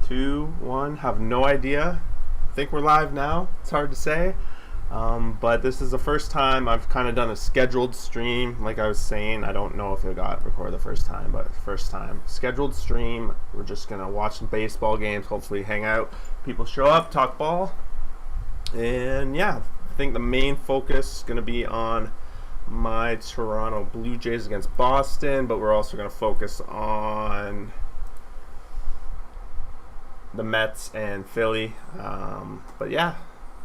Two, one. Have no idea. I think we're live now. It's hard to say. But this is the first time I've kind of done a scheduled stream. Like I was saying, I don't know if it got recorded the first time, but first time. Scheduled stream. We're just going to watch some baseball games, hopefully hang out. People show up, talk ball. And yeah, I think the main focus is going to be on my Toronto Blue Jays against Boston, but we're also going to focus on the Mets and Philly. But yeah,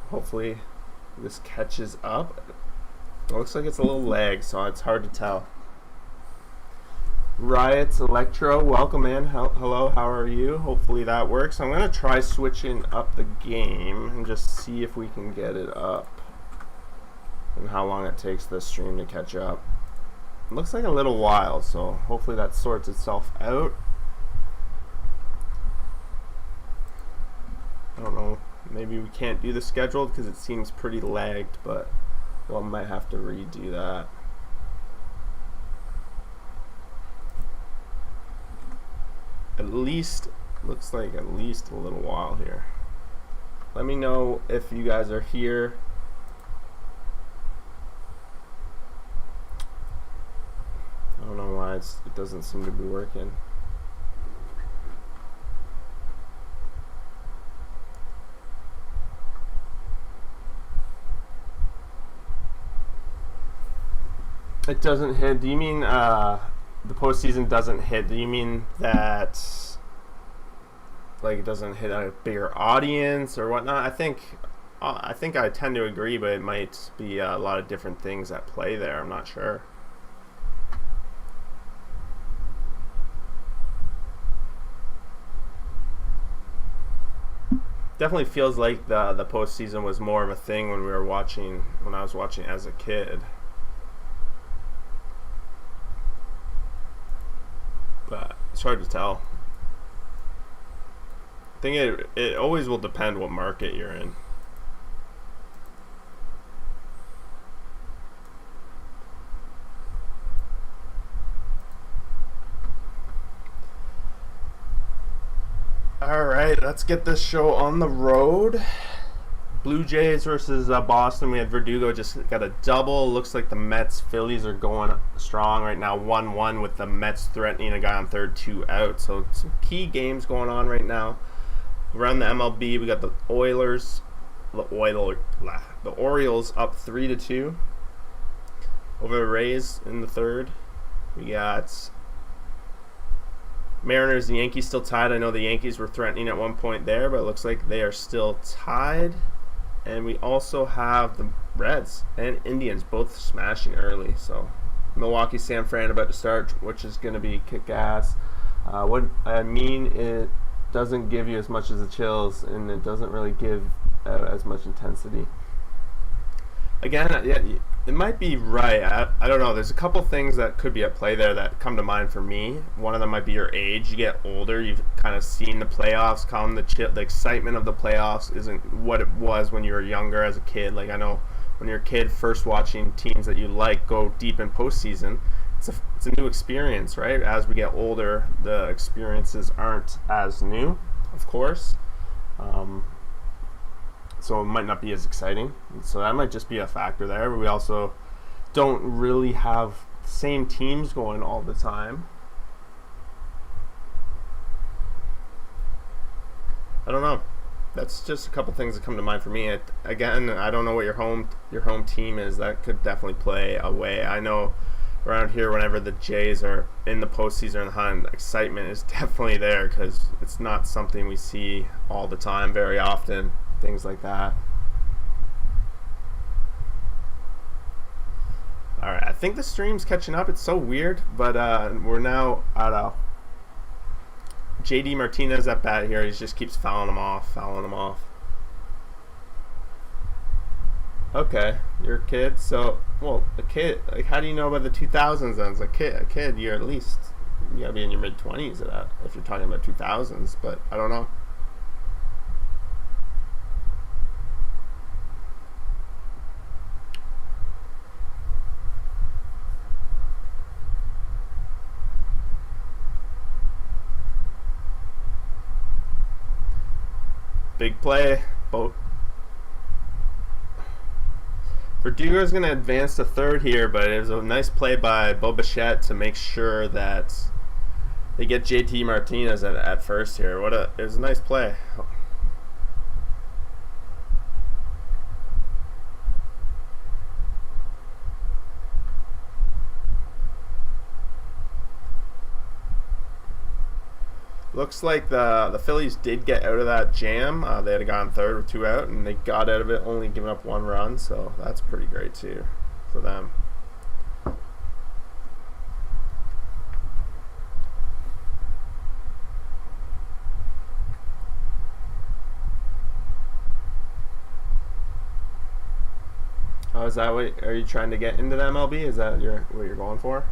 hopefully this catches up. It looks like it's a little lag, so it's hard to tell. Riots Electro, welcome in. Hello, how are you? Hopefully that works. I'm going to try switching up the game and just see if we can get it up and how long it takes the stream to catch up. It looks like a little while, so hopefully that sorts itself out. I don't know, maybe we can't do the scheduled because it seems pretty lagged, but well, I might have to redo that. At least, looks like at least a little while here. Let me know if you guys are here. I don't know why it doesn't seem to be working. It doesn't hit. Do you mean the postseason doesn't hit? Do you mean that like it doesn't hit a bigger audience or whatnot? I think I tend to agree, but it might be a lot of different things at play there. I'm not sure. Definitely feels like the postseason was more of a thing when I was watching as a kid. But it's hard to tell. I think it always will depend what market you're in. Alright, let's get this show on the road. Blue Jays versus Boston. We had Verdugo just got a double. Looks like the Mets Phillies are going strong right now, 1-1 with the Mets threatening a guy on third, 2 out. So some key games going on right now. Around the MLB, we got the Orioles up 3-2 over the Rays in the third. We got Mariners and Yankees still tied. I know the Yankees were threatening at one point there, but it looks like they are still tied. And we also have the Reds and Indians both smashing early. So Milwaukee, San Fran about to start, which is going to be kick-ass. What I mean, it doesn't give you as much as the chills, and it doesn't really give as much intensity. Again, yeah, it might be right. I don't know. There's a couple things that could be at play there that come to mind for me. One of them might be your age. You get older. You've kind of seen the playoffs come. The excitement of the playoffs isn't what it was when you were younger as a kid. Like I know when you're a kid first watching teams that you like go deep in postseason, it's a new experience, right? As we get older, the experiences aren't as new, of course. So it might not be as exciting. So that might just be a factor there. But we also don't really have the same teams going all the time. I don't know. That's just a couple things that come to mind for me. Again, I don't know what your home team is. That could definitely play away. I know around here, whenever the Jays are in the postseason and hunt, excitement is definitely there because it's not something we see all the time, very often. Things like that. Alright, I think the stream's catching up. It's so weird, but we're now at a JD Martinez at bat here. He just keeps fouling them off. Okay, you're a kid, so well, a kid. Like, how do you know about the 2000s? Then as a kid, you're at least you gotta be in your mid-20s at that if you're talking about 2000s. But I don't know. Big play. Verdugo's going to advance to third here, but it was a nice play by Bo Bichette to make sure that they get JT Martinez at first here. It was a nice play. Looks like the Phillies did get out of that jam. They had gone third with 2 out, and they got out of it only giving up 1 run, so that's pretty great too for them. Oh, is that what are you trying to get into the MLB? Is that what you're going for?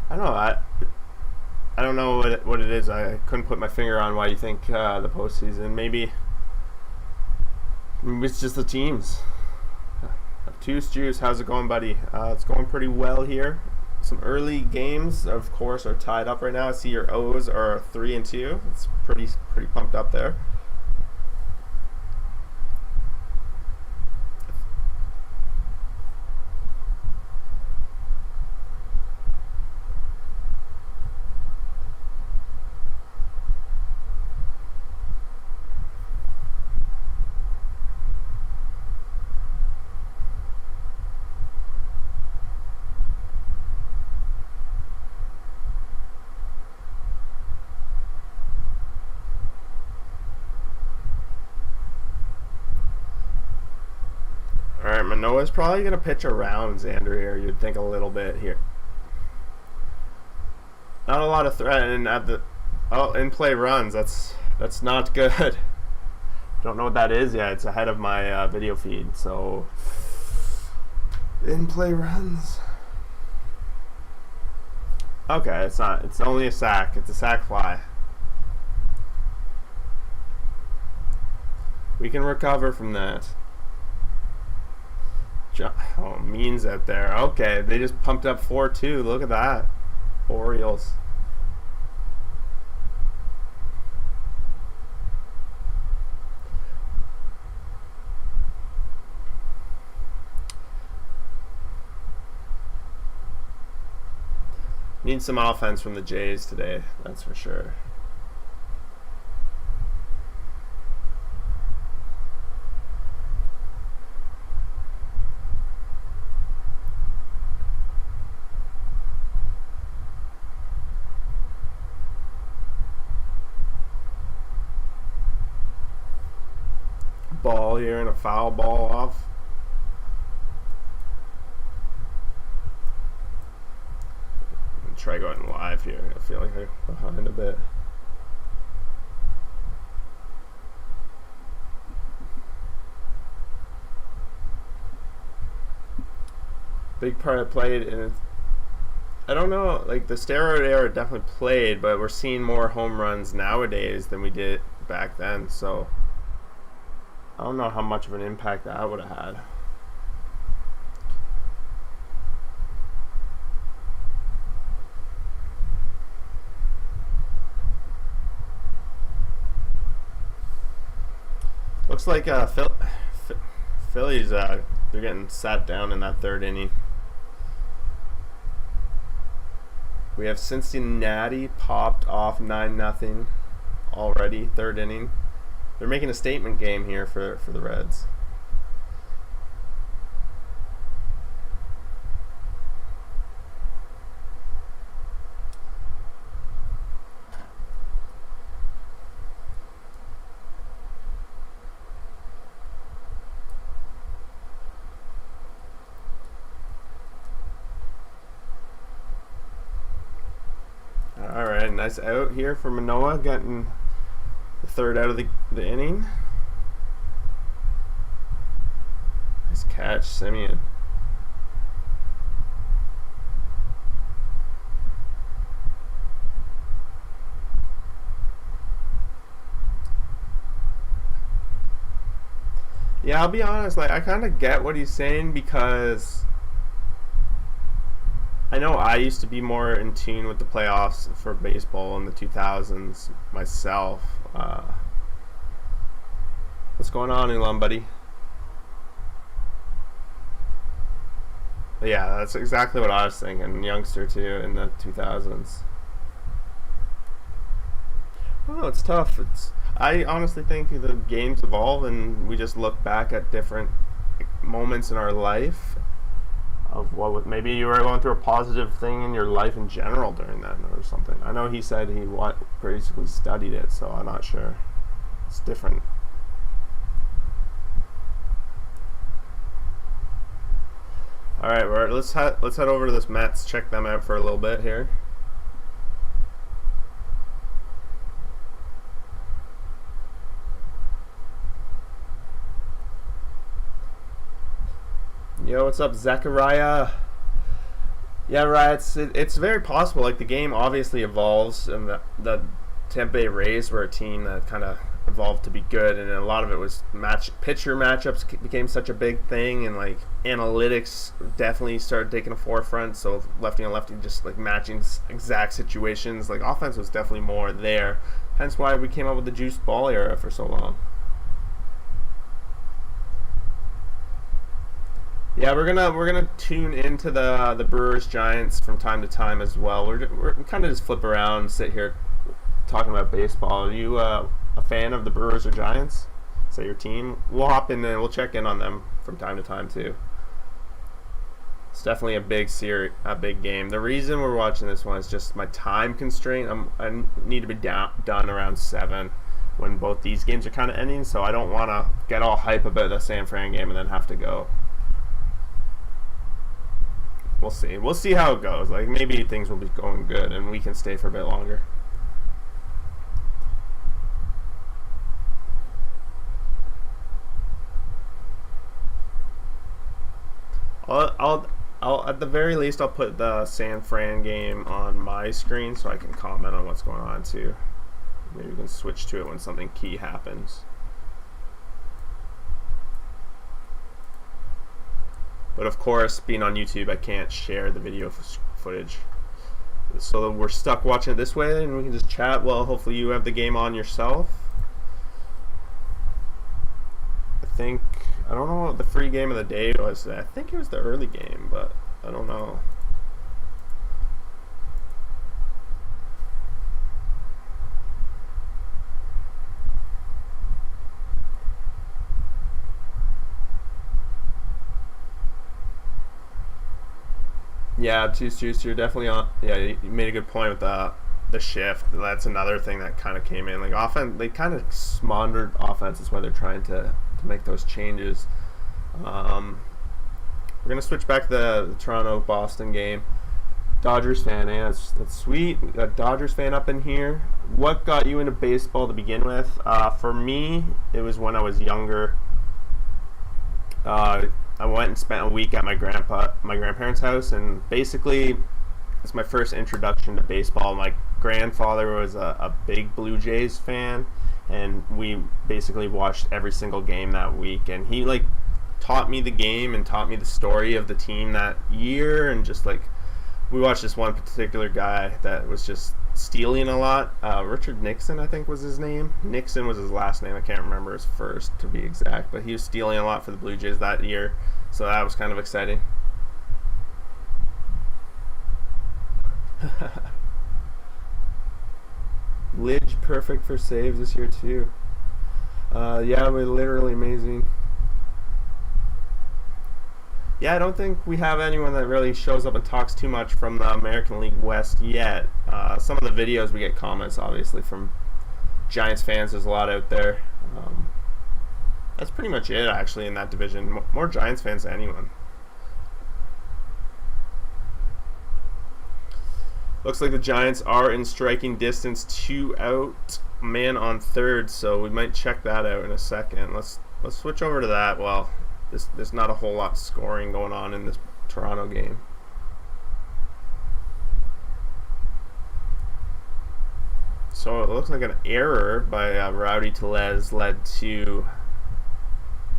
I don't know. I don't know what it is. I couldn't put my finger on why you think the postseason. Maybe it's just the teams. Obtuse Juice, how's it going, buddy? It's going pretty well here. Some early games, of course, are tied up right now. I see your O's are 3 and 2. It's pretty pumped up there. Alright, Manoah's probably going to pitch around Xander here. You'd think a little bit here. Not a lot of threat, and at the in-play runs. That's not good. Don't know what that is yet. It's ahead of my video feed. So in-play runs. Okay, it's not. It's only a sack. It's a sack fly. We can recover from that. Oh, Means out there. Okay, they just pumped up 4-2. Look at that. Orioles. Need some offense from the Jays today, that's for sure. Ball here and a foul ball off. Try going live here. I feel like I'm behind a bit. Big part I played, and I don't know, like the steroid era definitely played, but we're seeing more home runs nowadays than we did back then, so I don't know how much of an impact that would have had. Looks like Phillies, they're getting sat down in that third inning. We have Cincinnati popped off 9-0 already, third inning. They're making a statement game here for the Reds. Alright, nice out here for Manoah, getting the third out of the inning. Nice catch, Semien. Yeah, I'll be honest, like I kind of get what he's saying because I know I used to be more in tune with the playoffs for baseball in the 2000s myself. What's going on, Elon, buddy? Yeah, that's exactly what I was thinking. Youngster too in the 2000s. Oh, it's tough. I honestly think the games evolve, and we just look back at different moments in our life of maybe you were going through a positive thing in your life in general during that or something. I know he said he basically studied it, so I'm not sure. It's different. All right, let's head over to this Mets. Check them out for a little bit here. Yo, what's up, Zachariah? Yeah, right. It's very possible. Like, the game obviously evolves, and the Tampa Bay Rays were a team that kind of evolved to be good, and a lot of it was pitcher matchups became such a big thing, and like analytics definitely started taking a forefront. So lefty on lefty, just like matching exact situations. Like, offense was definitely more there. Hence why we came up with the juice ball era for so long. Yeah, we're gonna tune into the Brewers Giants from time to time as well. We're kind of just flip around, sit here talking about baseball. Are you a fan of the Brewers or Giants? Is that your team? We'll hop in and we'll check in on them from time to time too. It's definitely a big game. The reason we're watching this one is just my time constraint. I need to be done around 7 when both these games are kind of ending, so I don't want to get all hype about the San Fran game and then have to go. We'll see. We'll see how it goes. Like, maybe things will be going good and we can stay for a bit longer. I'll at the very least I'll put the San Fran game on my screen so I can comment on what's going on too. Maybe we can switch to it when something key happens. But of course, being on YouTube, I can't share the video footage. So we're stuck watching it this way, and we can just chat. Well, hopefully you have the game on yourself. I don't know what the free game of the day was. I think it was the early game, but I don't know. Yeah, Juice, you're definitely on. Yeah, you made a good point with the shift. That's another thing that kind of came in. Like, they kind of smondered offense. That's why they're trying to make those changes. We're gonna switch back to the Toronto-Boston game. Dodgers fan, that's sweet. We got Dodgers fan up in here. What got you into baseball to begin with? For me, it was when I was younger. I went and spent a week at my grandparents' house, and basically it's my first introduction to baseball. My grandfather was a big Blue Jays fan, and we basically watched every single game that week, and he like taught me the game and taught me the story of the team that year. And just like, we watched this one particular guy that was just stealing a lot. Richard Nixon, I think was his name. Nixon was his last name. I can't remember his first to be exact, but he was stealing a lot for the Blue Jays that year, so that was kind of exciting. Lidge perfect for saves this year too. Yeah, we're literally amazing. Yeah, I don't think we have anyone that really shows up and talks too much from the American League West yet. Some of the videos we get comments, obviously, from Giants fans. There's a lot out there. That's pretty much it, actually, in that division. More Giants fans than anyone. Looks like the Giants are in striking distance, 2 out, man on third, so we might check that out in a second. Let's switch over to that. Well, there's not a whole lot of scoring going on in this Toronto game. So it looks like an error by Rowdy Tellez led to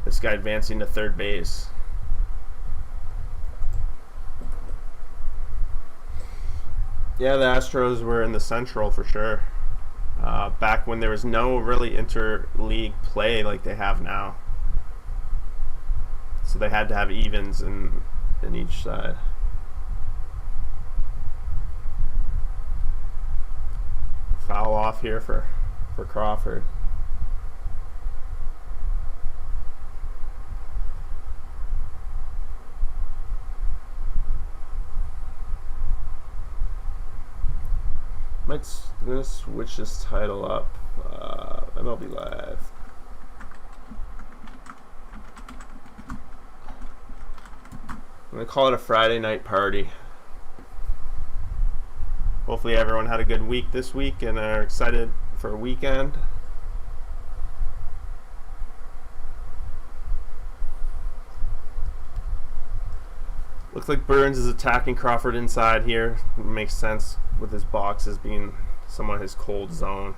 this guy advancing to third base. Yeah, the Astros were in the Central for sure. Back when there was no really interleague play like they have now, so they had to have evens in each side. Foul off here for Crawford. I'm gonna switch this title up. MLB Live. I'm gonna call it a Friday night party. Hopefully everyone had a good week this week and are excited for a weekend. Looks like Burns is attacking Crawford inside here. Makes sense with his boxes being somewhat his cold zone.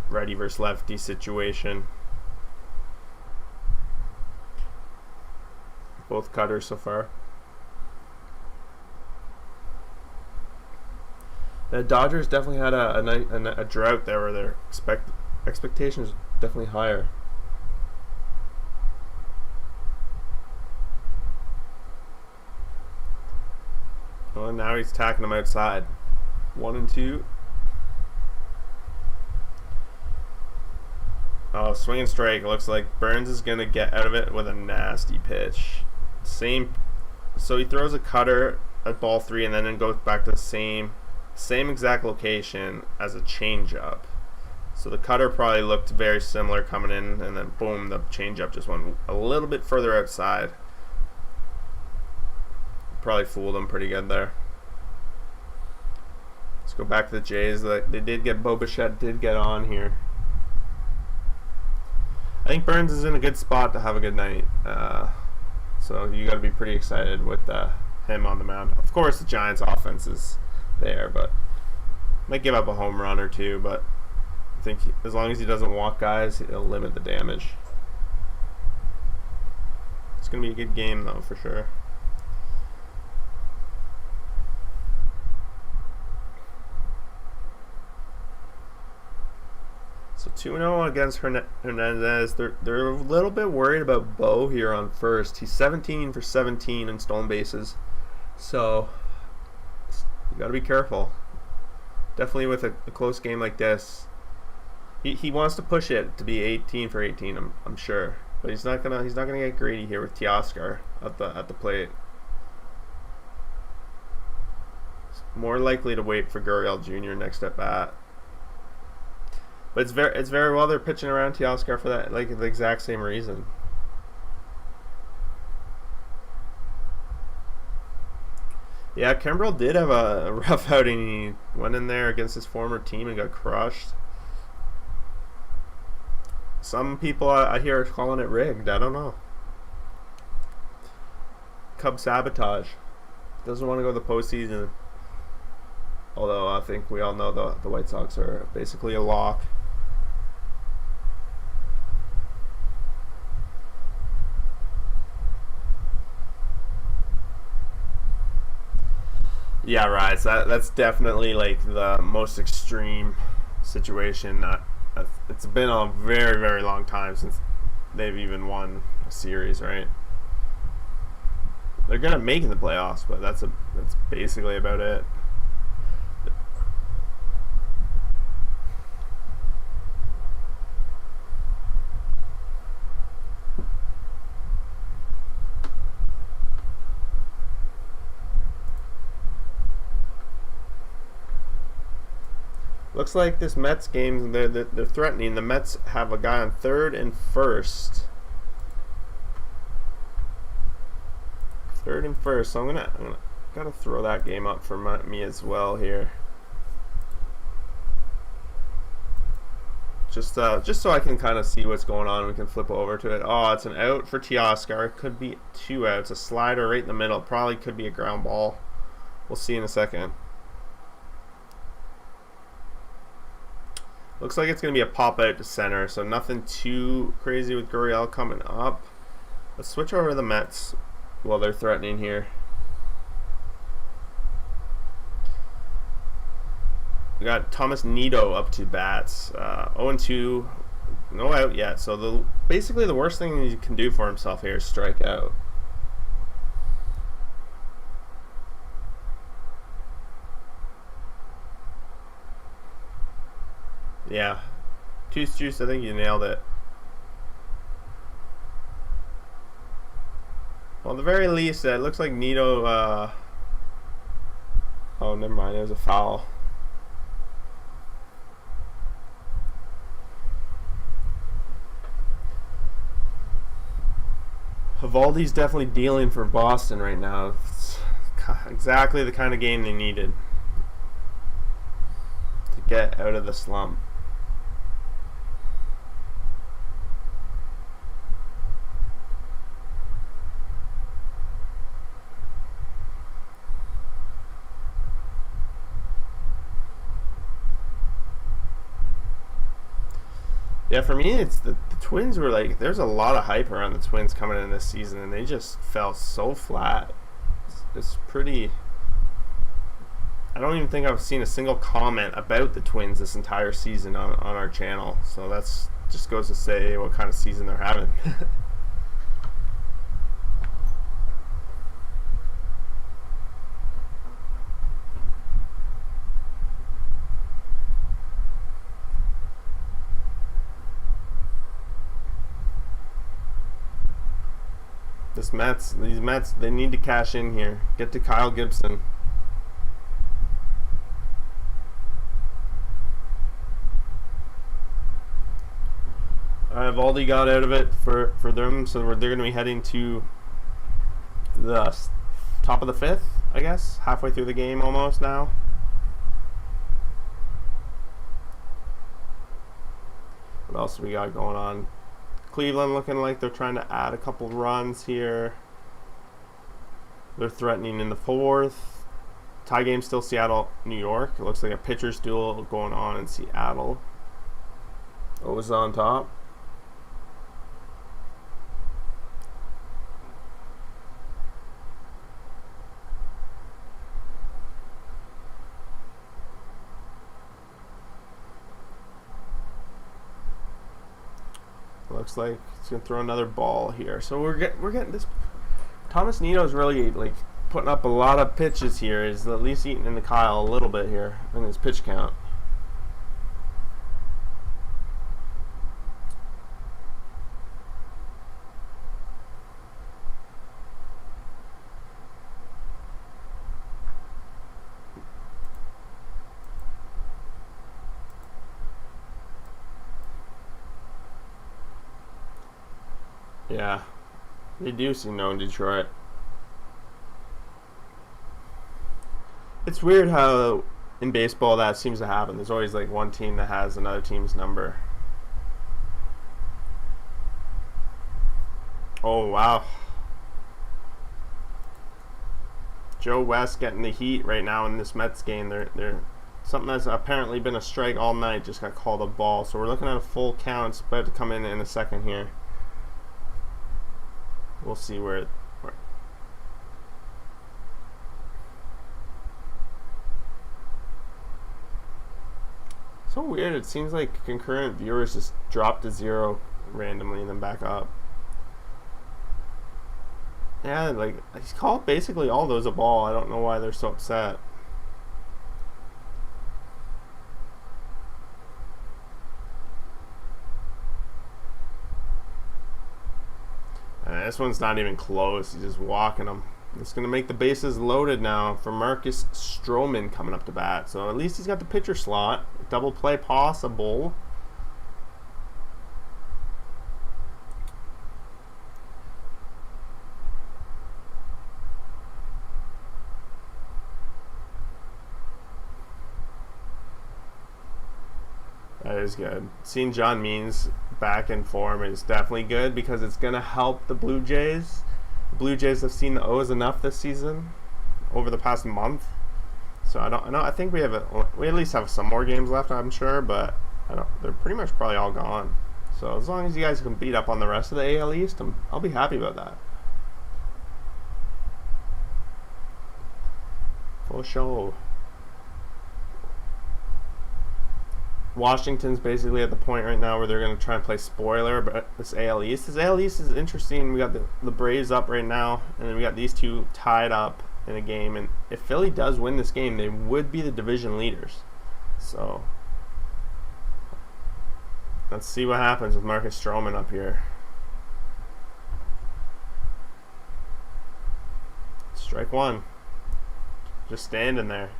Righty versus lefty situation. Both cutters so far. The Dodgers definitely had a drought there where their expectations definitely higher. Well, now he's attacking them outside. 1-2. Oh, swing and strike. It looks like Burns is going to get out of it with a nasty pitch. So he throws a cutter at ball 3 and then goes back to the same exact location as a changeup. So the cutter probably looked very similar coming in, and then boom, the changeup just went a little bit further outside. Probably fooled him pretty good there. Let's go back to the Jays. They did get Bobichette did get on here. I think Burns is in a good spot to have a good night. So you got to be pretty excited with him on the mound. Of course, the Giants' offense is there, but might give up a home run or two. But I think as long as he doesn't walk guys, it'll limit the damage. It's gonna be a good game though, for sure. So 2-0 against Hernandez. They're a little bit worried about Bo here on first. He's 17 for 17 in stolen bases. So you got to be careful. Definitely with a close game like this. He wants to push it to be 18 for 18. I'm sure, but he's not gonna get greedy here with Teoscar at the plate. He's more likely to wait for Gurriel Jr. next at bat. But it's very well they're pitching around Teoscar for that, like the exact same reason. Yeah, Kimbrel did have a rough outing. He went in there against his former team and got crushed. Some people I hear are calling it rigged. I don't know. Cub sabotage. Doesn't want to go to the postseason. Although I think we all know the White Sox are basically a lock. Yeah, right. So that's definitely like the most extreme situation. It's been a very, very long time since they've even won a series, right? They're gonna make it in the playoffs, but that's basically about it. Looks like this Mets game, they're threatening. The Mets have a guy on third and first. Third and first. So I'm gonna gotta throw that game up for me as well here. Just so I can kind of see what's going on. We can flip over to it. Oh, it's an out for Teoscar. It could be 2 outs. A slider right in the middle. Probably could be a ground ball. We'll see in a second. Looks like it's going to be a pop out to center, so nothing too crazy with Gurriel coming up. Let's switch over to the Mets while they're threatening here. We got Thomas Nido up to bats. 0-2, no out yet. So basically the worst thing he can do for himself here is strike out. Yeah, Juice, I think you nailed it. Well, at the very least, it looks like Nido. Oh, never mind. It was a foul. Evaldi's definitely dealing for Boston right now. It's exactly the kind of game they needed to get out of the slump. Yeah, for me, it's the Twins were like, there's a lot of hype around the Twins coming in this season, and they just fell so flat. It's pretty. I don't even think I've seen a single comment about the Twins this entire season on our channel. So that's just goes to say what kind of season they're having. These Mets, they need to cash in here. Get to Kyle Gibson. Valdi got out of it for them, so they're going to be heading to the top of the fifth, I guess, halfway through the game almost now. What else we got going on? Cleveland looking like they're trying to add a couple runs here. They're threatening in the fourth. Tie game still Seattle, New York. It looks like a pitcher's duel going on in Seattle. O's on top. Looks like he's gonna throw another ball here. So we're getting this. Thomas Nido's really like putting up a lot of pitches here. He's at least eating in the Kyle a little bit here in his pitch count. Yeah, they do seem known in Detroit. It's weird how in baseball that seems to happen. There's always like one team that has another team's number. Oh wow. Joe West getting the heat right now in this Mets game. They're something that's apparently been a strike all night just got called a ball. So we're looking at a full count. It's about to come in a second here. We'll see where so weird. It seems like concurrent viewers just drop to 0 randomly and then back up. Yeah, like he's called basically all those a ball. I don't know why they're so upset. This one's not even close. He's just walking them. It's going to make the bases loaded now for Marcus Stroman coming up to bat. So at least he's got the pitcher slot. Double play possible. That is good. Seeing John Means back in form is definitely good because it's going to help the Blue Jays. The Blue Jays have seen the O's enough this season over the past month. So I think we at least have some more games left, I'm sure, but they're pretty much probably all gone. So as long as you guys can beat up on the rest of the AL East, I'll be happy about that. For sure. Washington's basically at the point right now where they're going to try and play spoiler, but this AL East. This AL East is interesting. We got the Braves up right now, and then we got these two tied up in a game. And if Philly does win this game, they would be the division leaders. So let's see what happens with Marcus Stroman up here. Strike one. Just standing there.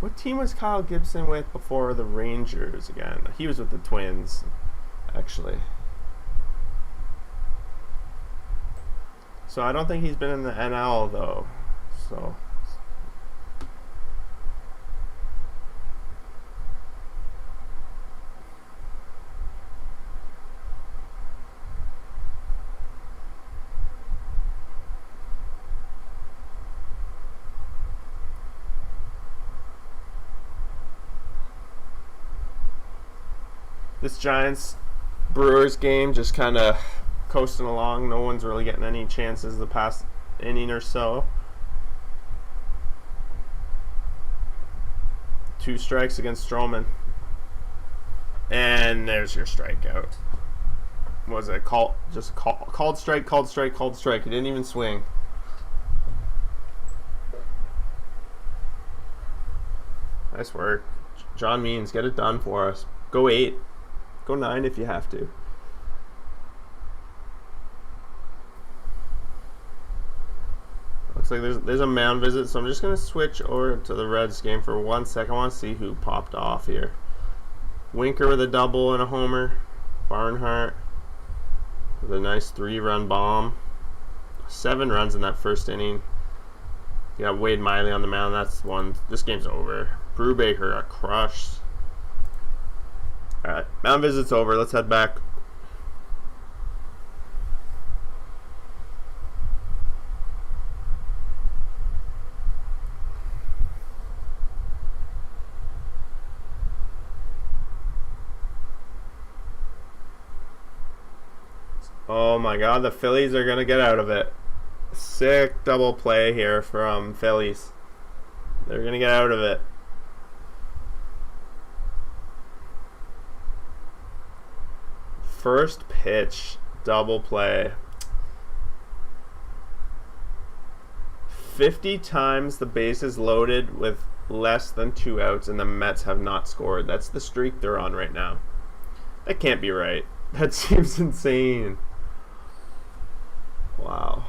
What team was Kyle Gibson with before the Rangers again? He was with the Twins, actually. So I don't think he's been in the NL, though. So this Giants Brewers game just kind of coasting along. No one's really getting any chances the past inning or so. 2 strikes against Stroman. And there's your strikeout. What was it? Called strike. He didn't even swing. Nice work. John Means, get it done for us. Go 8. Go 9 if you have to. Looks like there's a mound visit, so I'm just going to switch over to the Reds game for 1 second. I want to see who popped off here. Winker with a double and a homer. Barnhart with a nice 3-run bomb. 7 runs in that first inning. You got Wade Miley on the mound. That's one. This game's over. Brubaker got crushed. Alright, mound visit's over. Let's head back. Oh my god, the Phillies are going to get out of it. Sick double play here from Phillies. They're going to get out of it. First pitch, double play. 50 times the bases loaded with less than 2 outs, and the Mets have not scored. That's the streak they're on right now. That can't be right. That seems insane. Wow.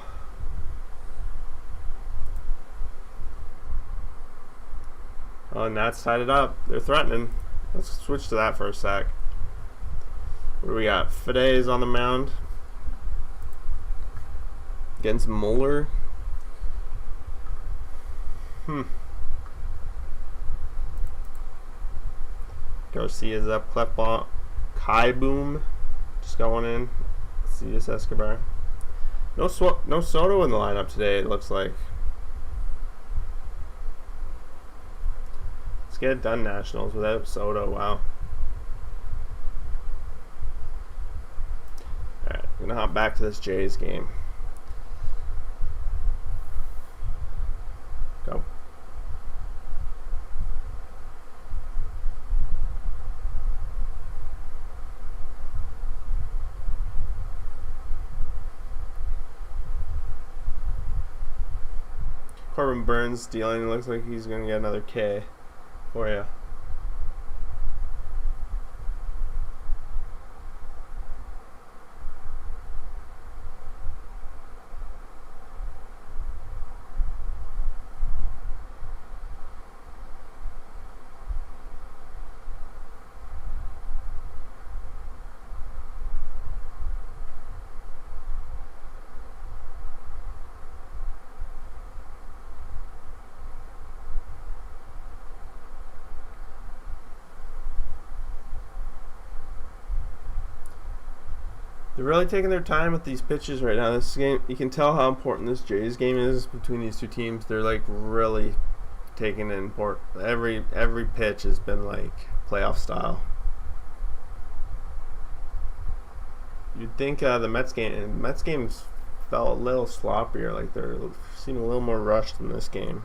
Oh, and that's tied it up. They're threatening. Let's switch to that for a sec. What do we got? Fede is on the mound against Mueller. Garcia's up. Clefbaum. Kai Boom just got one in. C.S. Escobar. No Soto in the lineup today, it looks like. Let's get it done, Nationals, without Soto. Wow. Alright, I'm going to hop back to this Jays game. Go. Corbin Burns dealing. Looks like he's going to get another K for you. They're really taking their time with these pitches right now. This game, you can tell how important this Jays game is between these two teams. They're like really taking it important. Every pitch has been like playoff style. You'd think the Mets game's felt a little sloppier, like they're seem a little more rushed in this game.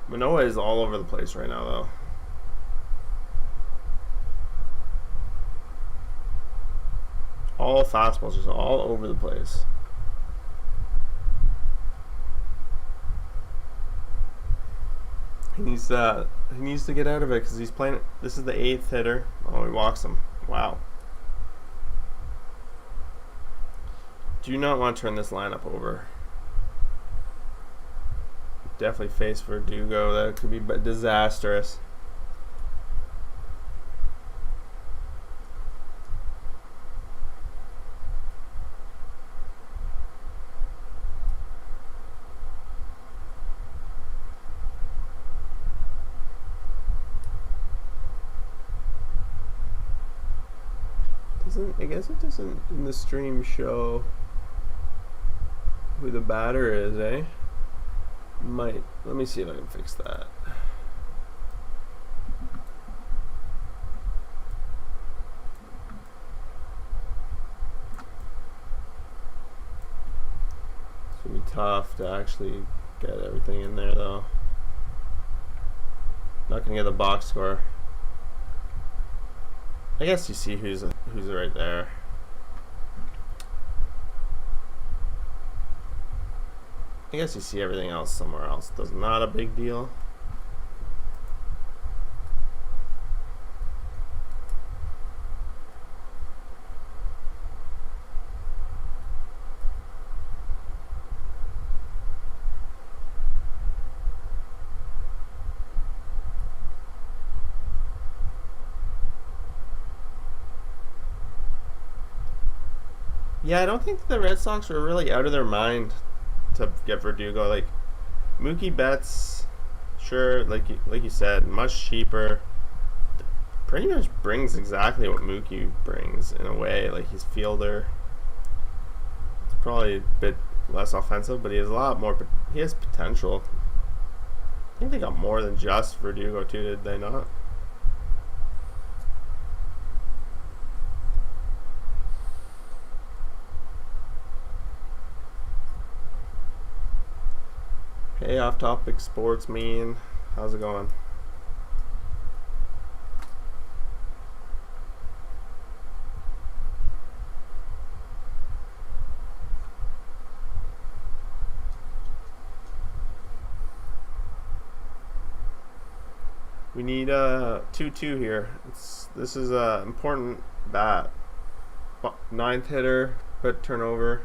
Manoah is all over the place right now, though. All fastballs, just all over the place. He needs to get out of it because he's playing. This is the 8th hitter. Oh, he walks him. Wow. Do not want to turn this lineup over. Definitely face Verdugo. That could be disastrous. I guess it doesn't in the stream show who the batter is, eh? Might. Let me see if I can fix that. It's gonna be tough to actually get everything in there, though. Not gonna get the box score. I guess you see who's right there. I guess you see everything else somewhere else. That's not a big deal. Yeah, I don't think the Red Sox were really out of their mind to get Verdugo. Like Mookie Betts, sure, like you said, much cheaper. Pretty much brings exactly what Mookie brings in a way. Like he's fielder. It's probably a bit less offensive, but he has a lot more. He has potential. I think they got more than just Verdugo too, did they not? Hey, Off Topic Sports Mean. How's it going? We need a 2-2 here. This is a important bat. 9th hitter, but turnover.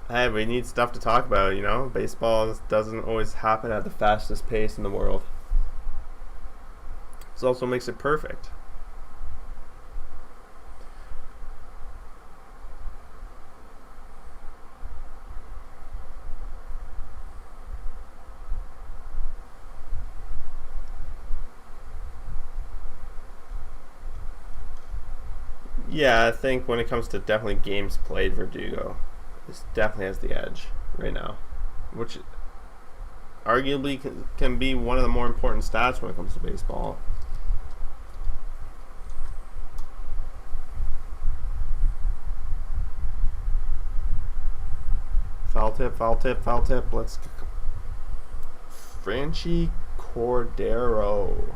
Hey, we need stuff to talk about, you know? Baseball doesn't always happen at the fastest pace in the world. This also makes it perfect. Yeah, I think when it comes to definitely games played, Verdugo definitely has the edge right now, which arguably can be one of the more important stats when it comes to baseball. Foul tip, foul tip, foul tip. Let's Franchi Cordero.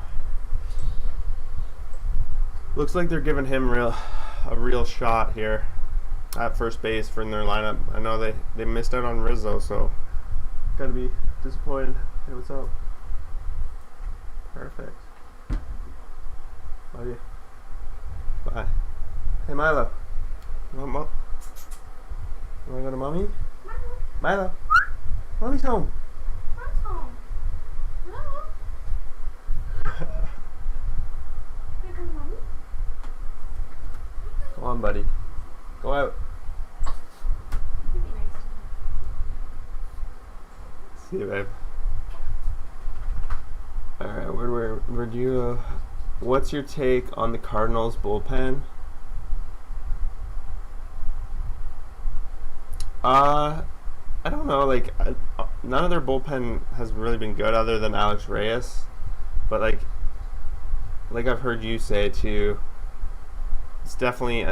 Looks like they're giving him a real shot here at first base for in their lineup. I know they missed out on Rizzo, so gotta be disappointed. Hey, what's up? Perfect. Love you. Bye. Hey, Milo. You want to go to Mommy? Milo. Mommy's home. Mom's home. Hello. Here comes Mommy. Come on, buddy. Go out. Be nice to See you, babe. Alright, where do you... what's your take on the Cardinals bullpen? I don't know, like, none of their bullpen has really been good other than Alex Reyes. But like I've heard you say too, it's definitely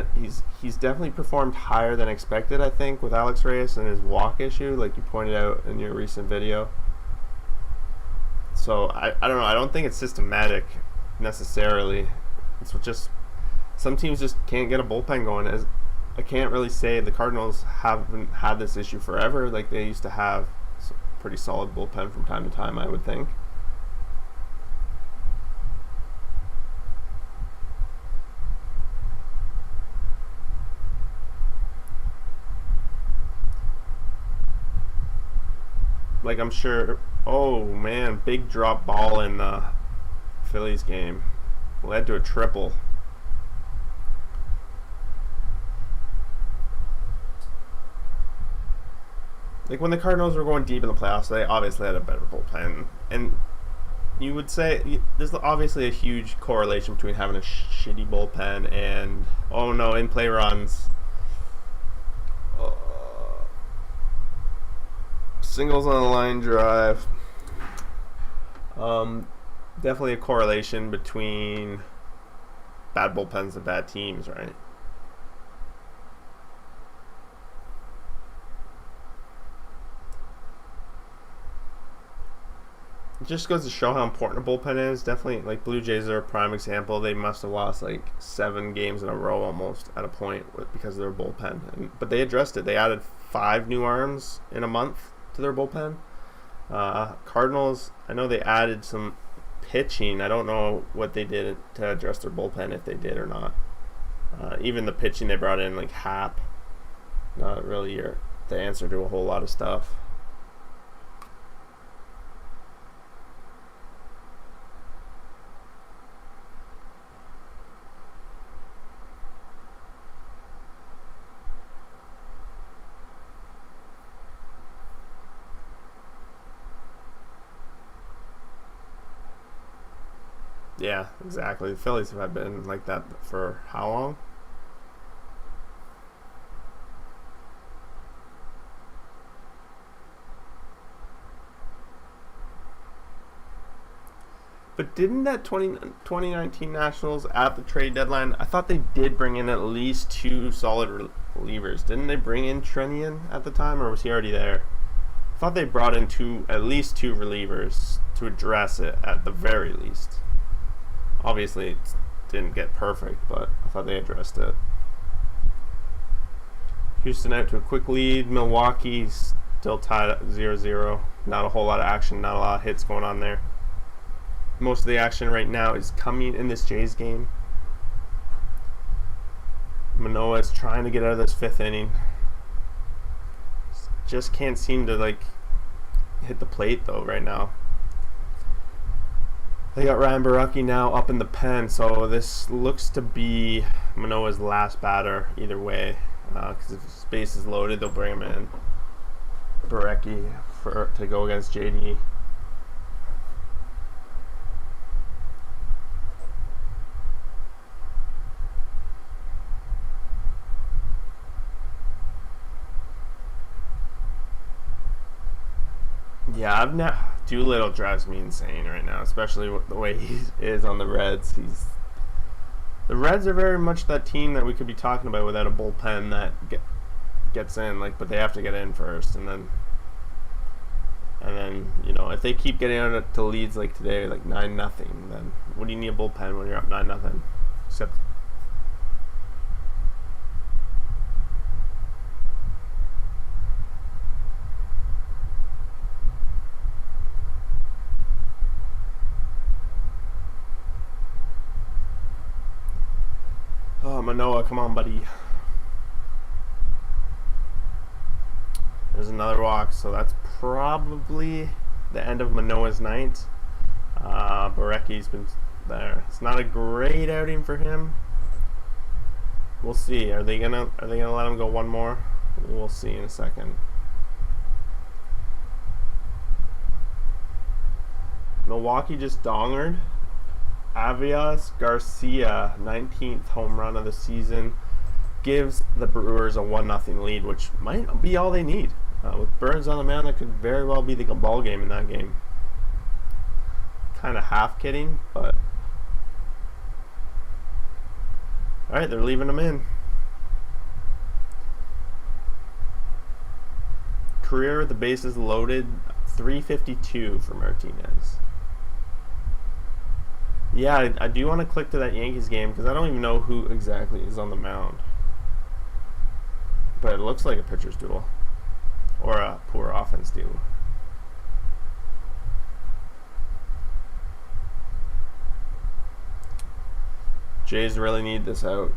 he's definitely performed higher than expected. I think with Alex Reyes and his walk issue, like you pointed out in your recent video. So I don't know. I don't think it's systematic necessarily. It's just some teams just can't get a bullpen going. As I can't really say the Cardinals haven't had this issue forever. Like they used to have pretty solid bullpen from time to time, I would think. Like I'm sure. Oh man, big drop ball in the Phillies game led to a triple. Like when the Cardinals were going deep in the playoffs, they obviously had a better bullpen, and you would say there's obviously a huge correlation between having a shitty bullpen and in play runs. Singles on a line drive. Definitely a correlation between bad bullpens and bad teams, right? It just goes to show how important a bullpen is. Definitely, like Blue Jays are a prime example. They must have lost like 7 games in a row almost at a point because of their bullpen. But they addressed it. They added 5 new arms in a month to their bullpen. Cardinals, I know they added some pitching. I don't know what they did to address their bullpen, if they did or not. Even the pitching they brought in, like Happ, not really the answer to a whole lot of stuff. Yeah, exactly. The Phillies have been like that for how long? But didn't that 2019 Nationals at the trade deadline, I thought they did bring in at least 2 solid relievers. Didn't they bring in Trenian at the time, or was he already there? I thought they brought in at least 2 relievers to address it at the very least. Obviously, it didn't get perfect, but I thought they addressed it. Houston out to a quick lead. Milwaukee still tied at 0-0. Not a whole lot of action, not a lot of hits going on there. Most of the action right now is coming in this Jays game. Manoah is trying to get out of this 5th inning. Just can't seem to hit the plate though right now. They got Ryan Baracki now up in the pen, so this looks to be Manoah's last batter either way. Because if his base is loaded, they'll bring him in. Baracki to go against JD. Yeah, Doolittle drives me insane right now, especially the way he is on the Reds. The Reds are very much that team that we could be talking about without a bullpen that gets in, but they have to get in first, and then if they keep getting out to leads like today, like 9-0, then what do you need a bullpen when you're up 9-0? Except. Oh, Manoah, come on, buddy. There's another walk, so that's probably the end of Manoah's night. Barecki's been there. It's not a great outing for him. We'll see. Are they gonna let him go one more? We'll see in a second. Milwaukee just dongered Avias Garcia, 19th home run of the season, gives the Brewers a 1-0 lead, which might be all they need. With Burns on the mound, that could very well be the ball game in that game. Kind of half kidding, but all right, they're leaving him in. Career with the bases loaded, 352 for Martinez. Yeah, I do want to click to that Yankees game because I don't even know who exactly is on the mound. But it looks like a pitcher's duel. Or a poor offense duel. Jays really need this out.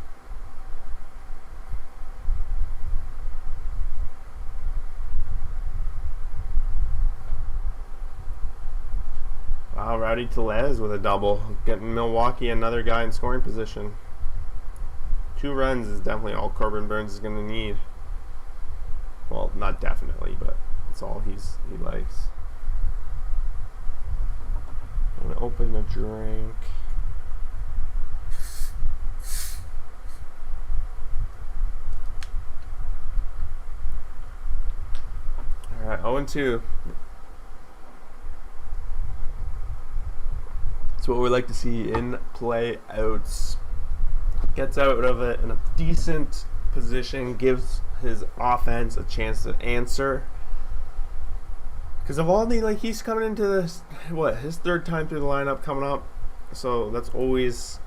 Wow, Rowdy Tellez with a double. Getting Milwaukee another guy in scoring position. 2 runs is definitely all Corbin Burns is going to need. Well, not definitely, but it's all he likes. I'm going to open a drink. Alright, 0-2. That's what we like to see in play outs. Gets out of it in a decent position, gives his offense a chance to answer. Because of all the, he's coming into this, his 3rd time through the lineup coming up. So that's always,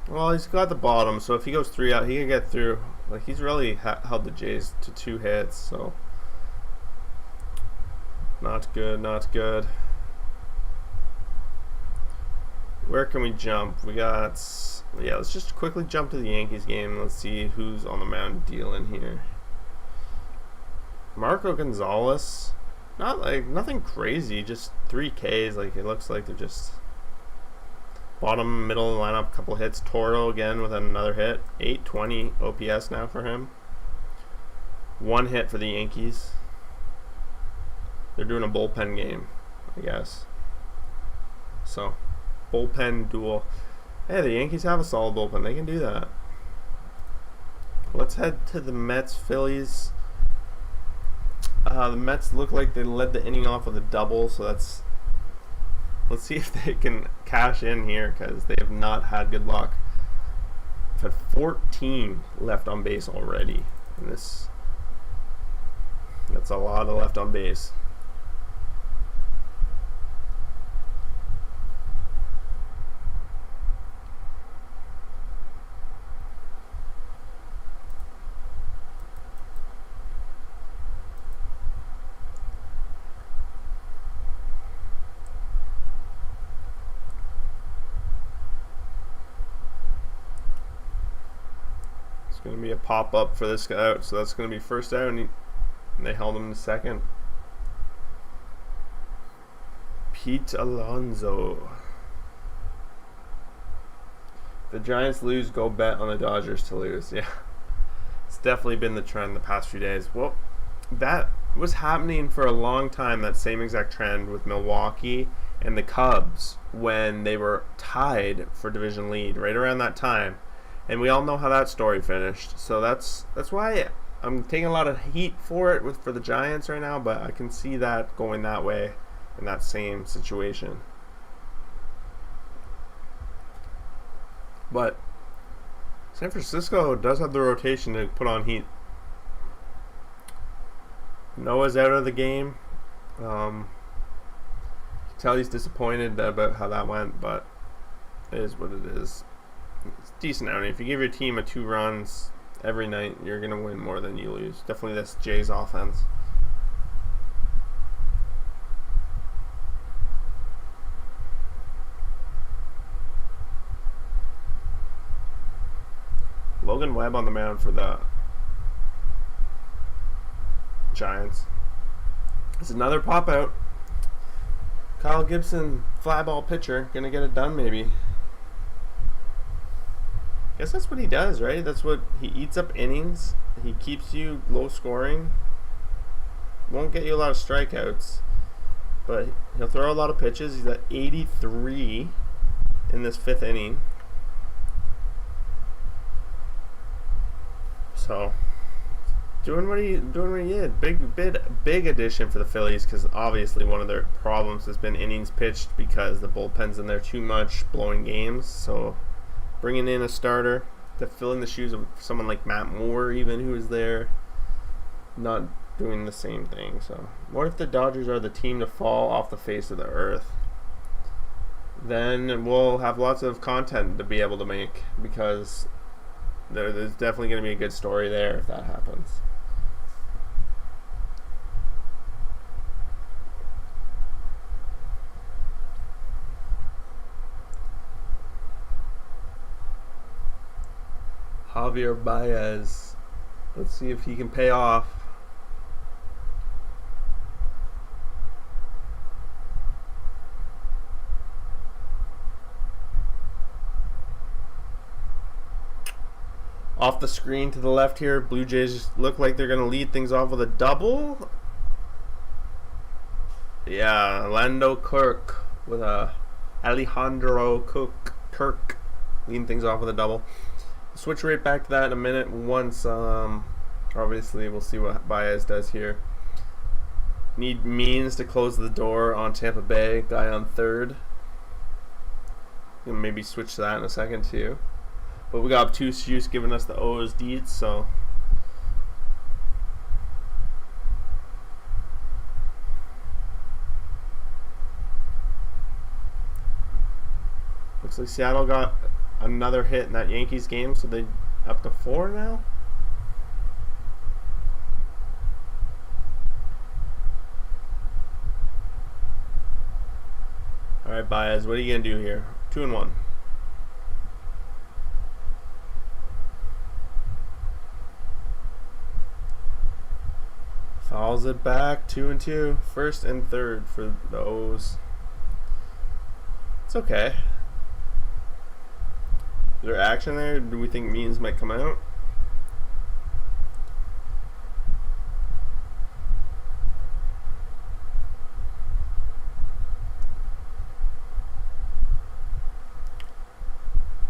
well, he's got the bottom. So if he goes 3 out, he can get through. He's really held the Jays to 2 hits. So not good, not good. Where can we jump? We got, let's just quickly jump to the Yankees game. Let's see who's on the mound dealing here. Marco Gonzalez, nothing crazy, just 3 Ks. It looks like they're just bottom, middle of the lineup, couple hits. Toro again with another hit. 820 OPS now for him. 1 hit for the Yankees. They're doing a bullpen game, I guess. So, bullpen duel. Hey, the Yankees have a solid bullpen. They can do that. Let's head to the Mets, Phillies. The Mets look like they led the inning off with a double, so let's see if they can cash in here because they have not had good luck. They've had 14 left on base already. And that's a lot of left on base. Going to be a pop-up for this guy out, so that's going to be first out, and they held him to second. Pete Alonso. The Giants lose, go bet on the Dodgers to lose. Yeah, it's definitely been the trend the past few days. Well, that was happening for a long time, that same exact trend with Milwaukee and the Cubs when they were tied for division lead right around that time. And we all know how that story finished. So that's why I'm taking a lot of heat for it for the Giants right now, but I can see that going that way in that same situation. But San Francisco does have the rotation to put on heat. Noah's out of the game. You can tell he's disappointed about how that went, but it is what it is. It's decent outing. If you give your team 2 runs every night, you're going to win more than you lose. Definitely this Jays offense. Logan Webb on the mound for the Giants. It's another pop out. Kyle Gibson, fly ball pitcher, going to get it done maybe. I guess that's what he does, right? That's what he eats up innings. He keeps you low scoring. Won't get you a lot of strikeouts, but he'll throw a lot of pitches. He's at 83 in this 5th inning. So doing what he did. Big addition for the Phillies because obviously one of their problems has been innings pitched because the bullpen's in there too much, blowing games. So bringing in a starter to fill in the shoes of someone like Matt Moore, even who is there, not doing the same thing. So what if the Dodgers are the team to fall off the face of the earth? Then we'll have lots of content to be able to make because there's definitely going to be a good story there if that happens. Javier Baez. Let's see if he can pay off. Off the screen to the left here, Blue Jays look like they're going to lead things off with a double. Yeah, Lando Kirk with a Alejandro Kirk leading things off with a double. Switch right back to that in a minute once obviously we'll see what Baez does here. Need Means to close the door on Tampa Bay, guy on third. Maybe switch to that in a second too. But we got Obtuse Juice giving us the O's deeds, so looks like Seattle got another hit in that Yankees game, so they up to 4 now. All right, Baez, what are you gonna do here? 2-1. Fouls it back, 2-2. First and third for the O's. It's okay. Is there action there? Do we think Means might come out?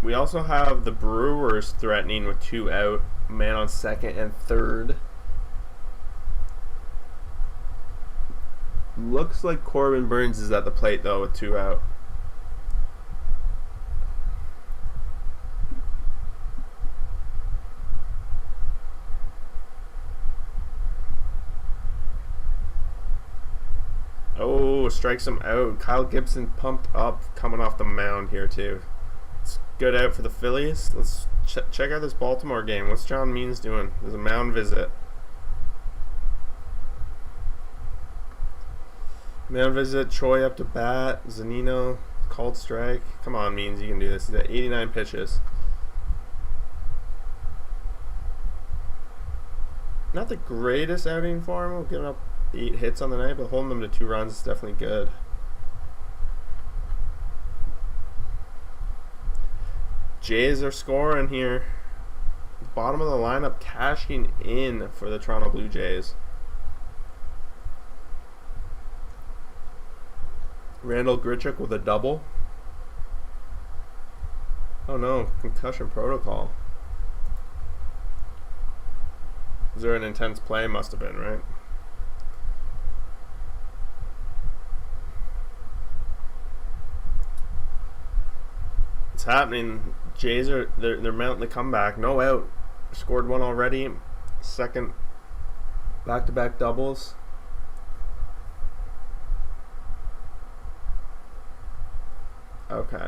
We also have the Brewers threatening with 2 out. Man on second and third. Looks like Corbin Burns is at the plate though with 2 out. Oh, strikes him out. Kyle Gibson pumped up coming off the mound here too. It's good out for the Phillies. Let's check out this Baltimore game. What's John Means doing? There's a mound visit. Mound visit, Choi up to bat, Zanino, called strike. Come on, Means, you can do this. He's at 89 pitches. Not the greatest outing for him, giving up 8 hits on the night, but holding them to 2 runs is definitely good. Jays are scoring here. Bottom of the lineup cashing in for the Toronto Blue Jays. Randall Grichuk with a double. Oh no, concussion protocol. Is there an intense play? Must have been, right? It's happening. Jays are they're mounting the comeback. No out. Scored 1 already. Second back-to-back doubles. Okay.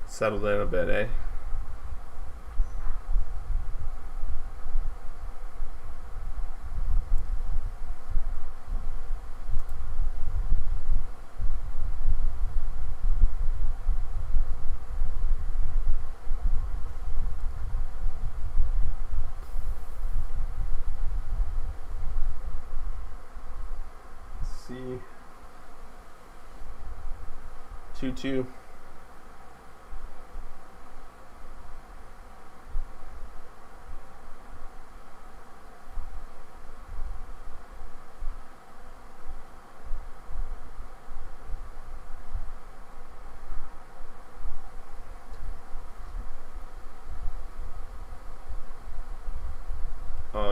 Settled in a bit, eh? Let's see. 2-2.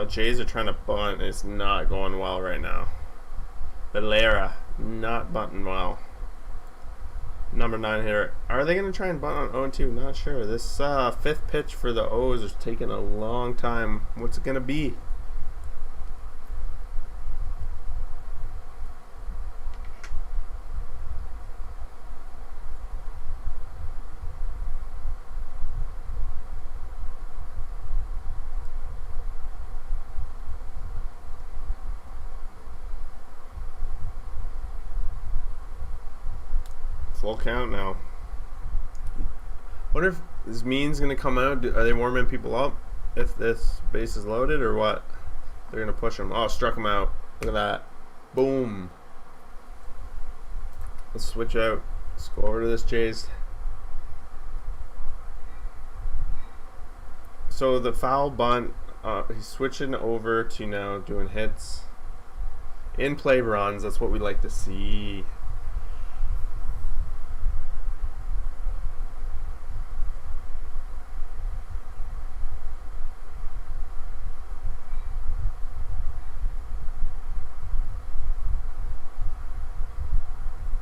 Jays are trying to bunt. It's not going well right now. Valera not bunting well. Number 9 hitter. Are they going to try and bunt on 0-2? Not sure. This fifth pitch for the O's is taking a long time. What's it going to be? Full count now. Wonder if this means gonna come out. Are they warming people up if this base is loaded or what? They're gonna push him. Oh, struck him out. Look at that. Boom. Let's switch out. Let's go over to this Jays. So the foul bunt, he's switching over to now doing hits. In play runs, that's what we like to see.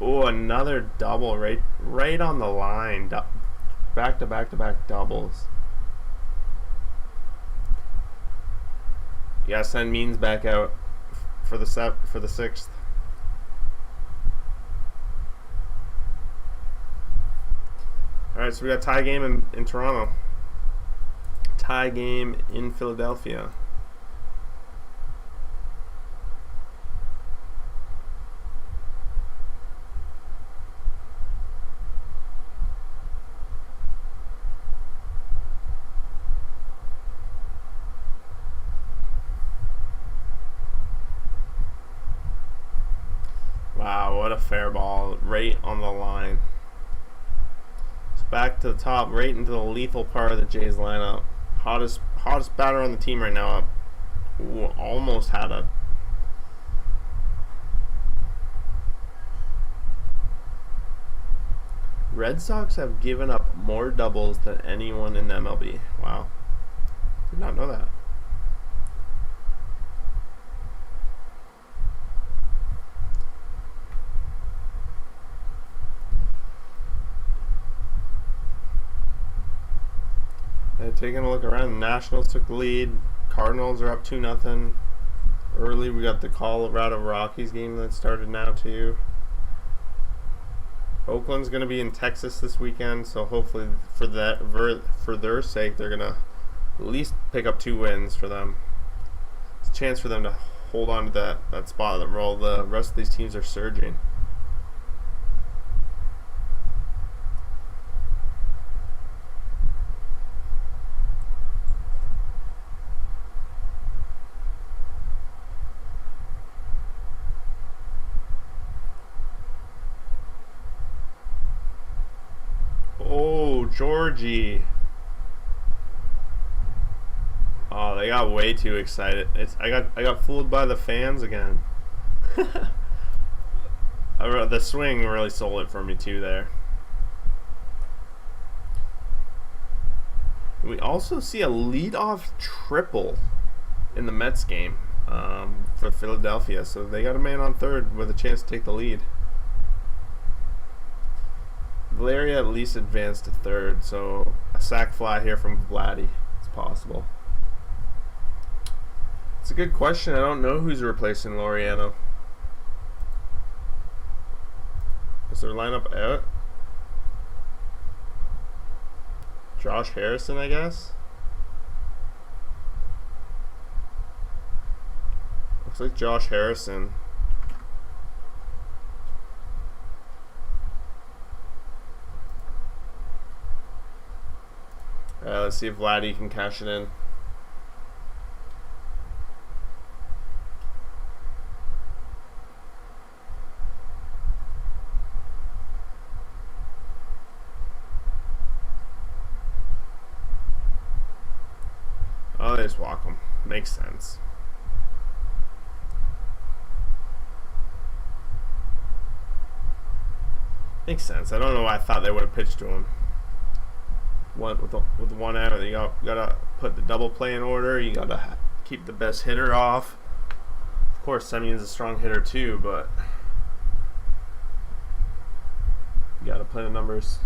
Oh, another double right on the line. Back to back to back doubles. Yeah, send Means back out for the 6th. All right, so we got tie game in Toronto. Tie game in Philadelphia. Wow, what a fair ball. Right on the line. So back to the top, right into the lethal part of the Jays lineup. Hottest batter on the team right now up. Ooh, almost had a... Red Sox have given up more doubles than anyone in the MLB. Wow. Did not know that. Taking a look around, the Nationals took the lead. Cardinals are up 2-0. Early, we got the Colorado Rockies game that started now too. Oakland's going to be in Texas this weekend, so hopefully for their sake, they're going to at least pick up 2 wins for them. It's a chance for them to hold on to that spot that while the rest of these teams are surging. Oh, Georgie. Oh, they got way too excited. I got fooled by the fans again. The swing really sold it for me too there. We also see a leadoff triple in the Mets game for Philadelphia. So they got a man on third with a chance to take the lead. Valeria at least advanced to third, so a sac fly here from Vladdy. It's possible. It's a good question. I don't know who's replacing Laureano. Is their lineup out? Josh Harrison, I guess? Looks like Josh Harrison. Let's see if Vladdy can cash it in. Oh, they just walk him. Makes sense. Makes sense. I don't know why I thought they would have pitched to him. With one out, you gotta put the double play in order. You gotta keep the best hitter off. Of course, Semyon's a strong hitter too, but you gotta play the numbers.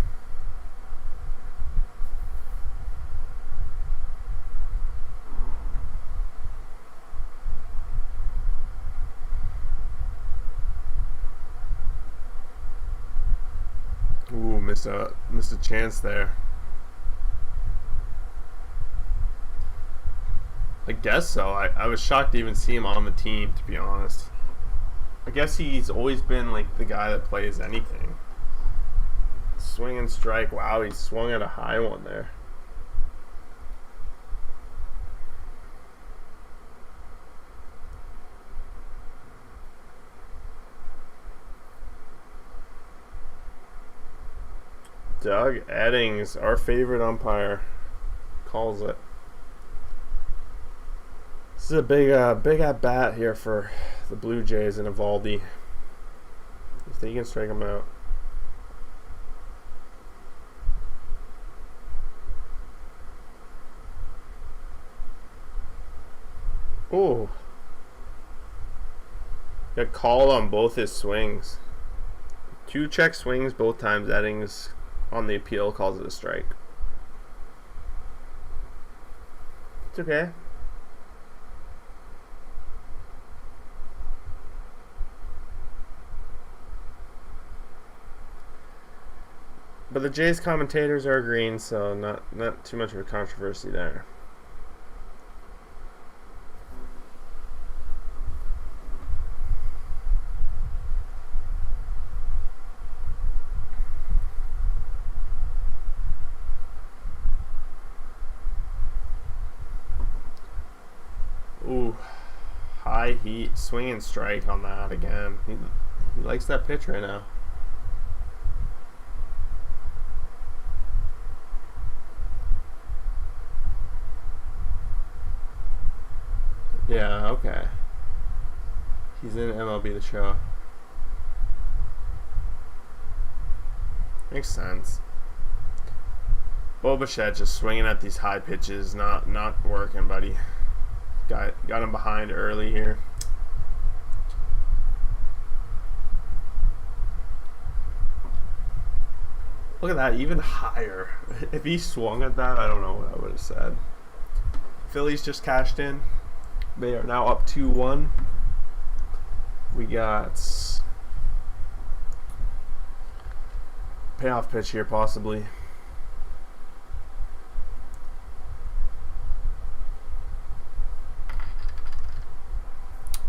Ooh, missed a chance there. I guess so. I was shocked to even see him on the team, to be honest. I guess he's always been like the guy that plays anything. Swing and strike. Wow, he swung at a high one there. Doug Eddings, our favorite umpire, calls it. This is a big at bat here for the Blue Jays and Evaldi. If they can strike him out. Oh, got called on both his swings. 2 check swings both times. Eddings on the appeal calls it a strike. It's okay. But the Jays commentators are agreeing, so not too much of a controversy there. Ooh, high heat, swing and strike on that again. He likes that pitch right now. Yeah, okay. He's in MLB The Show. Makes sense. Bo Bichette just swinging at these high pitches, not working, buddy. Got him behind early here. Look at that, even higher. If he swung at that, I don't know what I would have said. Phillies just cashed in. They are now up 2-1. We got payoff pitch here, possibly.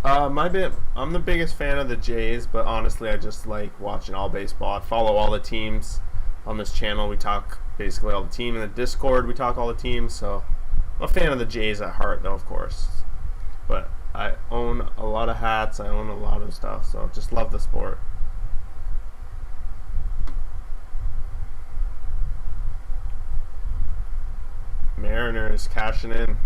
I'm the biggest fan of the Jays, but honestly, I just like watching all baseball. I follow all the teams on this channel. We talk basically all the team in the Discord. We talk all the teams, so I'm a fan of the Jays at heart, though, of course. But I own a lot of hats. I own a lot of stuff, so just love the sport. Mariners cashing in.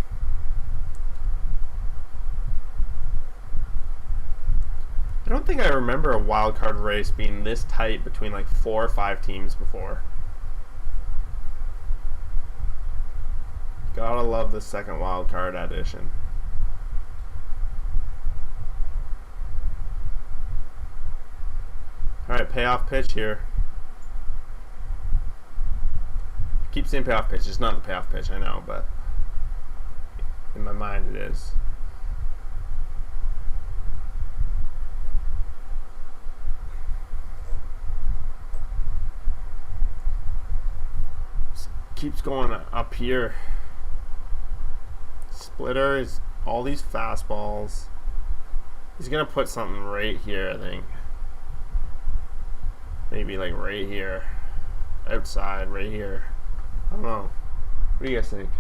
I don't think I remember a wild card race being this tight between like 4 or 5 teams before. Gotta love the second wild card addition. Alright, payoff pitch here. Keep saying payoff pitch. It's not the payoff pitch, I know, but in my mind it is. Keeps going up here. Splitter is all these fastballs. He's gonna put something right here, I think. Maybe like right here. Outside, right here. I don't know. What do you guys think?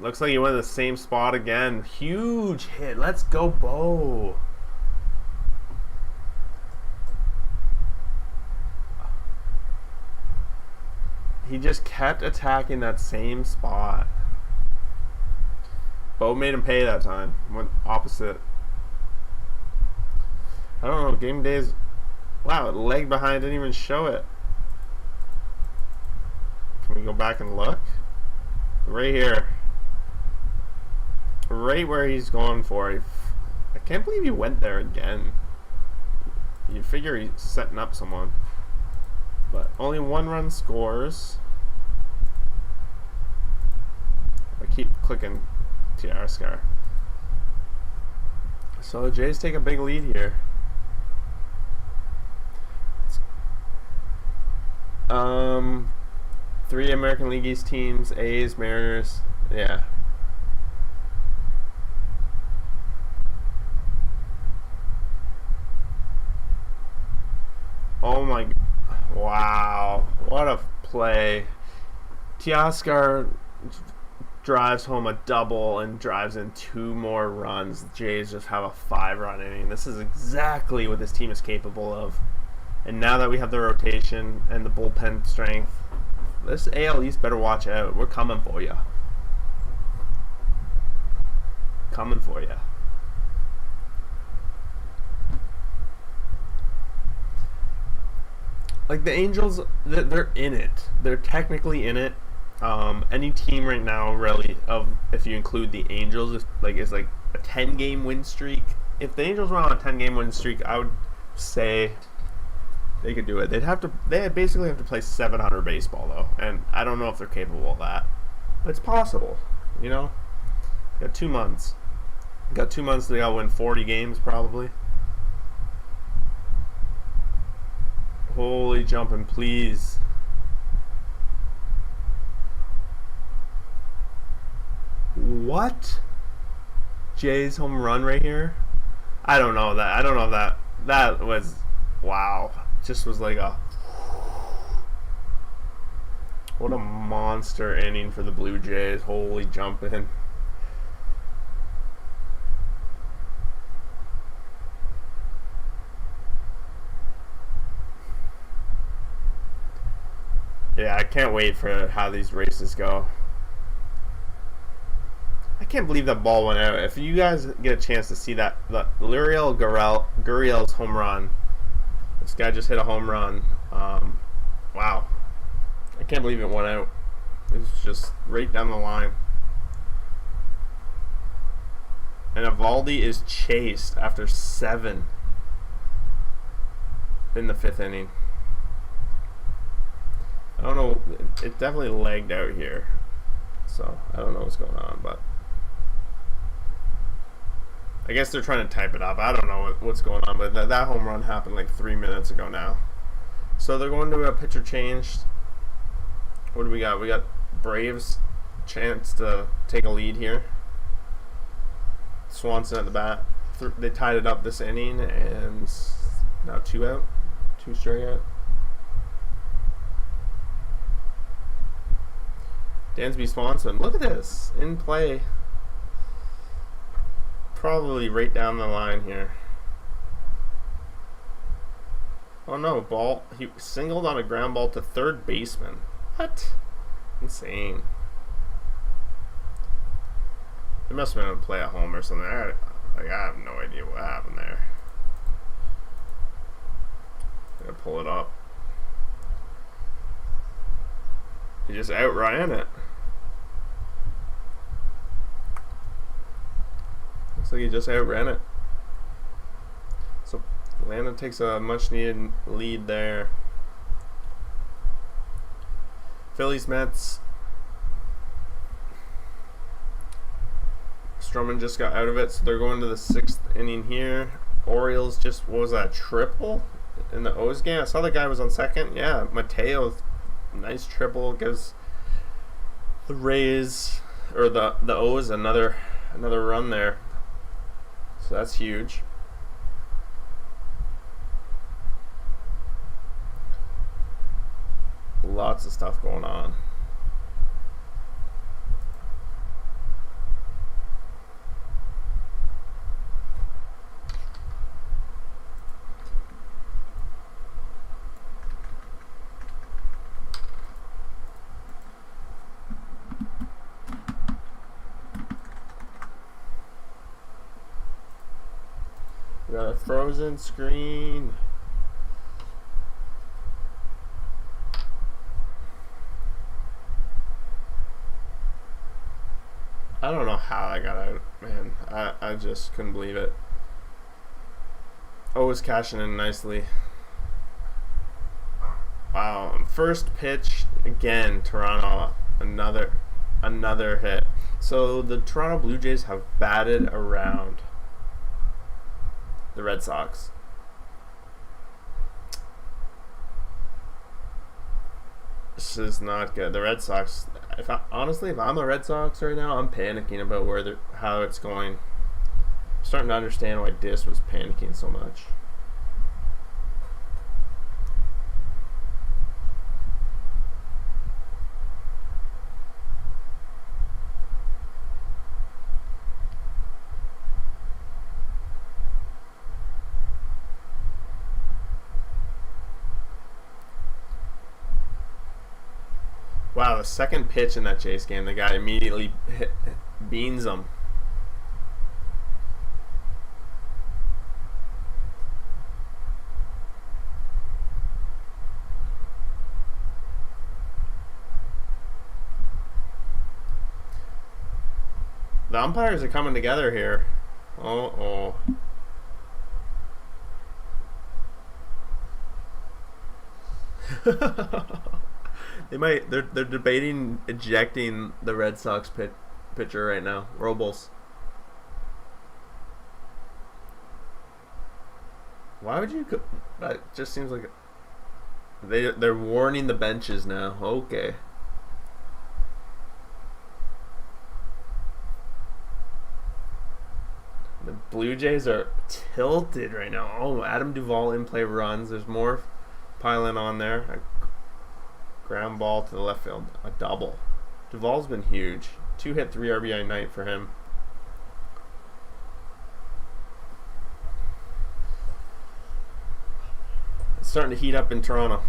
Looks like he went to the same spot again. Huge hit. Let's go, Bo. He just kept attacking that same spot. Bo made him pay that time. Went opposite. I don't know. Game days Wow, leg behind didn't even show it. Can we go back and look? Right here. Right where he's going for. I can't believe he went there again. You figure he's setting up someone. But only 1 run scores. I keep clicking Tiarscar. So the Jays take a big lead here. 3 American League East teams, A's, Mariners, yeah. Oh my, wow, what a play. Teoscar drives home a double and drives in 2 more runs. The Jays just have a 5-run inning. This is exactly what this team is capable of. And now that we have the rotation and the bullpen strength, this AL East better watch out. We're coming for you. Coming for you. Like the Angels, they're in it. They're technically in it. Any team right now, really, if you include the Angels, is like a 10-game win streak. If the Angels were on a 10-game win streak, I would say they could do it. They basically have to play 700 baseball though, and I don't know if they're capable of that. But it's possible, you know. Got 2 months. Got 2 months. They gotta win 40 games probably. Holy jumping, please. What? Jay's home run right here? I don't know that. That was, wow. Just was like a, what a monster inning for the Blue Jays. Holy jumping. Yeah, I can't wait for how these races go. I can't believe that ball went out. If you guys get a chance to see that, the Luriel Gurriel's home run. This guy just hit a home run. Wow. I can't believe it went out. It was just right down the line. And Evaldi is chased after 7 in the 5th inning. I don't know. It definitely lagged out here. So, I don't know what's going on, but I guess they're trying to type it up. I don't know what's going on, but that home run happened like 3 minutes ago now. So they're going to a pitcher change. What do we got? We got Braves chance to take a lead here. Swanson at the bat. They tied it up this inning, and now 2 out. 2 strikeout. Dansby Swanson. Look at this. In play. Probably right down the line here. Oh no, ball. He singled on a ground ball to third baseman. What? Insane. There must have been a play at home or something. I have no idea what happened there. I'm gonna pull it up. He just outran it. Looks like he just outran it. So Atlanta takes a much needed lead there. Phillies, Mets. Stroman just got out of it, so they're going to the 6th inning here. Orioles just, what was that, triple in the O's game? I saw the guy was on second. Yeah, Mateo, nice triple, gives the Rays, or the O's another run there. So that's huge. Lots of stuff going on. We got a frozen screen. I don't know how I got out, man. I just couldn't believe it. Always cashing in nicely. Wow. First pitch again, Toronto. Another hit. So the Toronto Blue Jays have batted around the Red Sox. This is not good. The Red Sox. Honestly, if I'm a Red Sox right now, I'm panicking about how it's going. I'm starting to understand why Dis was panicking so much. Wow, the second pitch in that Jays game, the guy immediately beans him. The umpires are coming together here. Oh. They're debating ejecting the Red Sox pitcher right now, Robles. Why would you? That just seems like they're warning the benches now. Okay. The Blue Jays are tilted right now. Oh, Adam Duvall in play runs. There's more piling on there. Ground ball to the left field. A double. Duvall's been huge. 2-hit, 3 RBI night for him. It's starting to heat up in Toronto.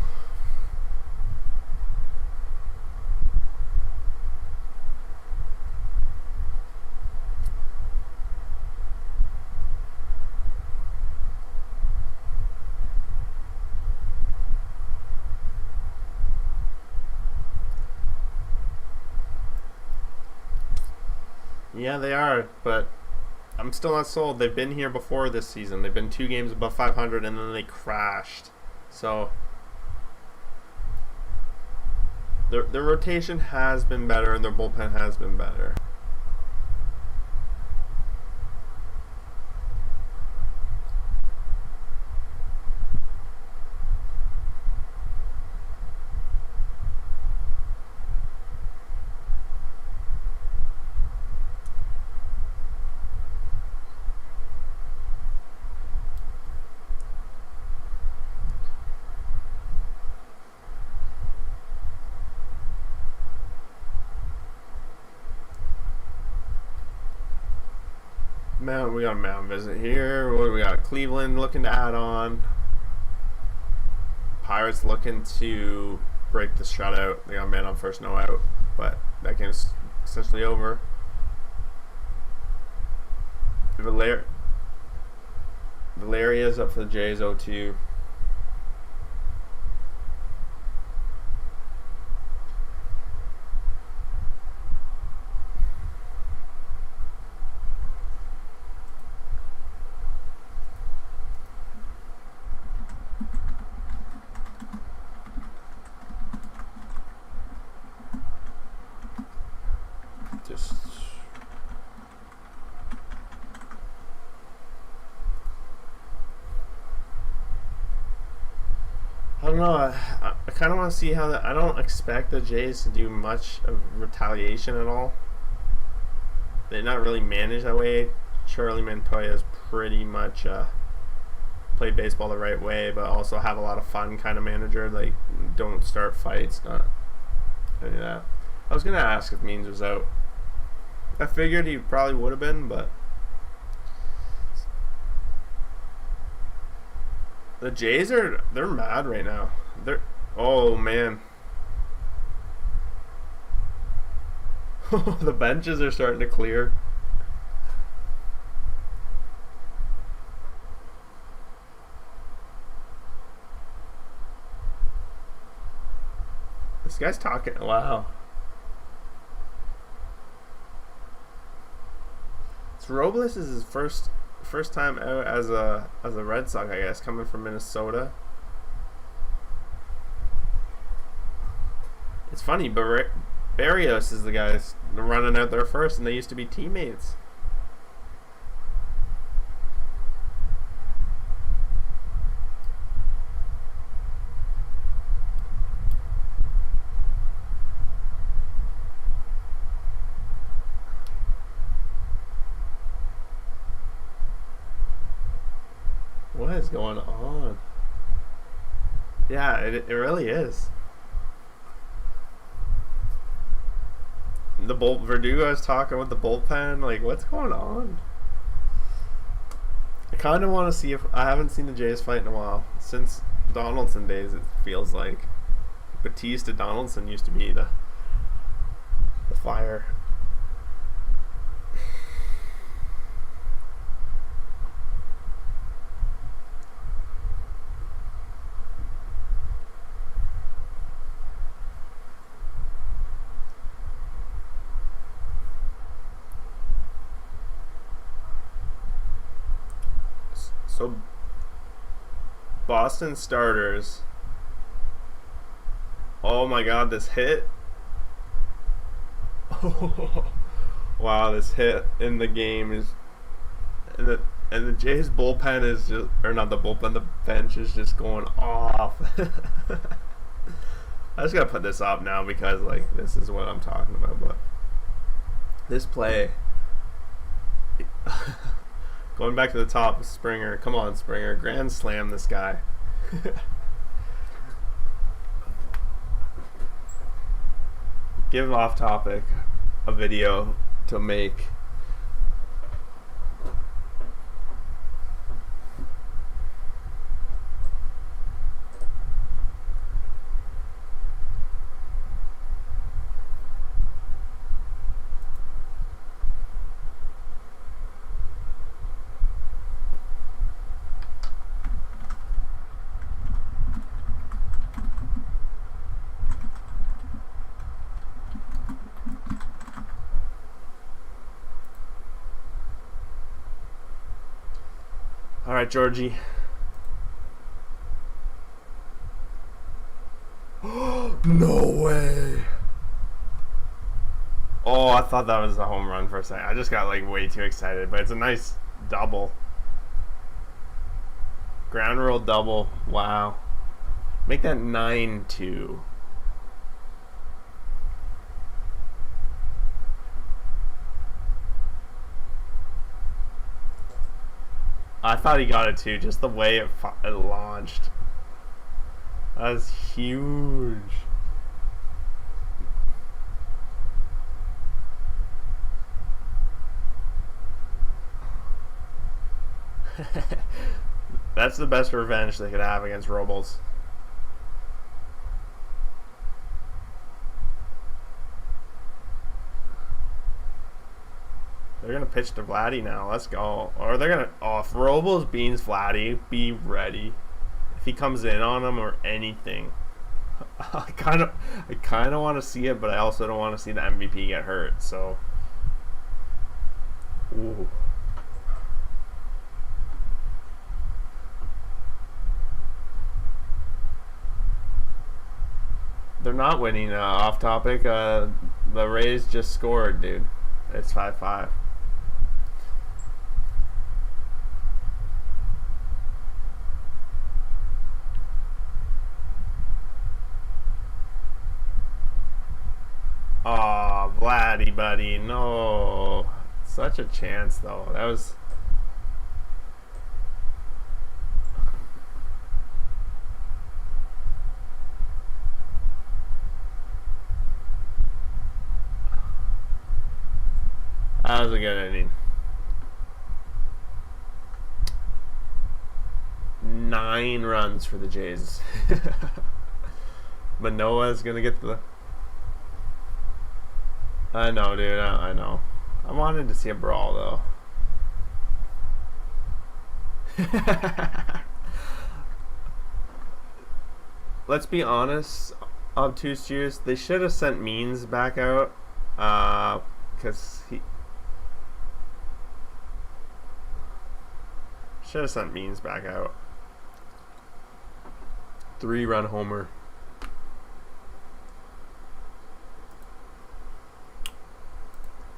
Yeah, they are, but I'm still not sold. They've been here before this season. They've been 2 games above 500, and then they crashed. So their rotation has been better, and their bullpen has been better. Man, we got a mound visit here. What do we got? Cleveland looking to add on. Pirates looking to break the shutout. They got a man on first, no out. But that game's essentially over. Valeria's up for the Jays 0-2. Just I don't know. I kind of want to see how that. I don't expect the Jays to do much of retaliation at all. They're not really managed that way. Charlie Montoya's pretty much played baseball the right way, but also have a lot of fun kind of manager. Like, don't start fights, not any of that. I was gonna ask if Means was out. I figured he probably would have been, but the Jays they're mad right now. Oh man. The benches are starting to clear. This guy's talking. Wow. So Robles is his first time out as a Red Sox, I guess, coming from Minnesota. It's funny, but Barrios is the guy that's running out there first, and they used to be teammates. What is going on? Yeah, it really is. The Verdugo is talking with the bullpen. Like, what's going on? I kind of want to see if I haven't seen the Jays fight in a while since Donaldson days. It feels like Batista Donaldson used to be the fire. So, Boston starters. Oh my god, this hit. Wow, this hit in the game is. And the Jays bullpen is just. Or not the bullpen, the bench is just going off. I just gotta put this up now because, like, this is what I'm talking about. But this play. Going back to the top, Springer. Come on, Springer. Grand slam this guy. Give off topic a video to make. All right, Georgie. No way. Oh, I thought that was a home run for a second. I just got like way too excited, but it's a nice double. Ground rule double. Wow. Make that 9-2. I thought he got it too, just the way it launched. That was huge. That's the best revenge they could have against Robles. They're going to pitch to Vladdy now. Let's go. Or they're going to... Oh, if Robles beans Vladdy, be ready. If he comes in on him or anything. I kind of want to see it, but I also don't want to see the MVP get hurt. So... Ooh. They're not winning. Off topic. The Rays just scored, dude. It's 5-5. Aw, Vladdy, buddy. No. Such a chance, though. That was... That was a good inning. 9 runs for the Jays. Manoa's gonna get the... I know, dude. I know. I wanted to see a brawl, though. Let's be honest. Obtuse Juice. They should have sent Means back out. Because Should have sent Means back out. 3-run homer.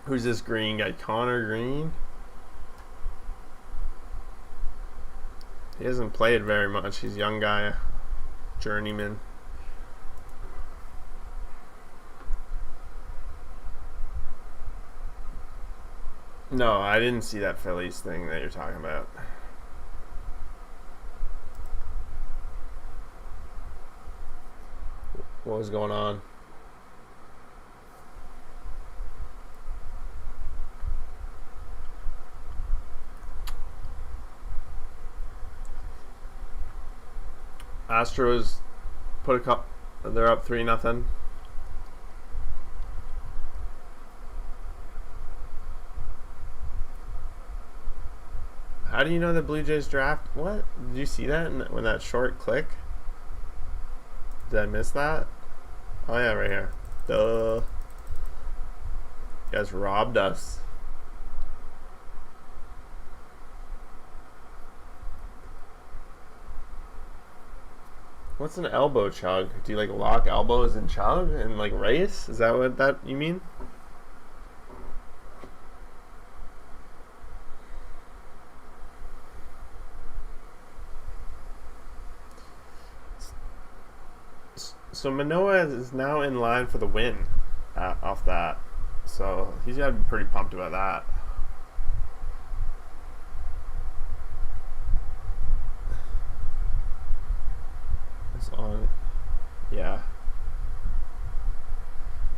Who's this green guy? Connor Green? He hasn't played very much. He's a young guy. Journeyman. No, I didn't see that Phillies thing that you're talking about. What was going on? Astros put a cup. They're up 3-0. How do you know the Blue Jays draft? What? Did you see that when that short click? Did I miss that? Oh yeah, right here. Duh. You guys robbed us. What's an elbow chug? Do you like lock elbows and chug and like race? Is that what that you mean? So Manoah is now in line for the win off that. So he's got to be pretty pumped about that. It's on. Yeah.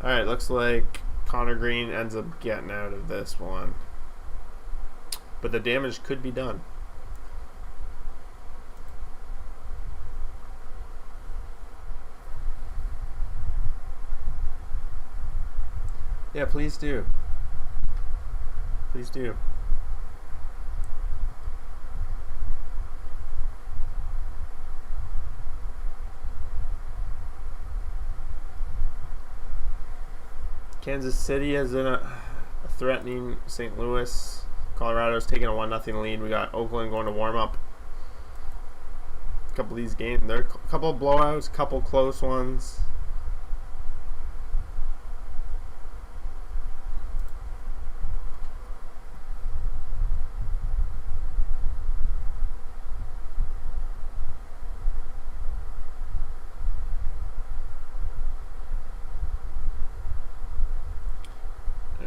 Alright, looks like Connor Green ends up getting out of this one. But the damage could be done. Yeah, please do. Please do. Kansas City is in a threatening St. Louis. Colorado's taking a 1-0 lead. We got Oakland going to warm up. A couple of these games, there are a couple of blowouts, a couple close ones.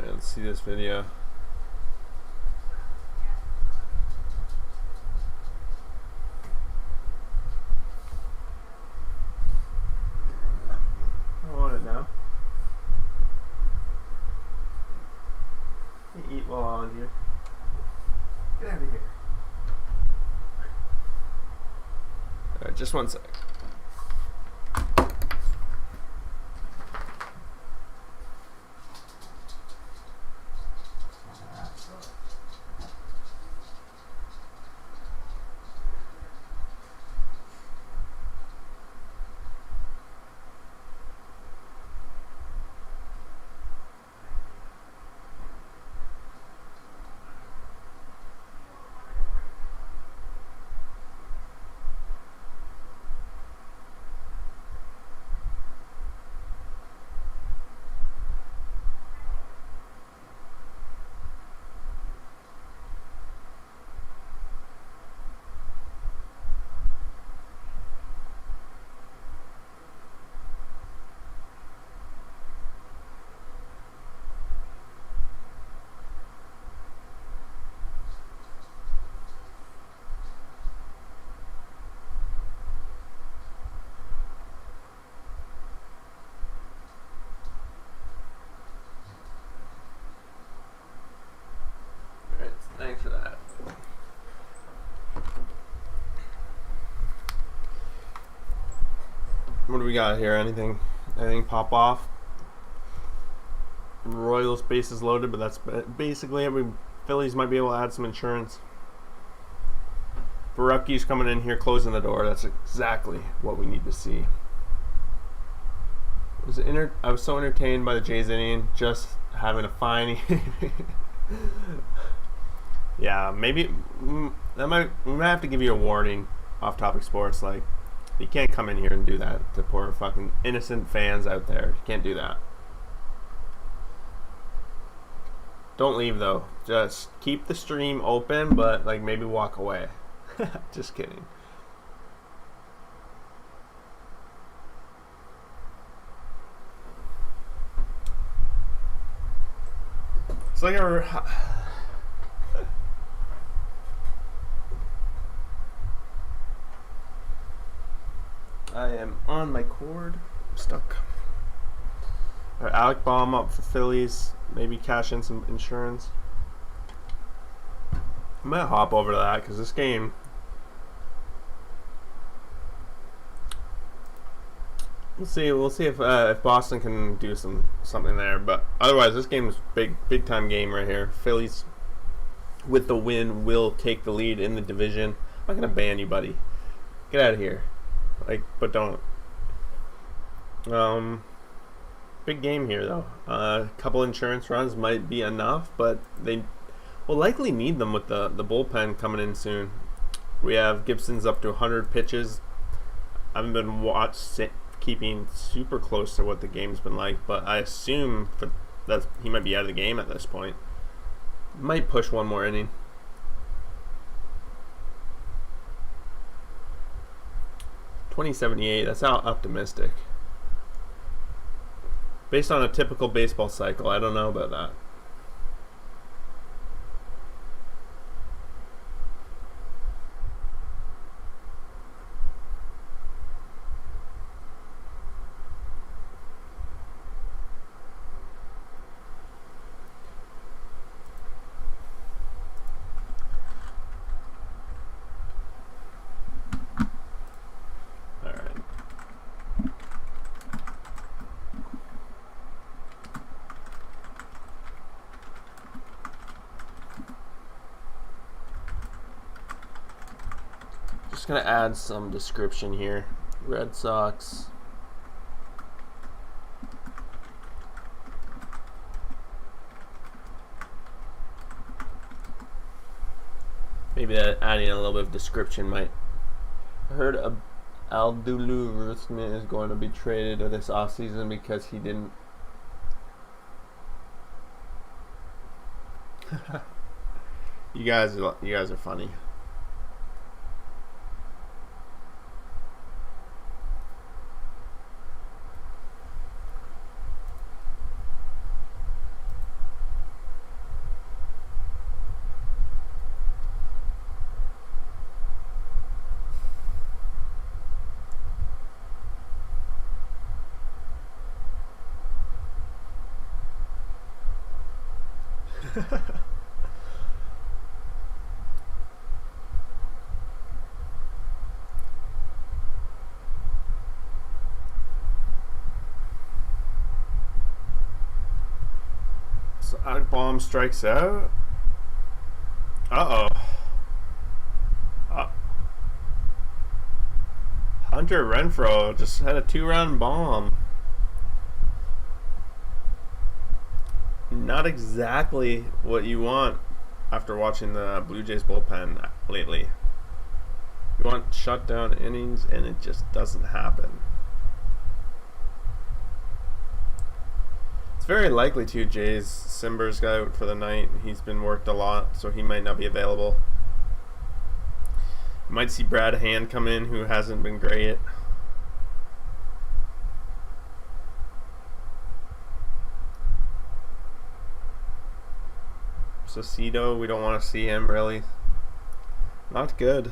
Let's see this video. I want it now. You eat while on here. Get out of here. Alright, just one sec. Thanks for that. What do we got here? Anything pop off? Royals base is loaded, but that's basically it. Phillies might be able to add some insurance. Barupki's coming in here, closing the door. That's exactly what we need to see. I was so entertained by the Jays inning, just having a fine. Yeah, maybe we might have to give you a warning off topic sports. Like, you can't come in here and do that to poor fucking innocent fans out there. You can't do that. Don't leave though. Just keep the stream open, but like maybe walk away. Just kidding. It's like I am on my cord. I'm stuck. All right, Alec Baum up for Phillies. Maybe cash in some insurance. I might hop over to that because this game. We'll see if Boston can do something there. But otherwise, this game is big time game right here. Phillies with the win will take the lead in the division. I'm not gonna ban you, buddy. Get out of here. Like, but don't. Big game here though. A couple insurance runs might be enough, but they will likely need them with the bullpen coming in soon. We have Gibson's up to 100 pitches. I haven't been keeping super close to what the game's been like, but I assume that he might be out of the game at this point. Might push one more inning. .2078. That's how optimistic. Based on a typical baseball cycle, I don't know about that. Just gonna add some description here. Red Sox. Maybe that adding a little bit of description might. I heard Aldulu Ruthman is going to be traded this offseason because he didn't. You guys are funny. So Bomb strikes out. Hunter Renfroe just had a 2-run bomb. Not exactly what you want after watching the Blue Jays bullpen lately. You want shutdown innings, and it just doesn't happen. It's very likely to Jays. Simber's got out for the night. He's been worked a lot, so he might not be available. You might see Brad Hand come in, who hasn't been great. Saucedo, we don't want to see him really. Not good.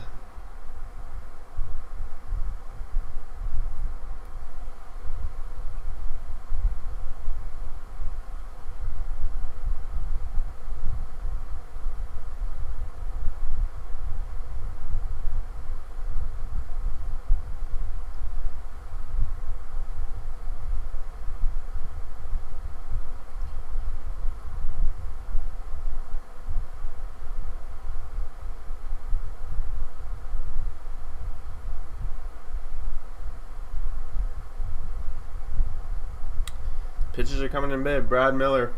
Pitches are coming in big. Brad Miller.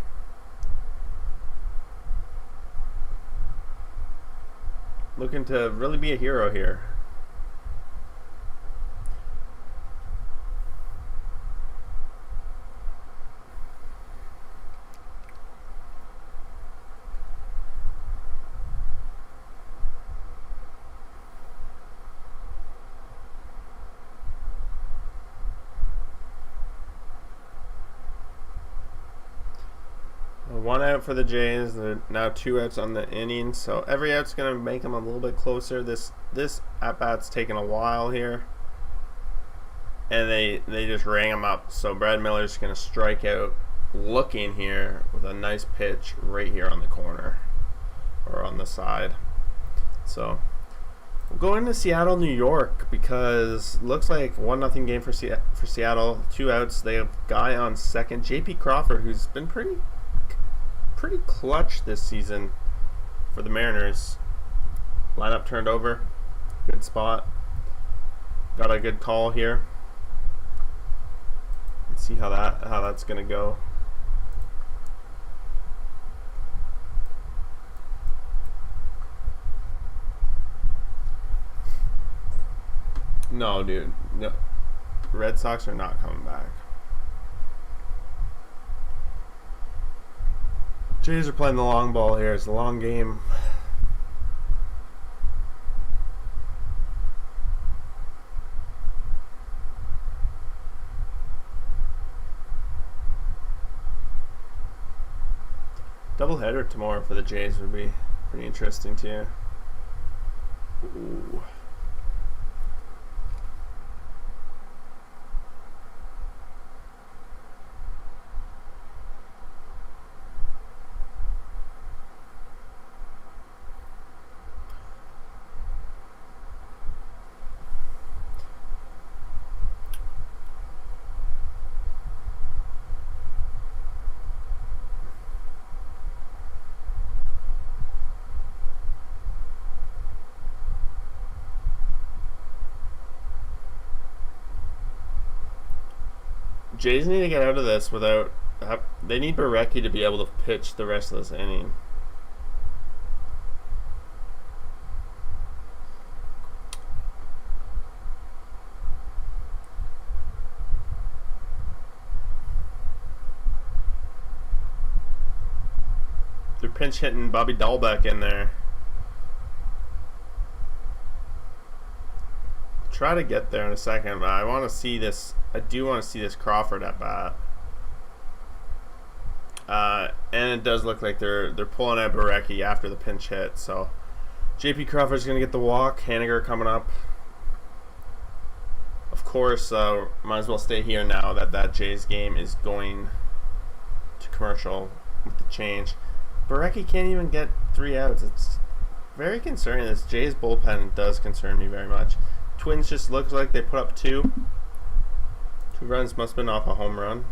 looking to really be a hero here. One out for the Jays. They're now 2 outs on the inning, so every out's going to make them a little bit closer. This at bat's taking a while here, and they just rang him up. So Brad Miller's going to strike out, looking here with a nice pitch right here on the corner or on the side. So we'll go into Seattle, New York, because looks like 1-0 game for Seattle. 2 outs. They have guy on second, J.P. Crawford, who's been pretty clutch this season for the Mariners. Lineup turned over. Good spot. Got a good call here. Let's see how that's gonna go. No, dude. No. Red Sox are not coming back. Jays are playing the long ball here. It's a long game. Doubleheader tomorrow for the Jays would be pretty interesting too. Ooh. Jays need to get out of this without. They need Berecki to be able to pitch the rest of this inning. They're pinch hitting Bobby Dahlbeck in there. Try to get there in a second, but I want to see this. I do want to see this Crawford at bat. And it does look like they're pulling out Berecki after the pinch hit. So J.P. Crawford's going to get the walk. Haniger coming up. Of course, might as well stay here now that Jays game is going to commercial with the change. Berecki can't even get 3 outs. It's very concerning. This Jays bullpen does concern me very much. Twins just looks like they put up 2. 2 runs, must have been off a home run.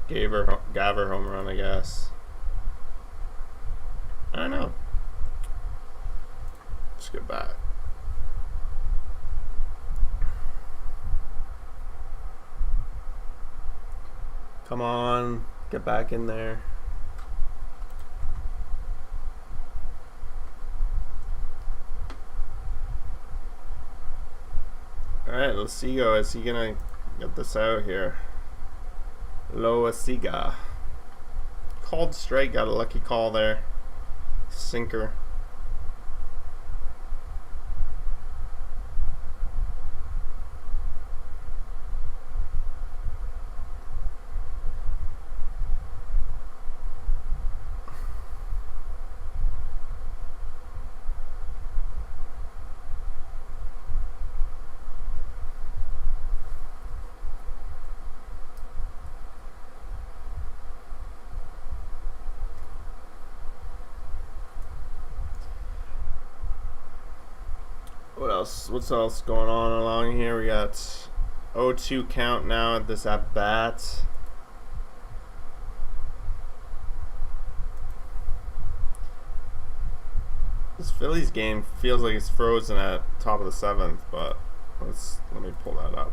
Gaver home run, I guess. I don't know. Let's get back. Come on, get back in there. Alright, Losigo, is he gonna get this out here? Loasiga. Called strike, got a lucky call there. Sinker. What's else going on along here? We got 0-2 count now at this at bat. This Phillies game feels like it's frozen at top of the 7th, but let me pull that up.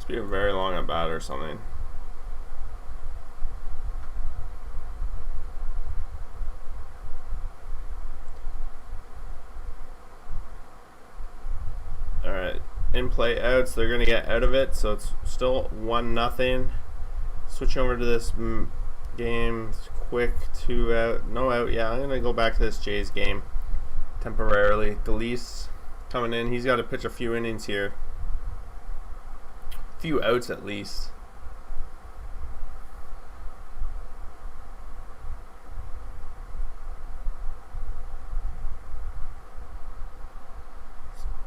be a very long at bat or something. Alright, in play outs, they're going to get out of it, so it's still 1-0. Switching over to this game, quick 2 out, no out. Yeah, I'm going to go back to this Jays game temporarily. Delise coming in, he's got to pitch a few innings here. A few outs at least.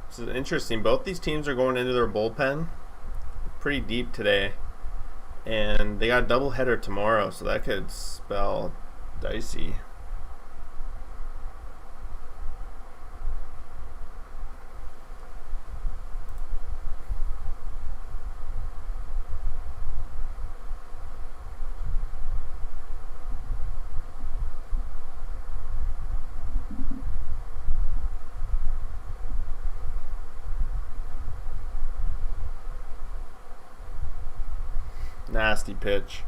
This is interesting. Both these teams are going into their bullpen pretty deep today. And they got a doubleheader tomorrow, so that could spell dicey. Nasty pitch.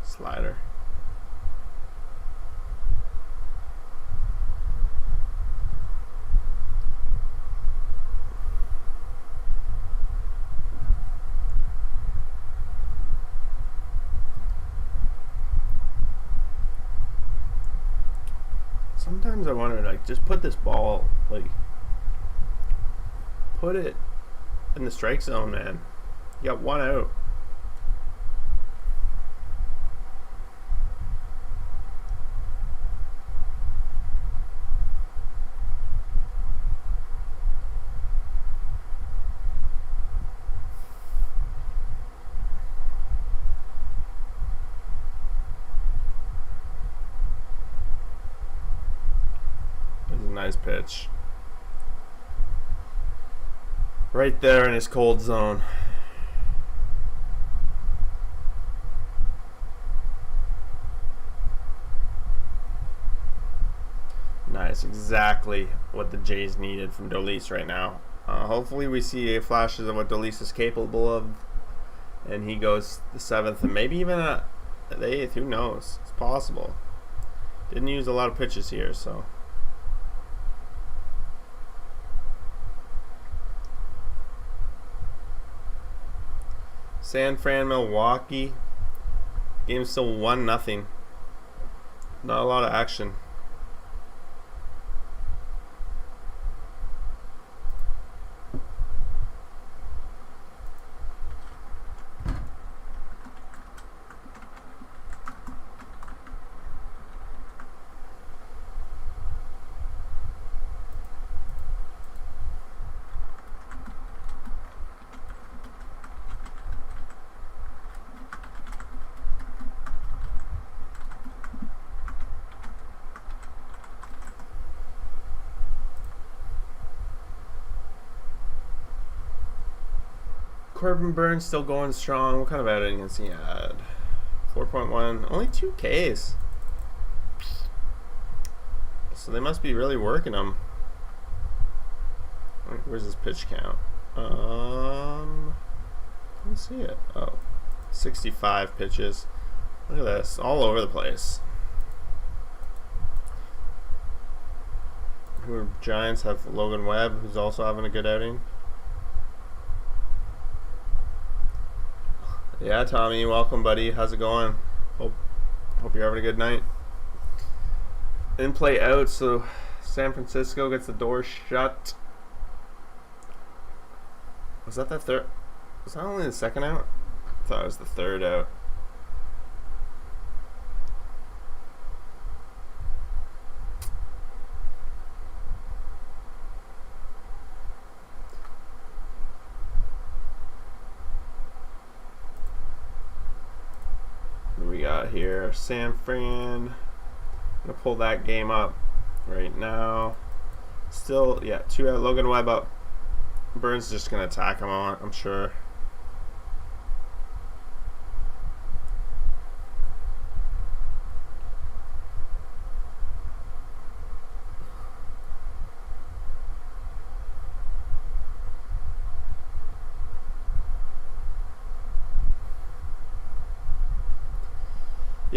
Slider. Sometimes I wonder, like, just put this ball, like, put it in the strike zone, man. You got 1 out. This is a nice pitch. Right there in his cold zone. Nice, exactly what the Jays needed from Delise right now. Hopefully we see flashes of what Delise is capable of, and he goes the 7th and maybe even the 8th. Who knows? It's possible. Didn't use a lot of pitches here, so. San Fran, Milwaukee. Game's still 1-0. Not a lot of action. Corbin Burns still going strong. What kind of outing has he had? 4.1. Only 2 Ks. So they must be really working him. Where's his pitch count? Let's see it. Oh, 65 pitches. Look at this. All over the place. Giants have Logan Webb, who's also having a good outing. Yeah, Tommy, welcome, buddy. How's it going? Hope you're having a good night. In play out, so San Francisco gets the door shut. Was that the third? Was that only the second out? I thought it was the third out. We got here San Fran. Gonna pull that game up right now. Still, yeah, 2 out. Logan Webb up. Burns is just gonna attack him, I'm sure.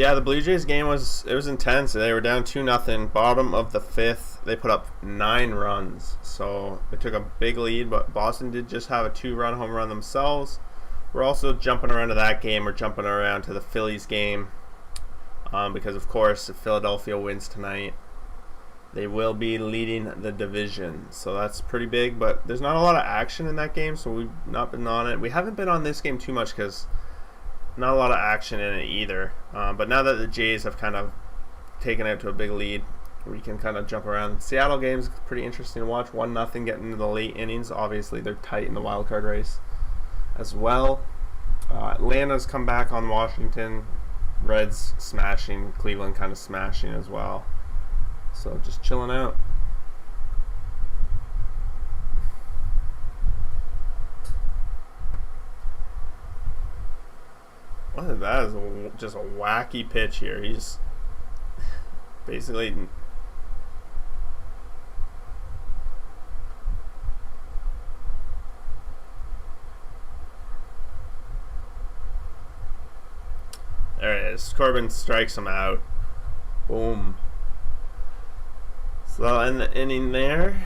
Yeah, the Blue Jays game was intense. They were down 2-0. Bottom of the fifth, they put up 9 runs. So they took a big lead, but Boston did just have a 2-run home run themselves. We're also jumping around to that game. We're jumping around to the Phillies game because, of course, if Philadelphia wins tonight, they will be leading the division. So that's pretty big, but there's not a lot of action in that game, so we've not been on it. We haven't been on this game too much because not a lot of action in it either. But now that the Jays have kind of taken it to a big lead, we can kind of jump around. Seattle game's pretty interesting to watch. 1-0 getting into the late innings. Obviously, they're tight in the wild card race as well. Atlanta's come back on Washington. Reds smashing. Cleveland kind of smashing as well. So just chilling out. That is just a wacky pitch here. He's basically there it is. Corbin strikes him out. Boom. So in the inning there,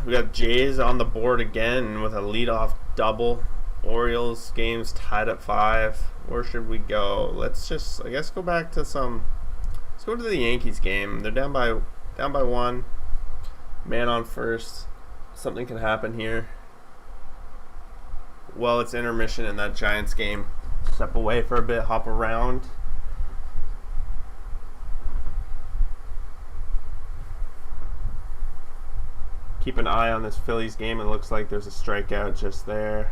we got Jays on the board again with a leadoff double. Orioles game's tied at 5. Where should we go? Let's just, I guess, go back to some. Let's go to the Yankees game. They're down by 1. Man on first. Something can happen here. Well, it's intermission in that Giants game. Step away for a bit, hop around. Keep an eye on this Phillies game. It looks like there's a strikeout just there.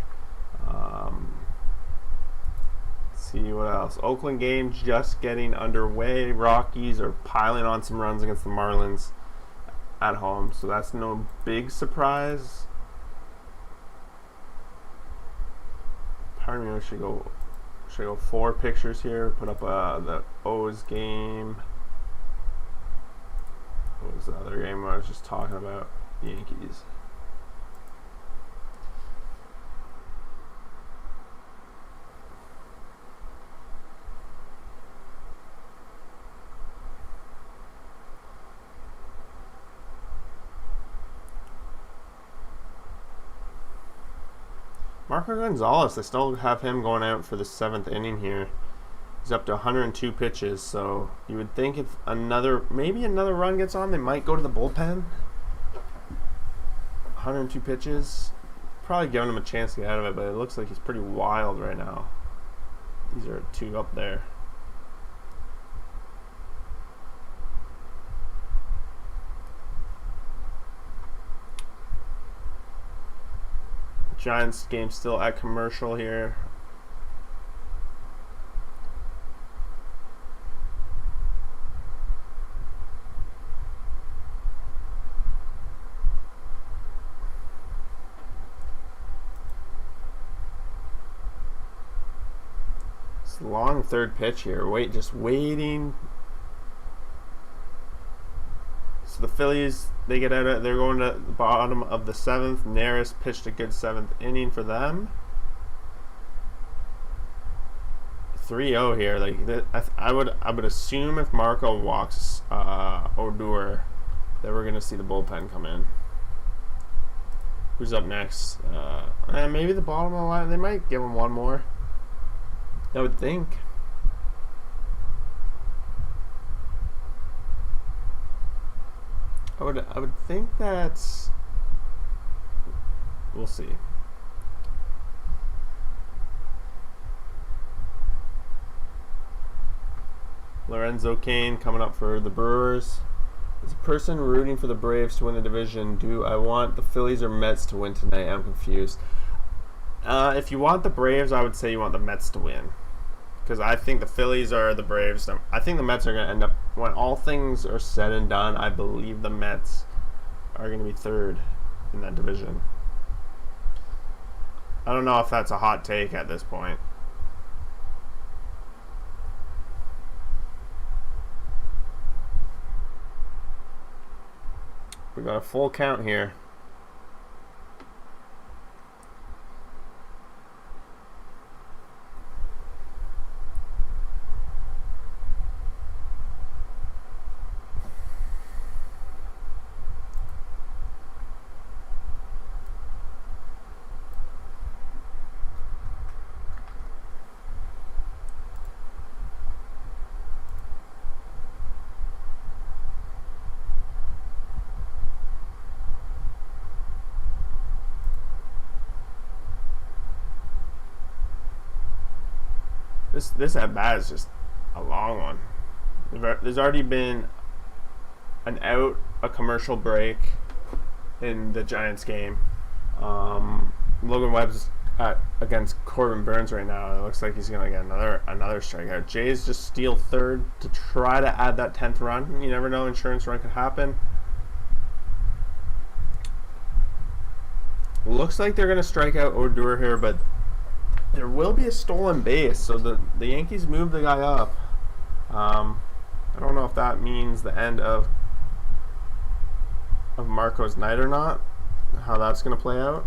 Let's see what else. Oakland game just getting underway. Rockies are piling on some runs against the Marlins at home, so that's no big surprise. Pardon me, I should go 4 pictures here. Put up the O's game. What was the other game I was just talking about? The Yankees. Marco Gonzalez, I still have him going out for the 7th inning here. He's up to 102 pitches, so you would think if maybe another run gets on, they might go to the bullpen. 102 pitches. Probably giving him a chance to get out of it, but it looks like he's pretty wild right now. These are 2 up there. Giants game still at commercial here. It's a long third pitch here. Just waiting. So the Phillies, they get out of, they're going to the bottom of the 7th. Neris pitched a good 7th inning for them. 3-0 here. Like I would assume if Marco walks Odor, that we're gonna see the bullpen come in. Who's up next? Maybe the bottom of the line. They might give him one more. I would think. I would think that's. We'll see. Lorenzo Cain coming up for the Brewers. As a person rooting for the Braves to win the division, do I want the Phillies or Mets to win tonight? I'm confused. If you want the Braves, I would say you want the Mets to win. Because I think the Phillies are the Braves. I think the Mets are going to end up, when all things are said and done, I believe the Mets are going to be 3rd in that division. I don't know if that's a hot take at this point. We got a full count here. This at bat is just a long one. There's already been an out, a commercial break in the Giants game. Logan Webb's against Corbin Burns right now. It looks like he's gonna get another strikeout. Jays just steal third to try to add that 10th run. You never know, insurance run could happen. Looks like they're gonna strike out Odor here, but there will be a stolen base, so the Yankees move the guy up. I don't know if that means the end of Marco's night or not, how that's going to play out.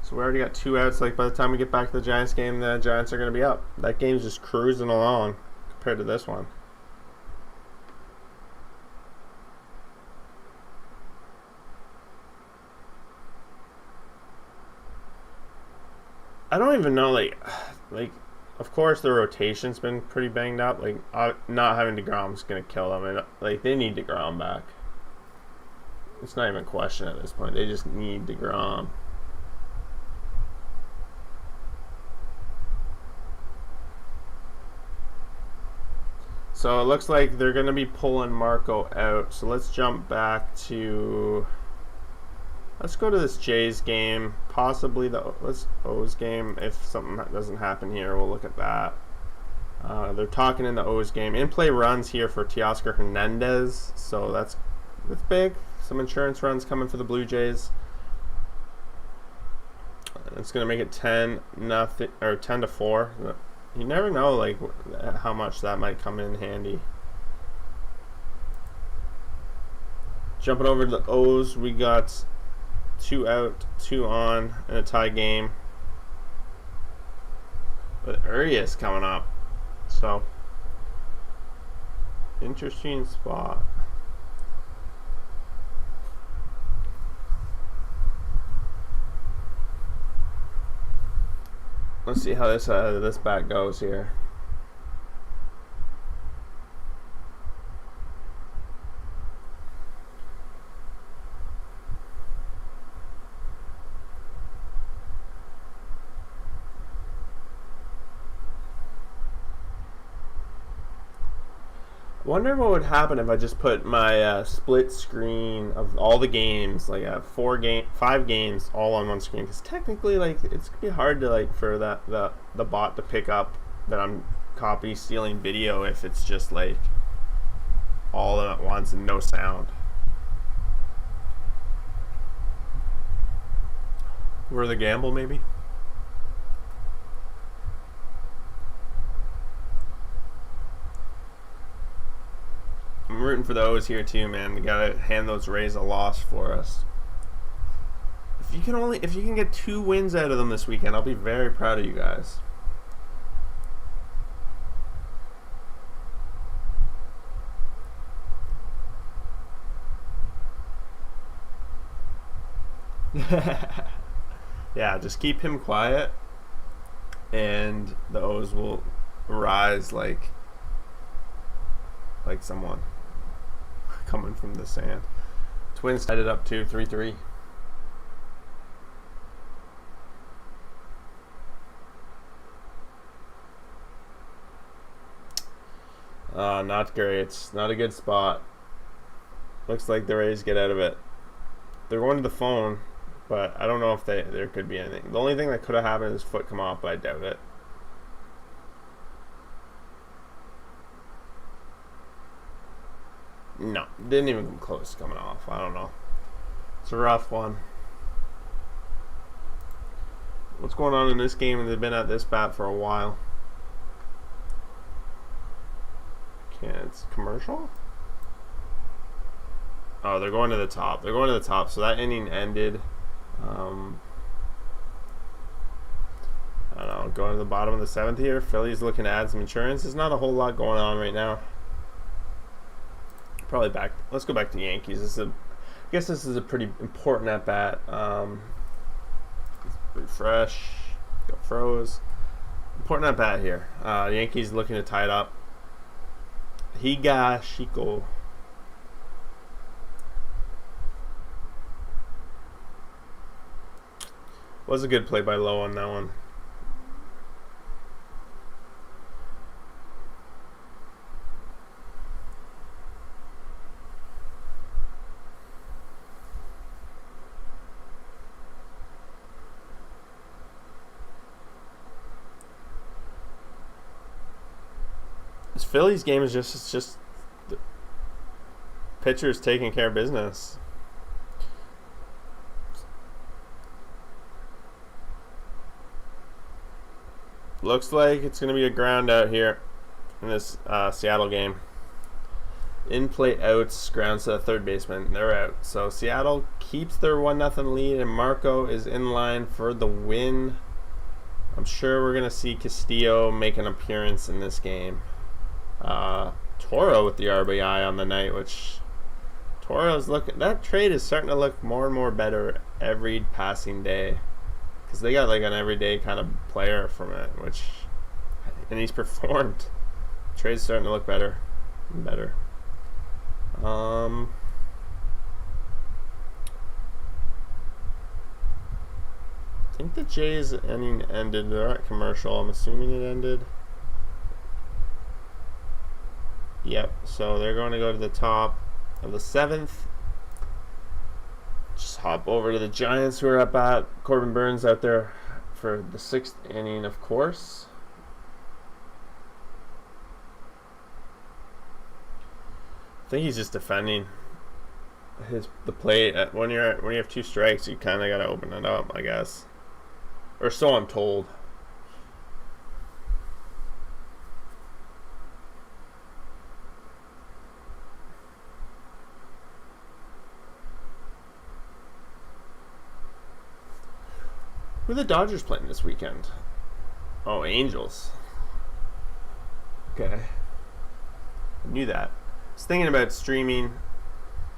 So we already got 2 outs. Like, by the time we get back to the Giants game, the Giants are going to be up. That game's just cruising along compared to this one. I don't even know, like, of course the rotation's been pretty banged up. Like, not having DeGrom's gonna kill them, and like they need DeGrom back. It's not even a question at this point. They just need DeGrom. So it looks like they're gonna be pulling Marco out. So let's jump back to. Let's go to this Jays game, possibly the O's game. If something doesn't happen here, we'll look at that. They're talking in the O's game. In-play runs here for Teoscar Hernandez, so that's big. Some insurance runs coming for the Blue Jays. It's going to make it 10-0 or 10-4. You never know, like, how much that might come in handy. Jumping over to the O's, we got 2 out, 2 on in a tie game. But Urias coming up. So, interesting spot. Let's see how this bat goes here. Wonder what would happen if I just put my split screen of all the games, like 5 games, all on one screen. Because technically, like, it's gonna be hard to for the bot to pick up that I'm copy stealing video if it's just like all at once and no sound. Where the gamble maybe. I'm rooting for the O's here too, man. We gotta hand those Rays a loss for us. If you can get 2 wins out of them this weekend, I'll be very proud of you guys. Yeah, just keep him quiet, and the O's will rise like someone coming from the sand. Twins tied it up too, 3-3. Not great. It's not a good spot. Looks like the Rays get out of it. They're going to the phone, but I don't know if there could be anything. The only thing that could have happened is his foot come off, but I doubt it. No, didn't even come close to coming off. I don't know. It's a rough one. What's going on in this game? They've been at this bat for a while. It's commercial? Oh, they're going to the top. They're going to the top. So that inning ended. I don't know. Going to the bottom of the 7th here. Philly's looking to add some insurance. There's not a whole lot going on right now. Probably back. Let's go back to the Yankees. I guess this is a pretty important at bat. Refresh. Got froze. Important at bat here. Yankees looking to tie it up. Higashiko. Was a good play by Lowe on that one. This Phillies game is just the pitchers taking care of business. Looks like it's going to be a ground out here in this Seattle game. In play outs, grounds to the third baseman. They're out. So Seattle keeps their 1-0 lead, and Marco is in line for the win. I'm sure we're going to see Castillo make an appearance in this game. Toro with the RBI on the night, which Toro's looking. That trade is starting to look more and more better every passing day. Because they got like an everyday kind of player from it, and he's performed. Trade's starting to look better and better. I think the Jays inning ended. They're at commercial. I'm assuming it ended. Yep. So they're going to go to the top of the 7th. Just hop over to the Giants, who are up at Corbin Burns out there for the 6th inning, of course. I think he's just defending the plate. When you have 2 strikes, you kind of got to open it up, I guess, or so I'm told. Who are the Dodgers playing this weekend? Oh, Angels. Okay. I knew that. I was thinking about streaming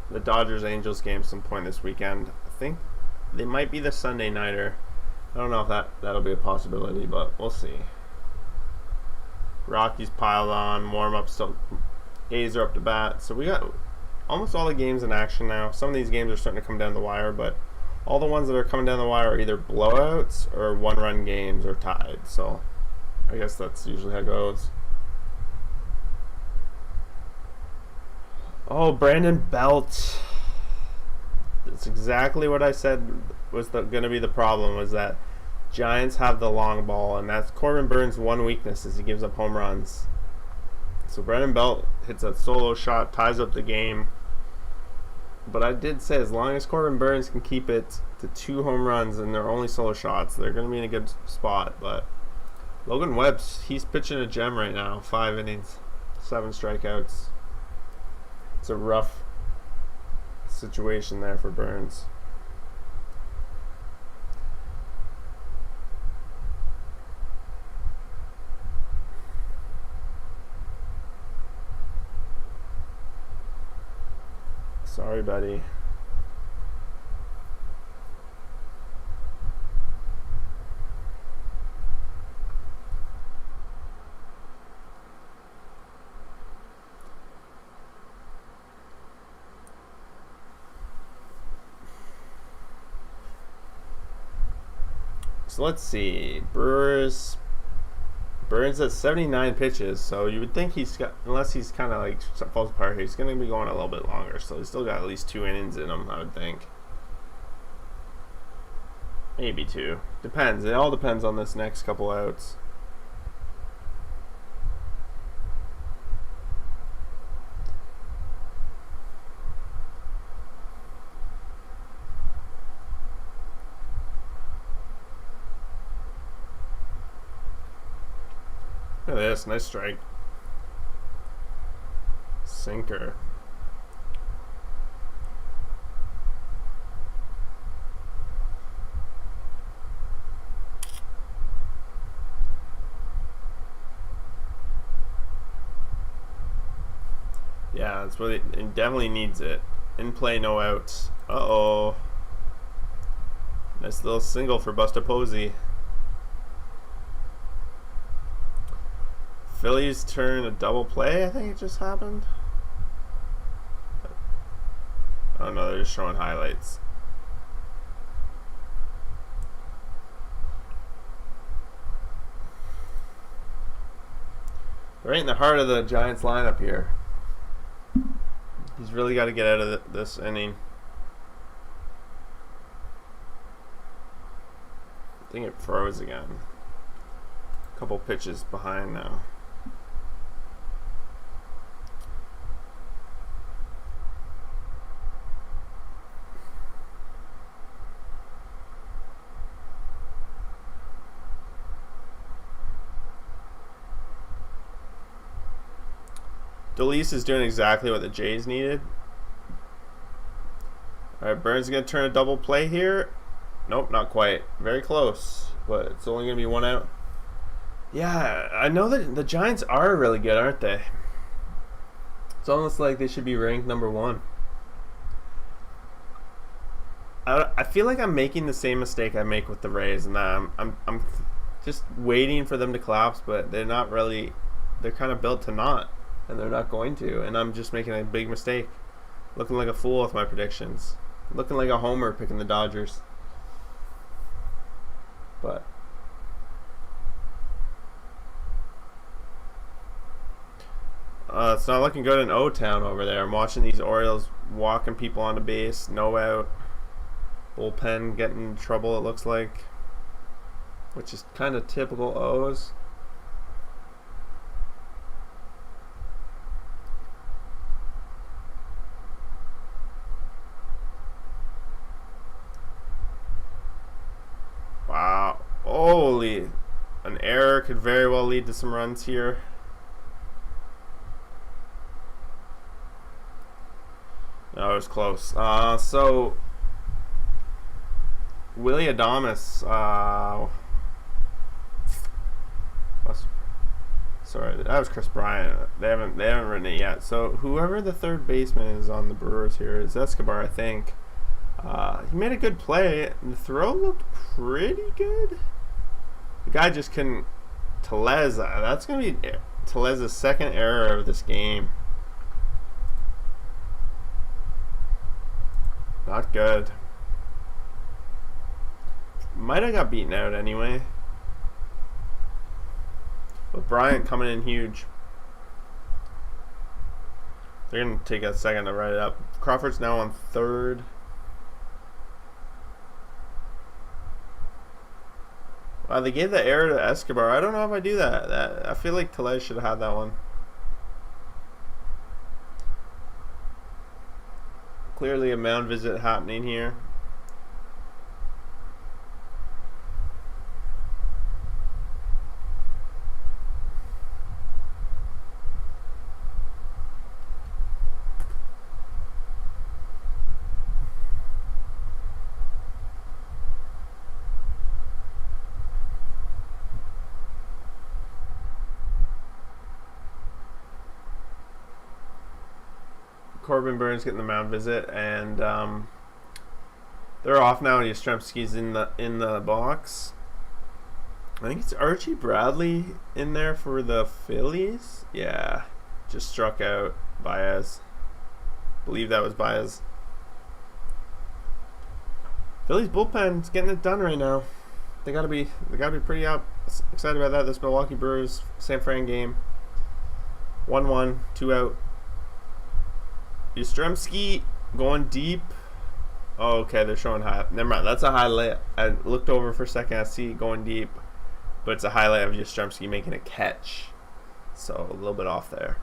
the Dodgers-Angels game some point this weekend. I think they might be the Sunday nighter. I don't know if that'll be a possibility, but we'll see. Rockies piled on, warm-up still. A's are up to bat. So we got almost all the games in action now. Some of these games are starting to come down the wire, but all the ones that are coming down the wire are either blowouts or one-run games or tied. So I guess that's usually how it goes. Oh, Brandon Belt. That's exactly what I said was going to be the problem, was that Giants have the long ball, and that's Corbin Burns' one weakness is he gives up home runs. So Brandon Belt hits that solo shot, ties up the game. But I did say as long as Corbin Burns can keep it to 2 home runs and they're only solo shots, they're going to be in a good spot. But Logan Webb, he's pitching a gem right now. 5 innings, 7 strikeouts. It's a rough situation there for Burns. Sorry, buddy. So let's see. Brewers. Burns at 79 pitches, so you would think he's got, unless he's kind of like falls apart here, he's going to be going a little bit longer. So he's still got at least 2 innings in him, I would think. Maybe 2. Depends. It all depends on this next couple outs. Look at this, nice strike. Sinker. Yeah, that's what it definitely needs it. In play, no outs. Uh-oh. Nice little single for Buster Posey. Phillies turn a double play, I think it just happened. Oh no, they're just showing highlights. Right in the heart of the Giants lineup here. He's really got to get out of this inning. I think it froze again. A couple pitches behind now. Delise is doing exactly what the Jays needed. Alright, Burns is going to turn a double play here. Nope, not quite. Very close, but it's only going to be one out. Yeah, I know that the Giants are really good, aren't they? It's almost like they should be ranked number 1. I feel like I'm making the same mistake I make with the Rays, and that I'm just waiting for them to collapse, but they're not really. They're kind of built to not. And they're not going to, and I'm just making a big mistake. Looking like a fool with my predictions. Looking like a homer picking the Dodgers. But it's not looking good in O-Town over there. I'm watching these Orioles walking people onto base, no out. Bullpen getting in trouble, it looks like. Which is kind of typical O's. Wow. Holy. An error could very well lead to some runs here. No, it was close. So Willie Adames, sorry, that was Chris Bryant. They haven't written it yet. So whoever the third baseman is on the Brewers here is Escobar, I think. He made a good play. The throw looked pretty good. The guy just couldn't. Tellez, that's going to be Tellez's second error of this game. Not good. Might have got beaten out anyway. But Bryant coming in huge. They're going to take a second to write it up. Crawford's now on third. Wow, they gave the error to Escobar. I don't know if I do that. I feel like Tellez should have had that one. Clearly a mound visit happening here. Corbin Burns getting the mound visit, and they're off now. And Yastrzemski's in the box. I think it's Archie Bradley in there for the Phillies. Yeah, just struck out Baez. Believe that was Baez. Phillies bullpen's getting it done right now. They gotta be pretty excited about that. This Milwaukee Brewers San Fran game. 1-1, 2 out. Yastrzemski going deep. Oh, okay, they're showing high. Never mind, that's a highlight. I looked over for a second. I see it going deep, but it's a highlight of Yastrzemski making a catch. So a little bit off there.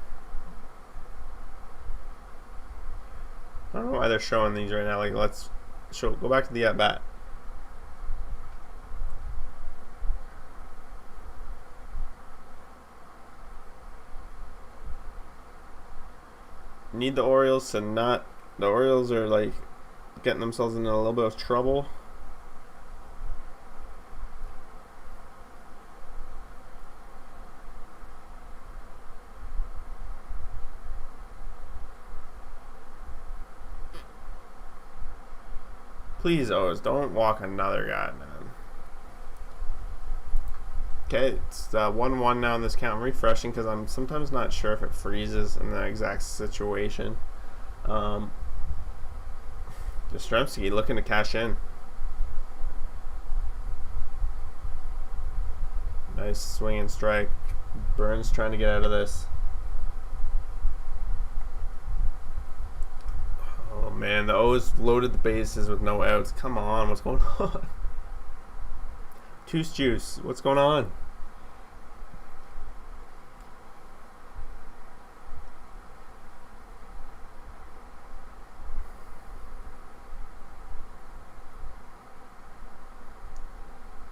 I don't know why they're showing these right now. Like, let's go back to the at bat. Need the Orioles to not. The Orioles are like getting themselves into a little bit of trouble. Please, O's, don't walk another guy, man. Okay, it's 1-1 now in this count. I'm refreshing because I'm sometimes not sure if it freezes in the exact situation. Yastrzemski looking to cash in. Nice swing and strike. Burns trying to get out of this. Oh man, the O's loaded the bases with no outs. Come on, what's going on? Juice, what's going on?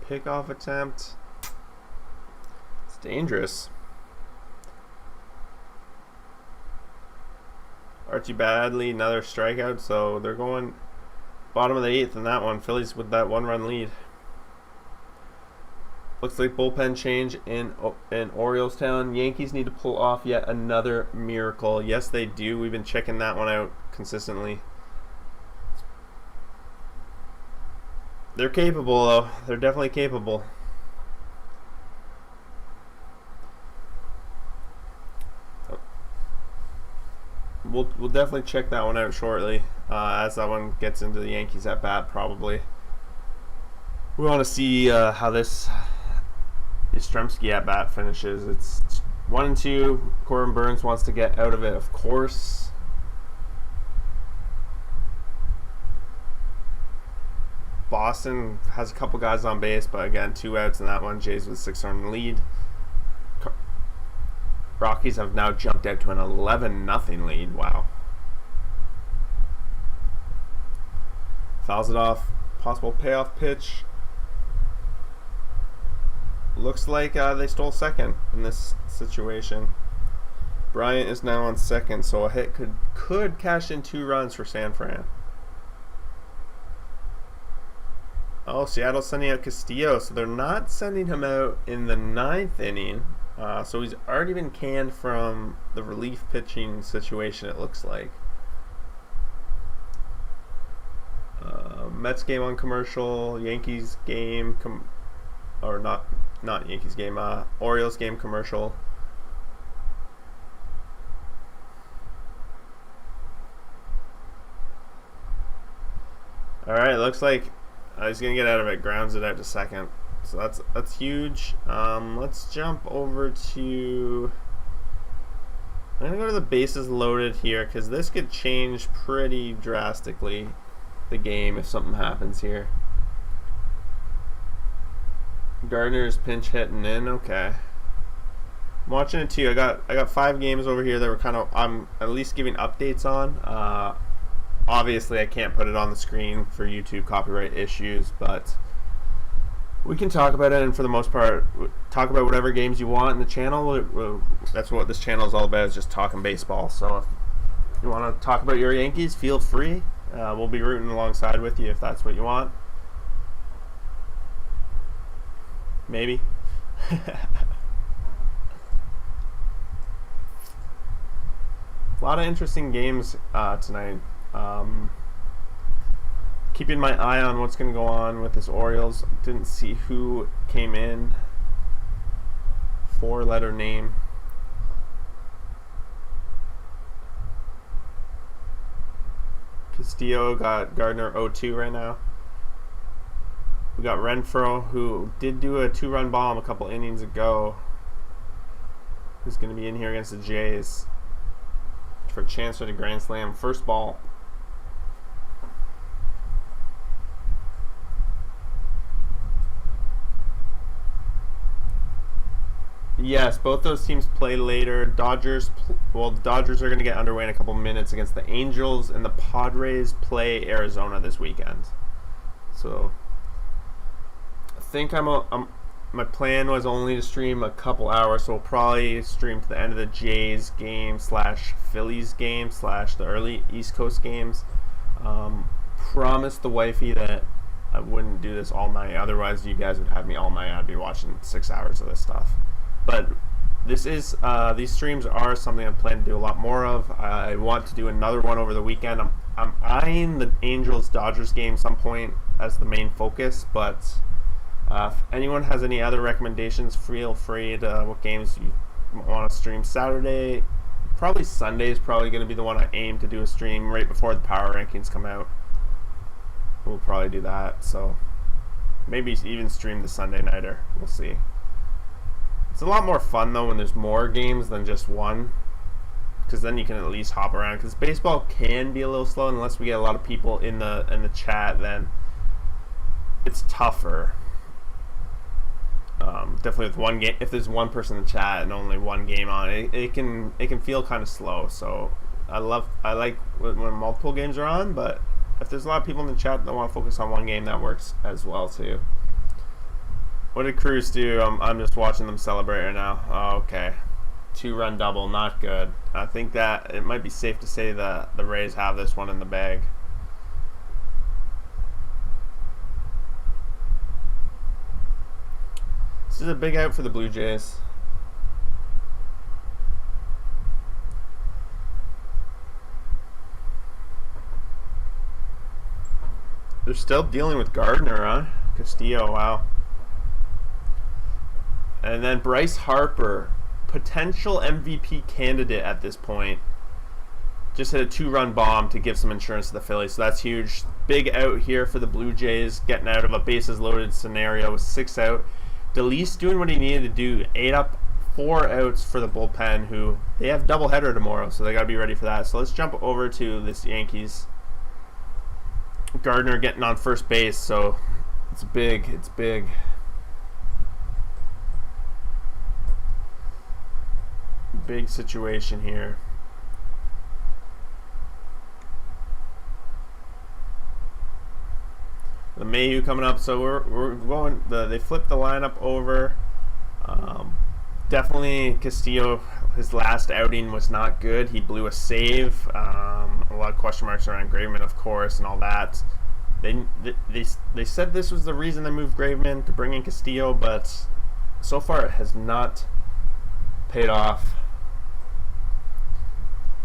Pickoff attempt. It's dangerous. Archie Badley, another strikeout, so they're going bottom of the 8th in that one. Phillies with that 1-run lead. Looks like bullpen change in Orioles town. Yankees need to pull off yet another miracle. Yes, they do. We've been checking that one out consistently. They're capable, though. They're definitely capable. We'll definitely check that one out shortly, as that one gets into the Yankees at bat. Probably. We want to see how this Yastrzemski at bat finishes. It's 1-2. Corbin Burns wants to get out of it, of course. Boston has a couple guys on base, but again, 2 outs in that one. Jays with 6-run lead. Rockies have now jumped out to an 11-0 lead. Wow. Fouls it off. Possible payoff pitch. Looks like they stole second in this situation. Bryant is now on second, so a hit could cash in 2 runs for San Fran. Oh, Seattle's sending out Castillo, so they're not sending him out in the 9th inning. So he's already been canned from the relief pitching situation, it looks like. Mets game on commercial, Yankees game, or not Yankees game, Orioles game commercial. Alright, looks like he's going to get out of it, grounds it out to second. So that's huge. Let's jump over to... I'm going to go to the bases loaded here because this could change pretty drastically the game if something happens here. Gardner's pinch hitting in. Okay. I'm watching it too. I got 5 games over here that were kind of I'm at least giving updates on. Obviously, I can't put it on the screen for YouTube copyright issues, but we can talk about it, and for the most part, talk about whatever games you want in the channel. That's what this channel is all about, is just talking baseball. So if you want to talk about your Yankees, feel free. We'll be rooting alongside with you if that's what you want. Maybe. A lot of interesting games tonight. Keeping my eye on what's going to go on with this Orioles. Didn't see who came in. 4-letter name. Castillo got Gardner 0-2 right now. We got Renfroe, who did do a 2-run bomb a couple innings ago, who's going to be in here against the Jays for a chance for the Grand Slam. First ball. Yes, both those teams play later. The Dodgers are going to get underway in a couple minutes against the Angels, and the Padres play Arizona this weekend. So I think my plan was only to stream a couple hours, so we'll probably stream to the end of the Jays game / Phillies game / the early East Coast games. Promised the wifey that I wouldn't do this all night. Otherwise, you guys would have me all night. I'd be watching 6 hours of this stuff. But this is these streams are something I'm planning to do a lot more of. I want to do another one over the weekend. I'm eyeing the Angels-Dodgers game some point as the main focus, but if anyone has any other recommendations, feel free to what games you want to stream. Saturday, probably Sunday is probably going to be the one I aim to do a stream right before the power rankings come out. We'll probably do that, so maybe even stream the Sunday nighter. We'll see. It's a lot more fun though when there's more games than just one, because then you can at least hop around. Because baseball can be a little slow unless we get a lot of people in the chat. Then it's tougher. Definitely with one game, if there's one person in the chat and only one game on, it can feel kind of slow. So I like when multiple games are on, but if there's a lot of people in the chat that want to focus on one game, that works as well too. What did Cruz do? I'm just watching them celebrate right now. Oh, okay. 2-run double, not good. I think that it might be safe to say that the Rays have this one in the bag. This is a big out for the Blue Jays. They're still dealing with Gardner, huh? Castillo, wow. And then Bryce Harper, potential MVP candidate at this point, just hit a 2-run bomb to give some insurance to the Phillies. So that's huge. Big out here for the Blue Jays, getting out of a bases loaded scenario with 6 out. DeLeese doing what he needed to do, 8 up, 4 outs for the bullpen, who they have doubleheader tomorrow, so they got to be ready for that. So let's jump over to this Yankees. Gardner getting on first base, so it's big. It's big. Big situation here. The Mayhew coming up, so we're going. They flipped the lineup over. Definitely Castillo. His last outing was not good. He blew a save. A lot of question marks around Graveman, of course, and all that. They said this was the reason they moved Graveman to bring in Castillo, but so far it has not paid off.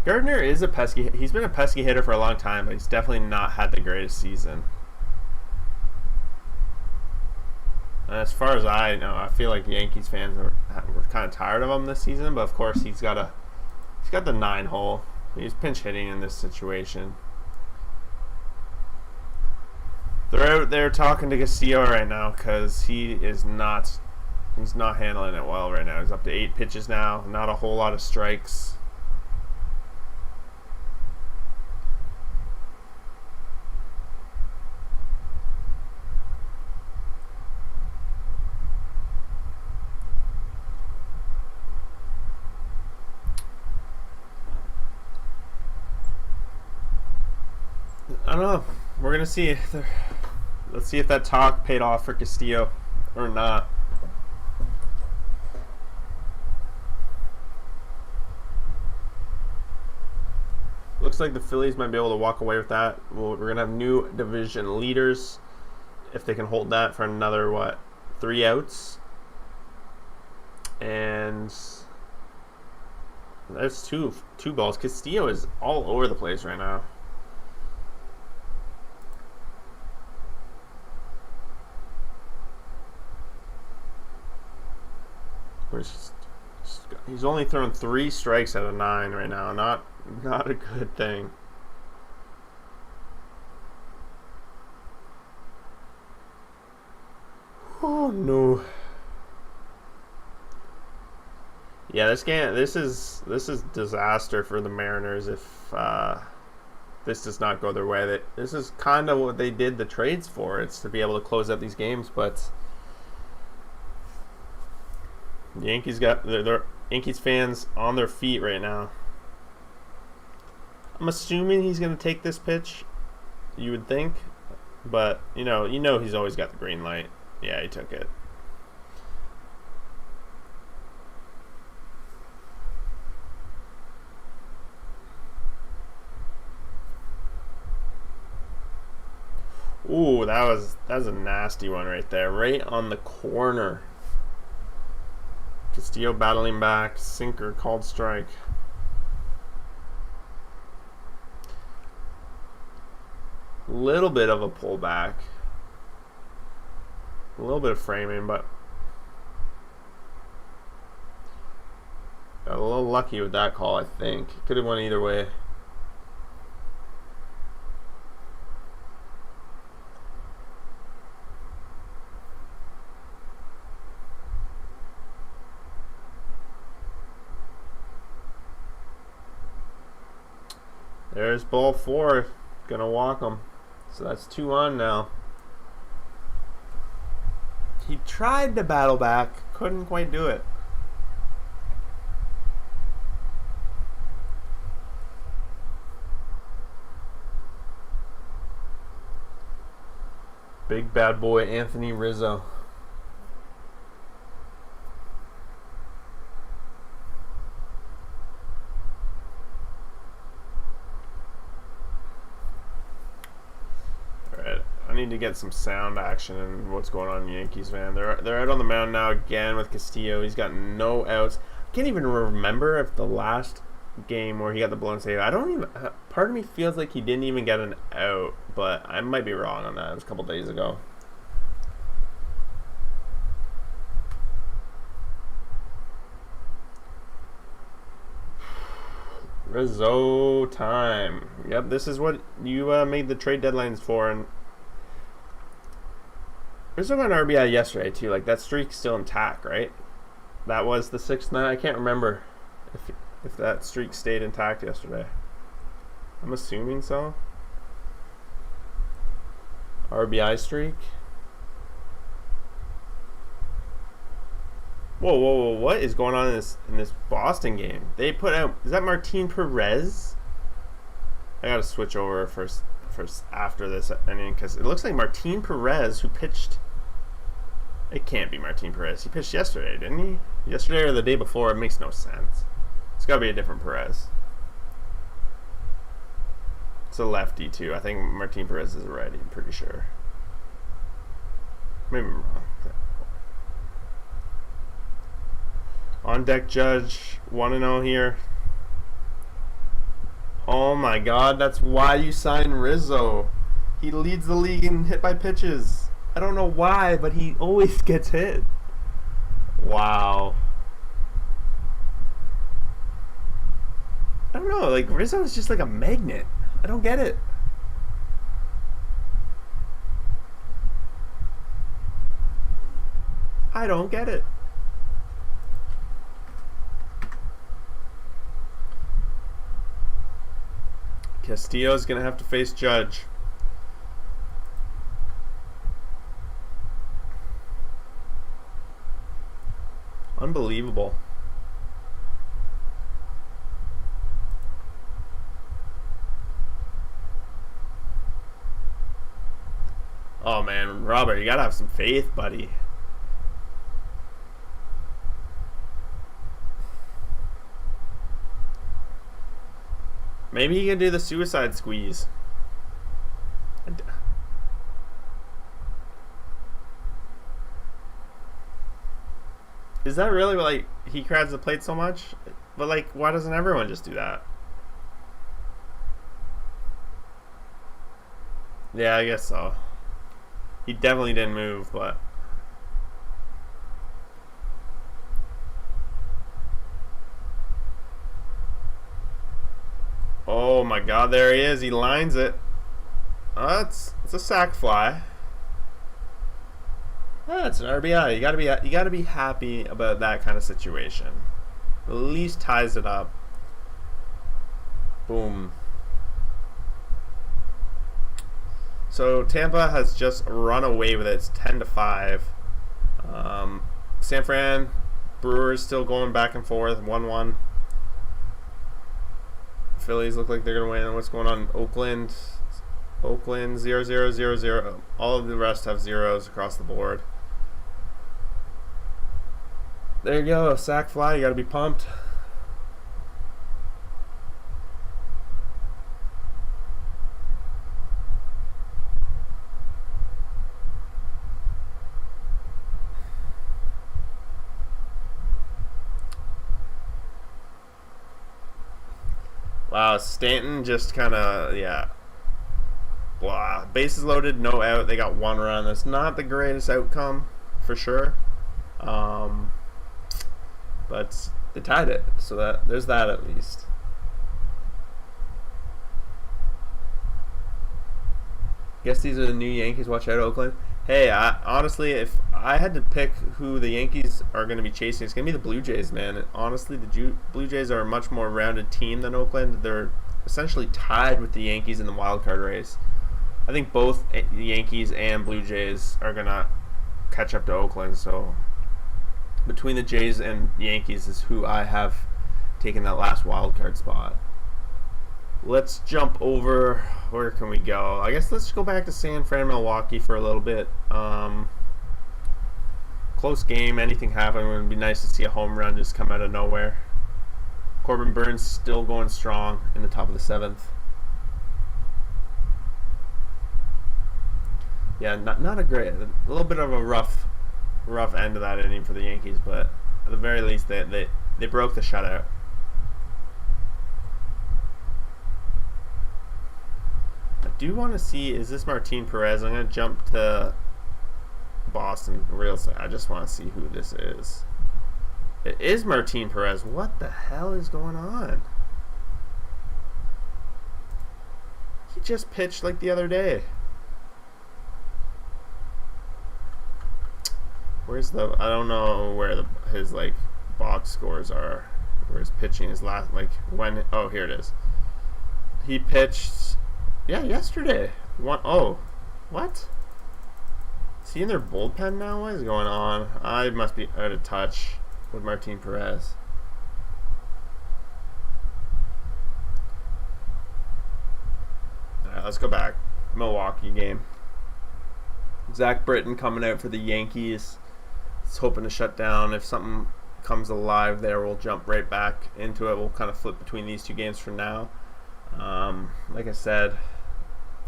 Gardner is a pesky. He's been a pesky hitter for a long time, but he's definitely not had the greatest season. And as far as I know, I feel like Yankees fans were kind of tired of him this season. But of course, he's got the 9 hole. He's pinch hitting in this situation. They're out there talking to Castillo right now because he's not handling it well right now. He's up to 8 pitches now. Not a whole lot of strikes. I don't know. We're gonna see. Let's see if that talk paid off for Castillo or not. Looks like the Phillies might be able to walk away with that. We're gonna have new division leaders if they can hold that for another 3 outs. And that's two balls. Castillo is all over the place right now. He's only thrown 3 strikes out of 9 right now. Not a good thing. Oh no. Yeah, this game. This is disaster for the Mariners if this does not go their way. This is kind of what they did the trades for. It's to be able to close out these games, but the Yankees got their Yankees fans on their feet right now. I'm assuming he's going to take this pitch. You would think, but you know he's always got the green light. Yeah, he took it. Ooh, that was a nasty one right there, right on the corner. Castillo battling back, sinker, called strike. Little bit of a pullback. A little bit of framing, but got a little lucky with that call, I think. Could have went either way. There's ball 4. Gonna walk him. So that's 2 on now. He tried to battle back. Couldn't quite do it. Big bad boy Anthony Rizzo. Alright, I need to get some sound action and what's going on in the Yankees, man. They're out on the mound now again with Castillo. He's got no outs. I can't even remember if the last game where he got the blown save. I don't even. Part of me feels like he didn't even get an out, but I might be wrong on that. It was a couple days ago. Rizzo time. Yep, this is what you made the trade deadlines for, and Rizzo got an RBI yesterday too. Like that streak's still intact, right? That was the 6th night. I can't remember if that streak stayed intact yesterday. I'm assuming so. RBI streak. Whoa! What is going on in this Boston game? They put out. Is that Martin Perez? I gotta switch over first after this inning because it looks like Martin Perez who pitched. It can't be Martin Perez. He pitched yesterday, didn't he? Yesterday or the day before? It makes no sense. It's gotta be a different Perez. It's a lefty too. I think Martin Perez is a righty. I'm pretty sure. Maybe I'm wrong. On deck, Judge. 1-0 here. Oh my God, that's why you signed Rizzo. He leads the league in hit by pitches. I don't know why, but he always gets hit. Wow. I don't know, like Rizzo is just like a magnet. I don't get it. I don't get it. Castillo's going to have to face Judge. Unbelievable. Oh man, Robert, you got to have some faith, buddy. Maybe he can do the suicide squeeze. Is that really like he crowds the plate so much? But like, why doesn't everyone just do that? Yeah, I guess so. He definitely didn't move, but. Oh my God, there he is. He lines it. It's a sac fly. That's an RBI. You gotta be happy about that kind of situation. At least ties it up. Boom. So Tampa has just run away with it. It's 10-5. San Fran, Brewers still going back and forth. 1-1. Phillies look like they're gonna win. What's going on? Oakland 0-0-0-0. All of the rest have zeros across the board. There you go, sac fly. You gotta be pumped. Wow, Stanton just kind of, yeah. Blah. Bases loaded, no out. They got 1 run. That's not the greatest outcome, for sure. But they tied it, so there's that at least. Guess these are the new Yankees. Watch out, Oakland. Hey, honestly, if I had to pick who the Yankees are going to be chasing, it's going to be the Blue Jays, man. Honestly, the Blue Jays are a much more rounded team than Oakland. They're essentially tied with the Yankees in the wild card race. I think both the Yankees and Blue Jays are gonna catch up to Oakland. So between the Jays and Yankees is who I have taken that last wild card spot. Let's jump over. Where can we go? I guess let's go back to San Fran, Milwaukee for a little bit. Close game. Anything happen? It would be nice to see a home run just come out of nowhere. Corbin Burns still going strong in the top of the 7th. Yeah, not a great. A little bit of a rough end of that inning for the Yankees, but at the very least they broke the shutout. I do want to see, is this Martin Perez? I'm going to jump to Boston real estate. I just want to see who this is. It is Martin Perez. What the hell is going on? He just pitched like the other day. Where's the? I don't know where his like box scores are. Where his pitching is last like when? Oh, here it is. He pitched. Yeah, yesterday. Oh, what? Is he in their bullpen now? What is going on? I must be out of touch with Martin Perez. Alright, let's go back. Milwaukee game. Zach Britton coming out for the Yankees. He's hoping to shut down. If something comes alive there, we'll jump right back into it. We'll kind of flip between these two games for now. Like I said,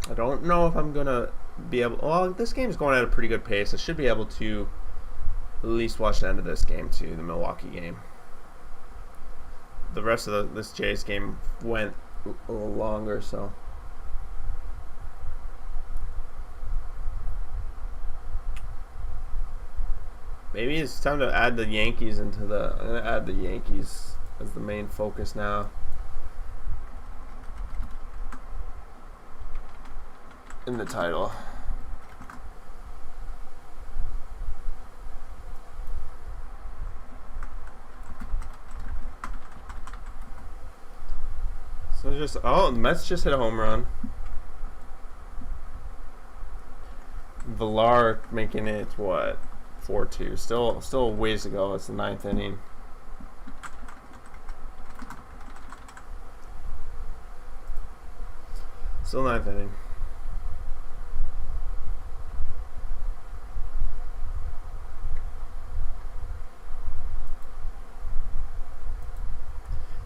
I don't know if I'm going to be able... Well, this game's going at a pretty good pace. I should be able to at least watch the end of this game too, the Milwaukee game. The rest of this Jays game went a little longer, so... Maybe it's time to add the Yankees into the... I'm going to add the Yankees as the main focus now. In the title. So just... Oh, the Mets just hit a home run. Villar making it, what? 4-2. Still a ways to go. It's the 9th inning. Still 9th inning.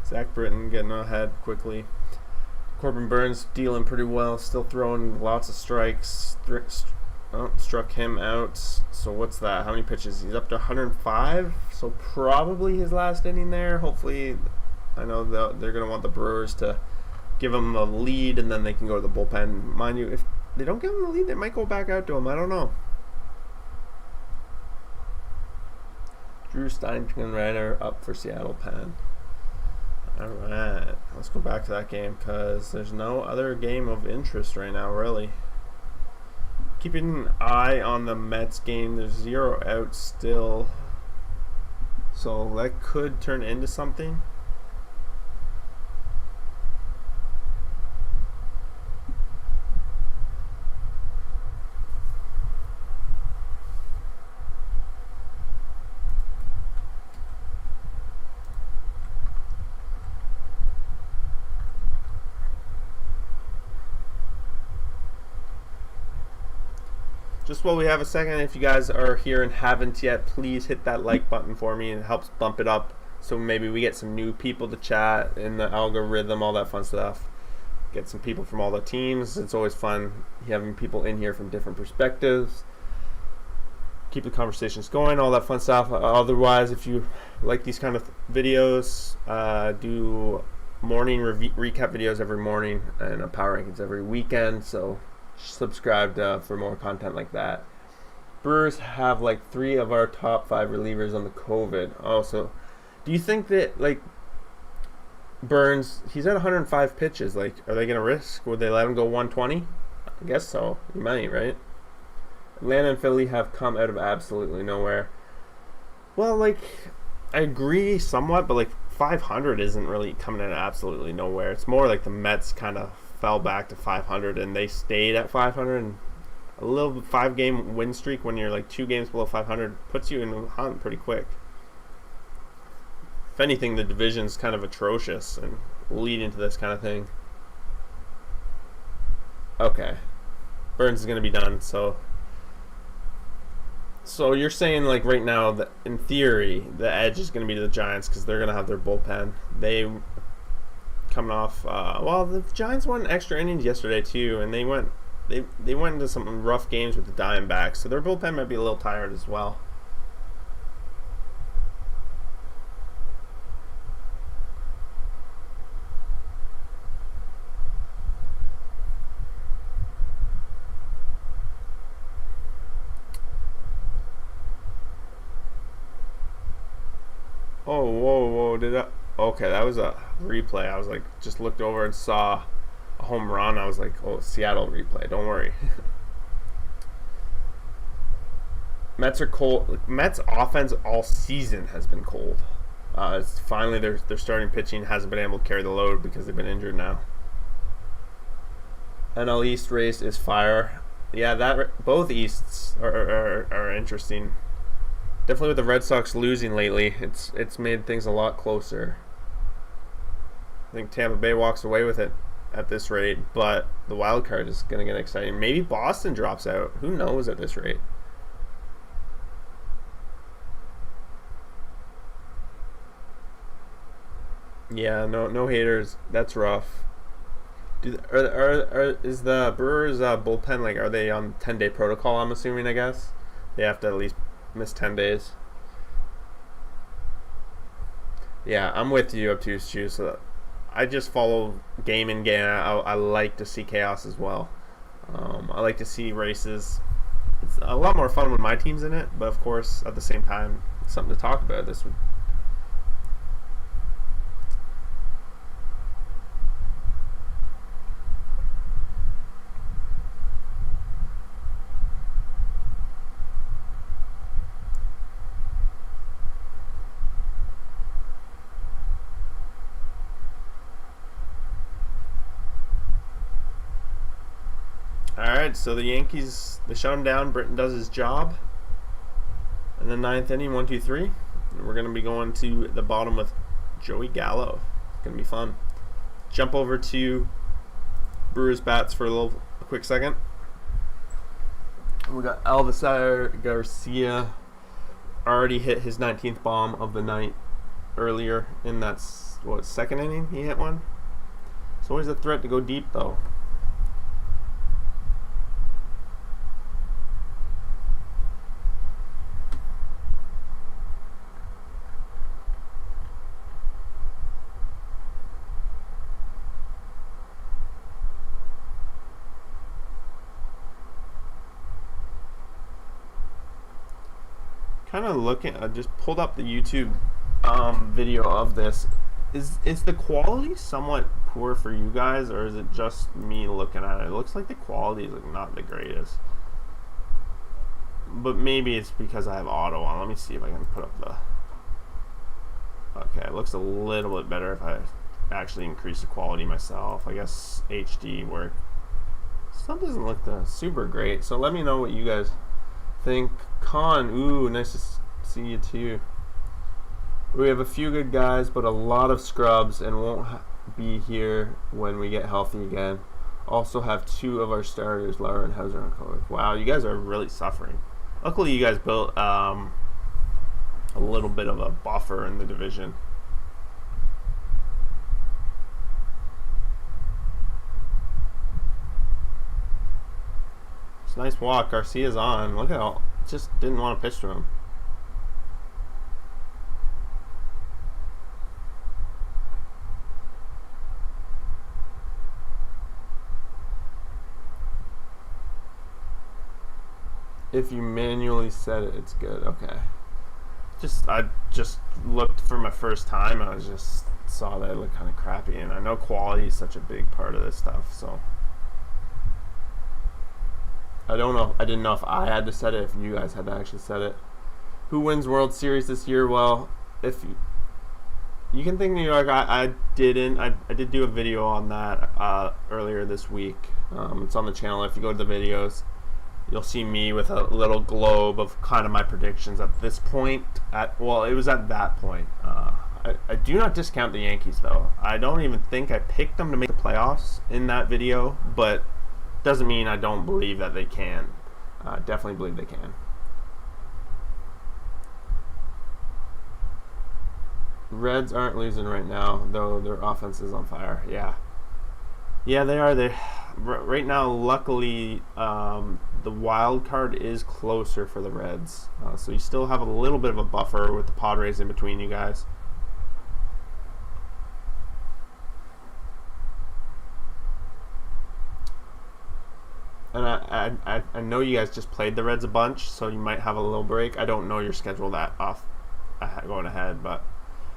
Zach Britton getting ahead quickly. Corbin Burns dealing pretty well. Still throwing lots of strikes. Struck him out. So what's that? How many pitches? He's up to 105. So probably his last inning there. Hopefully, I know they're going to want the Brewers to give him a lead, and then they can go to the bullpen. Mind you, if they don't give him the lead, they might go back out to him. I don't know. Drew Steinbrenner up for Seattle Penn. Alright, let's go back to that game because there's no other game of interest right now, really. Keeping an eye on the Mets game. There's 0 outs still, so that could turn into something. Just while we have a second, if you guys are here and haven't yet, please hit that like button for me. It helps bump it up so maybe we get some new people to chat in the algorithm, all that fun stuff. Get some people from all the teams. It's always fun having people in here from different perspectives. Keep the conversations going, all that fun stuff. Otherwise, if you like these kind of videos, do morning recap videos every morning and power rankings every weekend. So subscribe for more content like that. Brewers have like 3 of our top 5 relievers on the COVID. Oh, so do you think that like Burns, he's at 105 pitches, like are they gonna risk? Would they let him go 120? I guess so. You might, right? Atlanta and Philly have come out of absolutely nowhere. Well, like I agree somewhat, but like 500 isn't really coming in absolutely nowhere. It's more like the Mets kind of fell back to 500 and they stayed at 500. And a little 5-game win streak when you're like 2 games below 500 puts you in the hunt pretty quick. If anything, the division's kind of atrocious and will lead into this kind of thing. Okay. Burns is going to be done, so you're saying like right now that in theory the edge is going to be to the Giants because they're going to have their bullpen. They coming off well, the Giants won extra innings yesterday too, and they went into some rough games with the Diamondbacks, so their bullpen might be a little tired as well. Oh, whoa, did that? Okay, that was a replay. I was like, just looked over and saw a home run. I was like, oh, Seattle replay. Don't worry. Mets are cold. Mets offense all season has been cold. It's finally their starting pitching hasn't been able to carry the load because they've been injured now. NL East race is fire. Yeah, that both Easts are interesting. Definitely with the Red Sox losing lately, it's made things a lot closer. I think Tampa Bay walks away with it at this rate, but the wild card is going to get exciting. Maybe Boston drops out. Who knows at this rate? Yeah, no haters. That's rough. Is the Brewers bullpen, like, are they on 10-day protocol? I'm assuming. I guess they have to at least miss 10 days. Yeah, I'm with you, Obtuse Chew. So I just follow game in, game out. I like to see chaos as well. I like to see races. It's a lot more fun when my team's in it, but of course, at the same time, it's something to talk about. This would. Alright, so the Yankees, they shut him down. Britton does his job. In the 9th inning, 1-2-3. And we're going to be going to the bottom with Joey Gallo. It's going to be fun. Jump over to Brewers bats for a quick second. We got Alvasar Garcia. Already hit his 19th bomb of the night earlier. And that's, what, 2nd inning he hit one? It's always a threat to go deep, though. Kind of looking, I just pulled up the YouTube video of this. Is the quality somewhat poor for you guys, or is it just me looking at it? It looks like the quality is like not the greatest, but maybe it's because I have auto on. Let me see if I can put up the. Okay, it looks a little bit better if I actually increase the quality myself. I guess HD work. Stuff doesn't look super great, so let me know what you guys think. Con, ooh, nice to see you too. We have a few good guys, but a lot of scrubs, and won't be here when we get healthy again. Also have 2 of our starters, Lauer and Hauser, on COVID. Wow, you guys are really suffering. Luckily, you guys built a little bit of a buffer in the division. It's a nice walk. Garcia's on. Look at all. Just didn't want to pitch to him. If you manually set it, it's good. Okay. I just looked for my first time. I just saw that it looked kind of crappy, and I know quality is such a big part of this stuff. So I don't know. I didn't know if I had to set it. If you guys had to actually set it. Who wins World Series this year? Well, if You can think New York. I didn't. I did do a video on that earlier this week. It's on the channel. If you go to the videos, you'll see me with a little globe of kind of my predictions at this point. It was at that point. I do not discount the Yankees, though. I don't even think I picked them to make the playoffs in that video, but doesn't mean I don't believe that they can. Definitely believe they can. Reds aren't losing right now, though their offense is on fire. Yeah, they are. Right now, luckily, the wild card is closer for the Reds, so you still have a little bit of a buffer with the Padres in between you guys. And I know you guys just played the Reds a bunch, so you might have a little break. I don't know your schedule that off going ahead, but.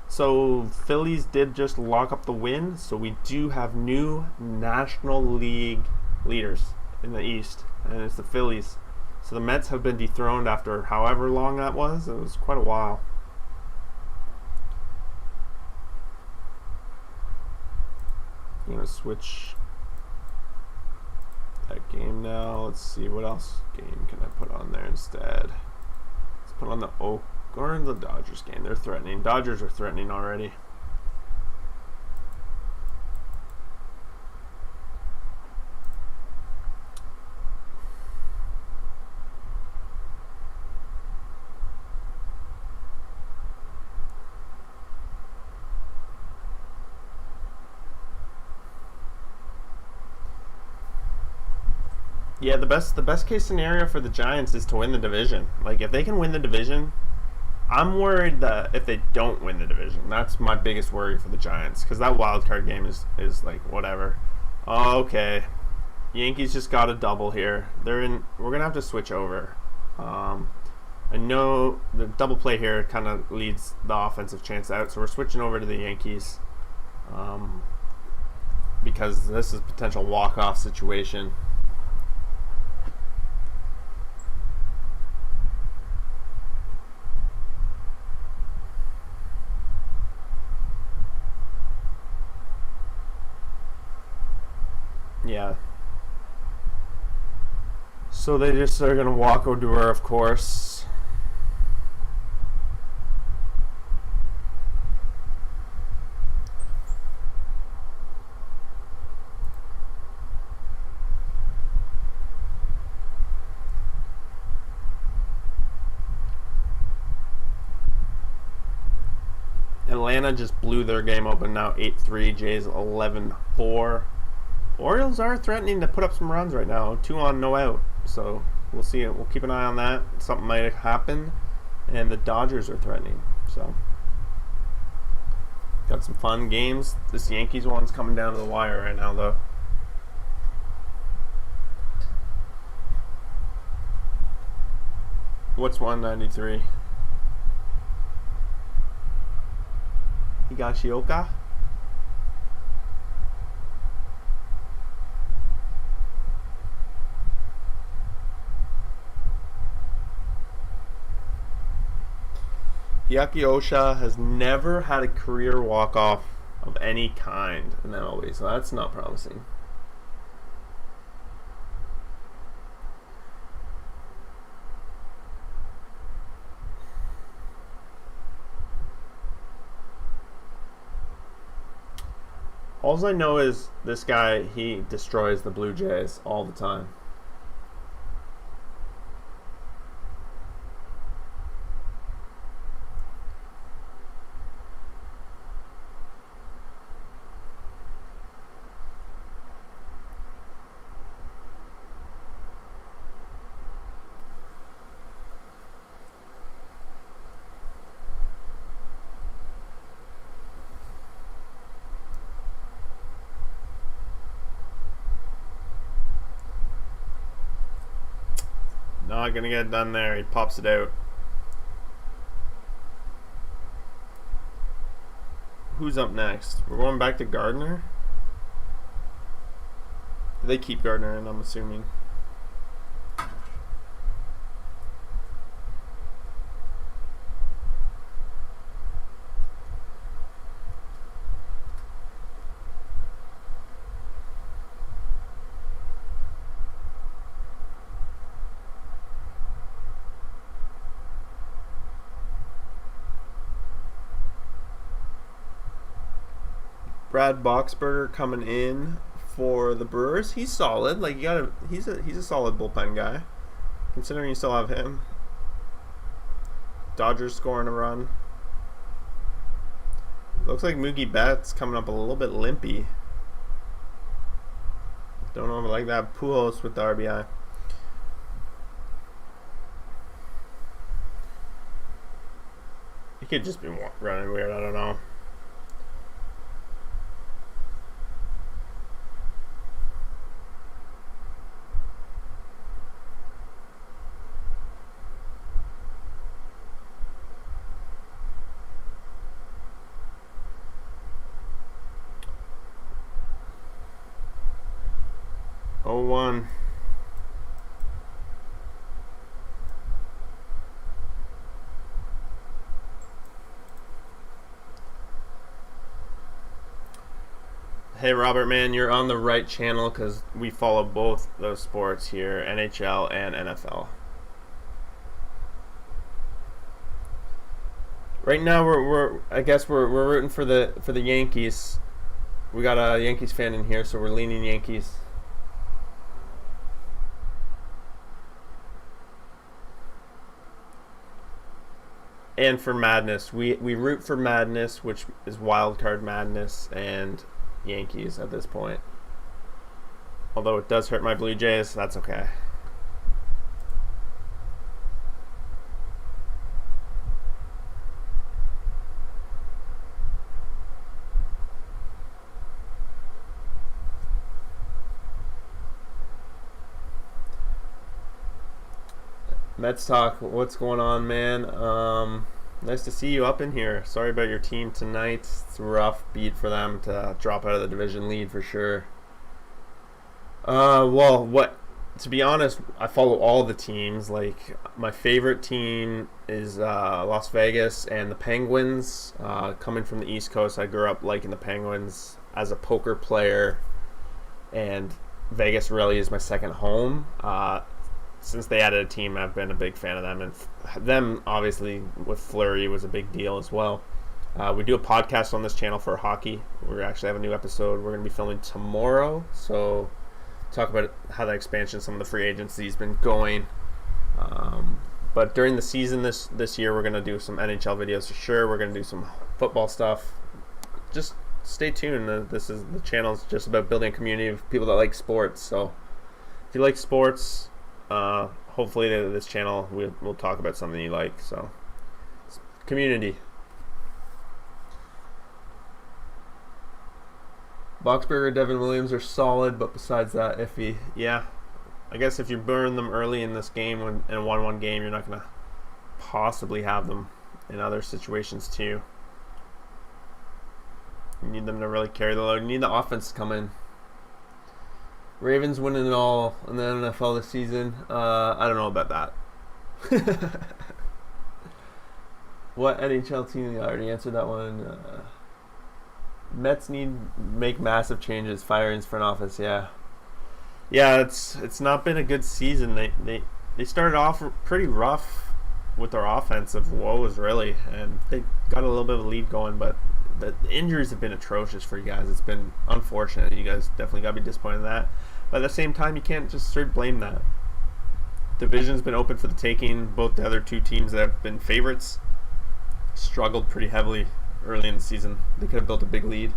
So Phillies did just lock up the win, so we do have new National League leaders in the East, and it's the Phillies. So the Mets have been dethroned after however long that was. It was quite a while. I'm going to switch that game now. Let's see, what else game can I put on there instead? Let's put on the or the Dodgers game. They're threatening. Dodgers are threatening already. Yeah, the best case scenario for the Giants is to win the division. Like, if they can win the division, I'm worried that if they don't win the division, that's my biggest worry for the Giants, because that wild card game is like whatever. Okay, Yankees just got a double here. We're gonna have to switch over. I know the double play here kind of leads the offensive chance out, so we're switching over to the Yankees because this is a potential walk-off situation. Yeah. So they just are going to walk Odor, of course. Atlanta just blew their game open now, 8-3. Jays 11-4. Orioles are threatening to put up some runs right now. 2 on, no out. So we'll see it. We'll keep an eye on that. Something might happen. And the Dodgers are threatening. So got some fun games. This Yankees one's coming down to the wire right now, though. What's 193? Higashioka? Yakiosha has never had a career walk-off of any kind in MLB, so that's not promising. All I know is this guy, he destroys the Blue Jays all the time. Not gonna get it done there. He pops it out. Who's up next? We're going back to Gardner. They keep Gardner in, I'm assuming. Brad Boxberger coming in for the Brewers. He's solid. Like he's a solid bullpen guy, considering you still have him. Dodgers scoring a run. Looks like Mookie Betts coming up a little bit limpy. Don't know, like that. Pujols with the RBI. He could just be running weird. I don't know. Oh, 1. Hey Robert, man, you're on the right channel because we follow both those sports here, NHL and NFL. Right now, we're rooting for the Yankees. We got a Yankees fan in here, so we're leaning Yankees. And for Madness, we root for Madness, which is Wild Card Madness, and Yankees at this point. Although it does hurt my Blue Jays, that's okay. Mets talk, what's going on, man? Nice to see you up in here. Sorry about your team tonight. It's a rough beat for them to drop out of the division lead for sure. To be honest, I follow all the teams. Like, my favorite team is Las Vegas and the Penguins. Coming from the East Coast, I grew up liking the Penguins as a poker player, and Vegas really is my second home. Since they added a team, I've been a big fan of them, and them obviously with Fleury was a big deal as well. We do a podcast on this channel for hockey. We actually have a new episode we're going to be filming tomorrow, so talk about how the expansion, some of the free agency has been going. But during the season this year, we're going to do some NHL videos for sure. We're going to do some football stuff. Just stay tuned. The channel is just about building a community of people that like sports. So if you like sports, hopefully this channel we'll talk about something you like. So community. Boxberger, Devin Williams are solid, but besides that, iffy. Yeah, I guess if you burn them early in this game, in a 1-1 game, you're not going to possibly have them in other situations too. You need them to really carry the load. You need the offense to come in. Ravens winning it all in the NFL this season. I don't know about that. What NHL team? I already answered that one. Mets need make massive changes. Firing front office. Yeah. It's not been a good season. They started off pretty rough with their offensive woes really, and they got a little bit of a lead going, but the injuries have been atrocious for you guys. It's been unfortunate. You guys definitely got to be disappointed in that. But at the same time, you can't just straight blame that. Division's been open for the taking. Both the other two teams that have been favorites struggled pretty heavily early in the season. They could have built a big lead.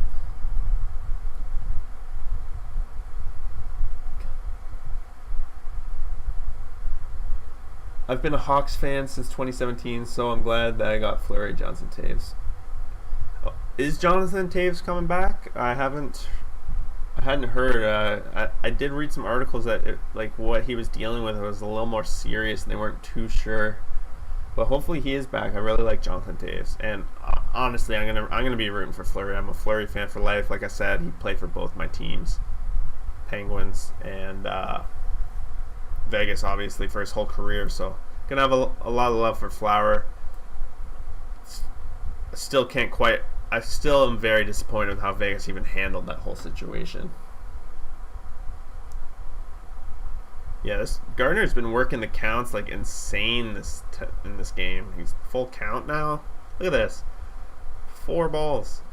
I've been a Hawks fan since 2017, so I'm glad that I got Fleury, Jonathan Toews. Is Jonathan Toews coming back? I hadn't heard. I did read some articles that what he was dealing with was a little more serious, and they weren't too sure. But hopefully he is back. I really like Jonathan Toews, and honestly, I'm gonna be rooting for Fleury. I'm a Fleury fan for life. Like I said, he played for both my teams, Penguins and Vegas, obviously for his whole career. So gonna have a lot of love for Flower. I still am very disappointed with how Vegas even handled that whole situation. Yeah, this Gardner's been working the counts like insane in this game. He's full count now. Look at this, 4 balls.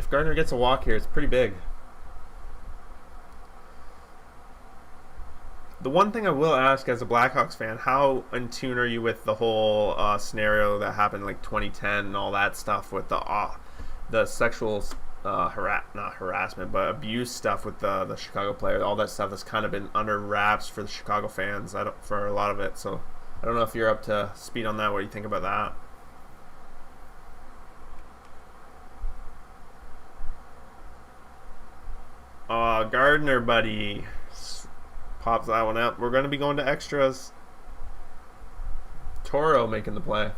If Gardner gets a walk here, it's pretty big. The one thing I will ask as a Blackhawks fan, how in tune are you with the whole scenario that happened like 2010 and all that stuff with the sexual not harassment but abuse stuff with the Chicago player, all that stuff that's kind of been under wraps for the Chicago fans for a lot of it. So I don't know if you're up to speed on that. What do you think about that? Gardner, buddy. Pops that one out. We're going to be going to extras. Toro making the play.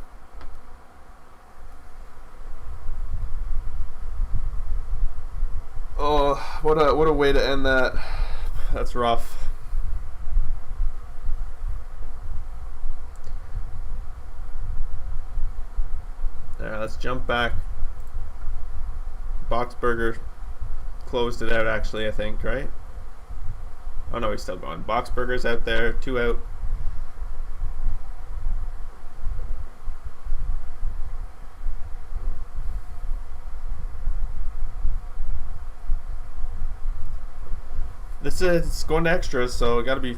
Oh, what a way to end that. That's rough. Alright, let's jump back. Boxberger closed it out, actually, I think, right? Oh no, he's still going. Boxberger's out there, 2 out. This is going to extras, so we got to be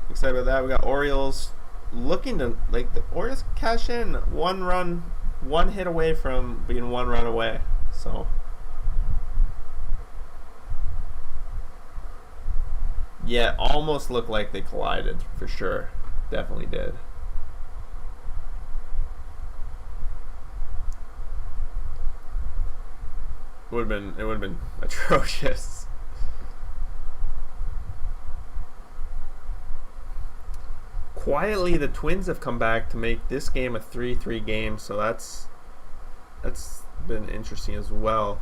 excited about that. We got Orioles looking to, like, the Orioles cash in. 1 run, 1 hit away from being 1 run away. So yeah, almost looked like they collided for sure. Definitely did. It would have been atrocious. Quietly, the Twins have come back to make this game a 3-3 game, so that's been interesting as well.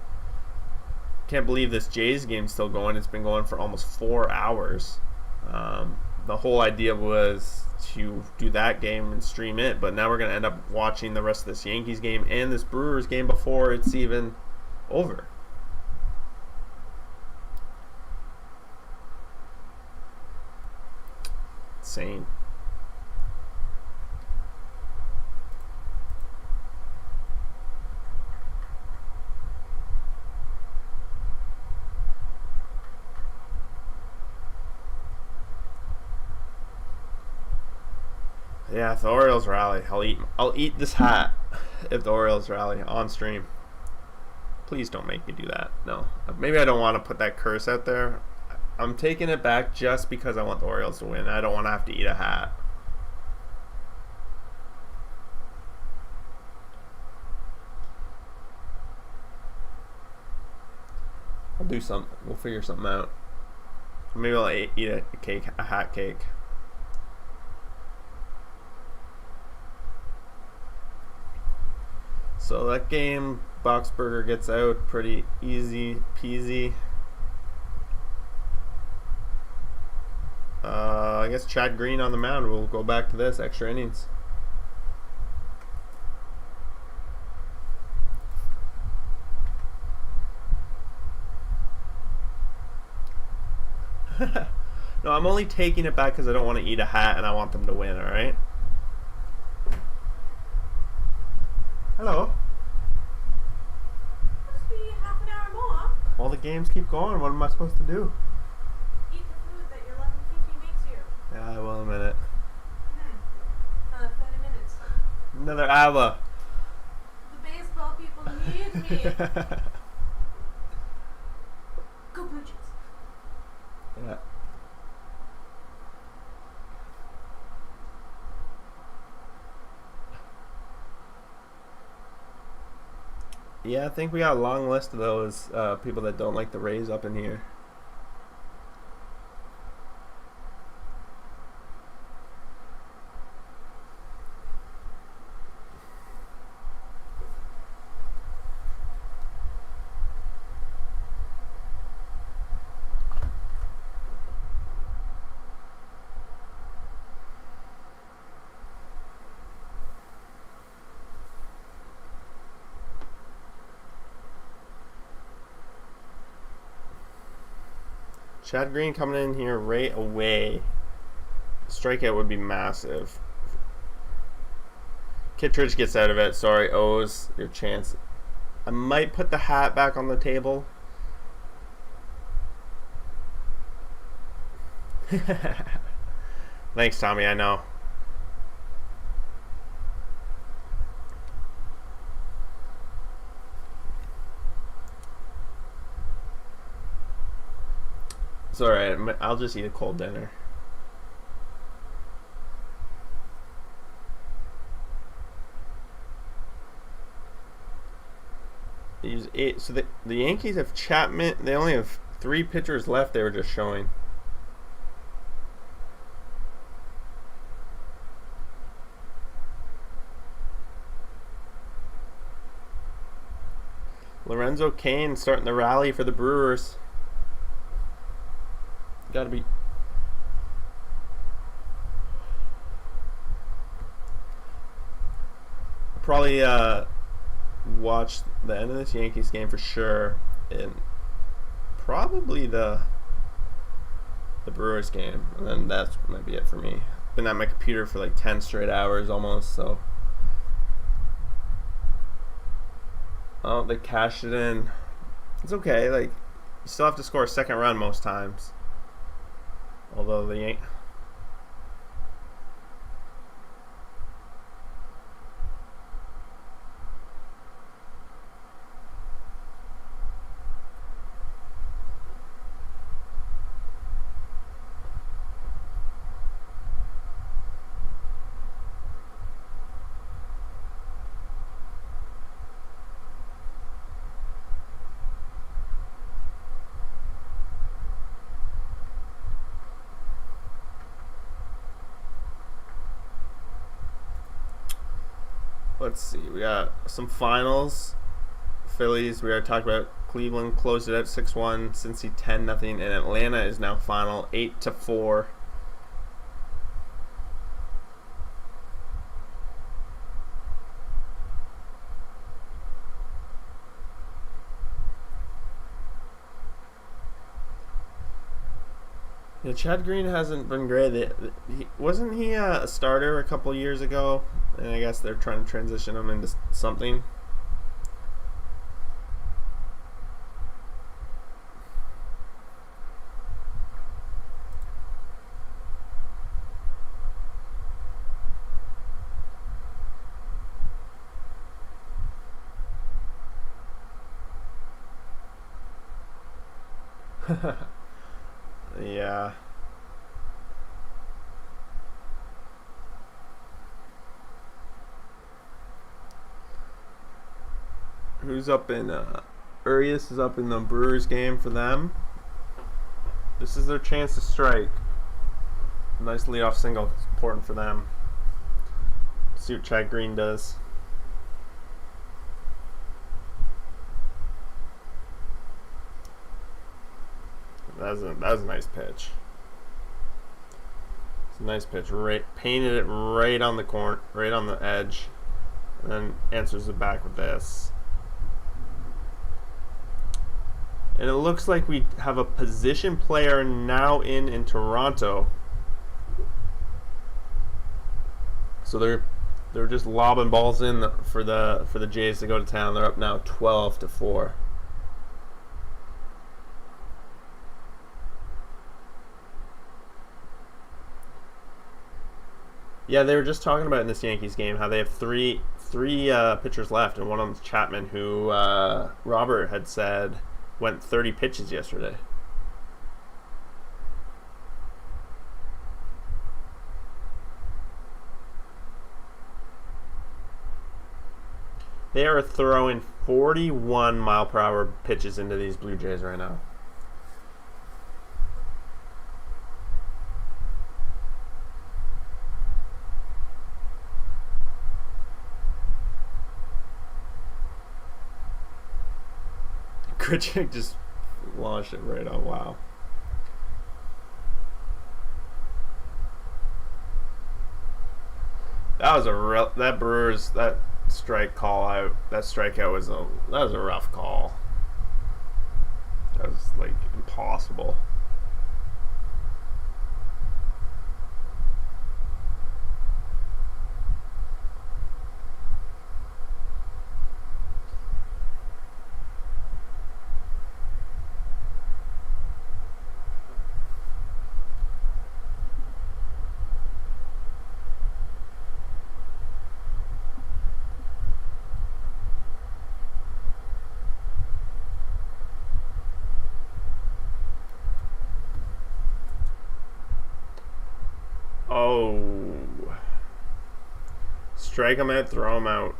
Can't believe this Jays game's still going. It's been going for almost 4 hours. The whole idea was to do that game and stream it, but now we're going to end up watching the rest of this Yankees game and this Brewers game before it's even over. Insane. Yeah, if the Orioles rally, I'll eat this hat if the Orioles rally on stream. Please don't make me do that. No. Maybe I don't want to put that curse out there. I'm taking it back just because I want the Orioles to win. I don't want to have to eat a hat. I'll do something. We'll figure something out. Maybe I'll eat a hat cake. So that game, Boxberger gets out pretty easy peasy. I guess Chad Green on the mound. We'll go back to this, extra innings. No, I'm only taking it back because I don't want to eat a hat and I want them to win, alright? Hello. Must be half an hour more. All the games keep going. What am I supposed to do? Eat the food that your 11:50 makes you. Yeah, I will in a minute. 30 minutes. Another hour. The baseball people need me. Go Blue Jays. Yeah. Yeah, I think we got a long list of those people that don't like the Rays up in here. Chad Green coming in here right away. Strikeout would be massive. Kittredge gets out of it. Sorry, O's. Your chance I might put the hat back on the table. Thanks, Tommy. I know. It's alright. I'll just eat a cold dinner. Use 8. So the Yankees have Chapman. They only have 3 pitchers left. They were just showing. Lorenzo Cain starting the rally for the Brewers. Gotta be. Probably watch the end of this Yankees game for sure, and probably the Brewers game, and then that might be it for me. Been at my computer for like 10 straight hours almost, so. Oh, they cashed it in. It's okay. Like, you still have to score a second run most times. Although the Yankees. Let's see. We got some finals. Phillies. We already talked about. Cleveland closed it out 6-1. Cincy 10-0, and Atlanta is now final 8-4. Yeah, Chad Green hasn't been great. Wasn't he a starter a couple years ago? And I guess they're trying to transition him into something. Yeah. Who's up in Urias is up in the Brewers game for them. This is their chance to strike. Nice leadoff single. It's important for them. See what Chad Green does. That was a nice pitch. It's a nice pitch. Right, painted it right on the corner, right on the edge, and then answers it back with this. And it looks like we have a position player now in Toronto. So they're just lobbing balls in for the Jays to go to town. They're up now 12-4. Yeah, they were just talking about in this Yankees game how they have three pitchers left, and one of them's Chapman, who Robert had said went 30 pitches yesterday. They are throwing 41 mile per hour pitches into these Blue Jays right now. Grichuk just launched it right on. Wow. That was that Brewers that strikeout was a rough call. That was like impossible. Oh. Strike him out, throw him out.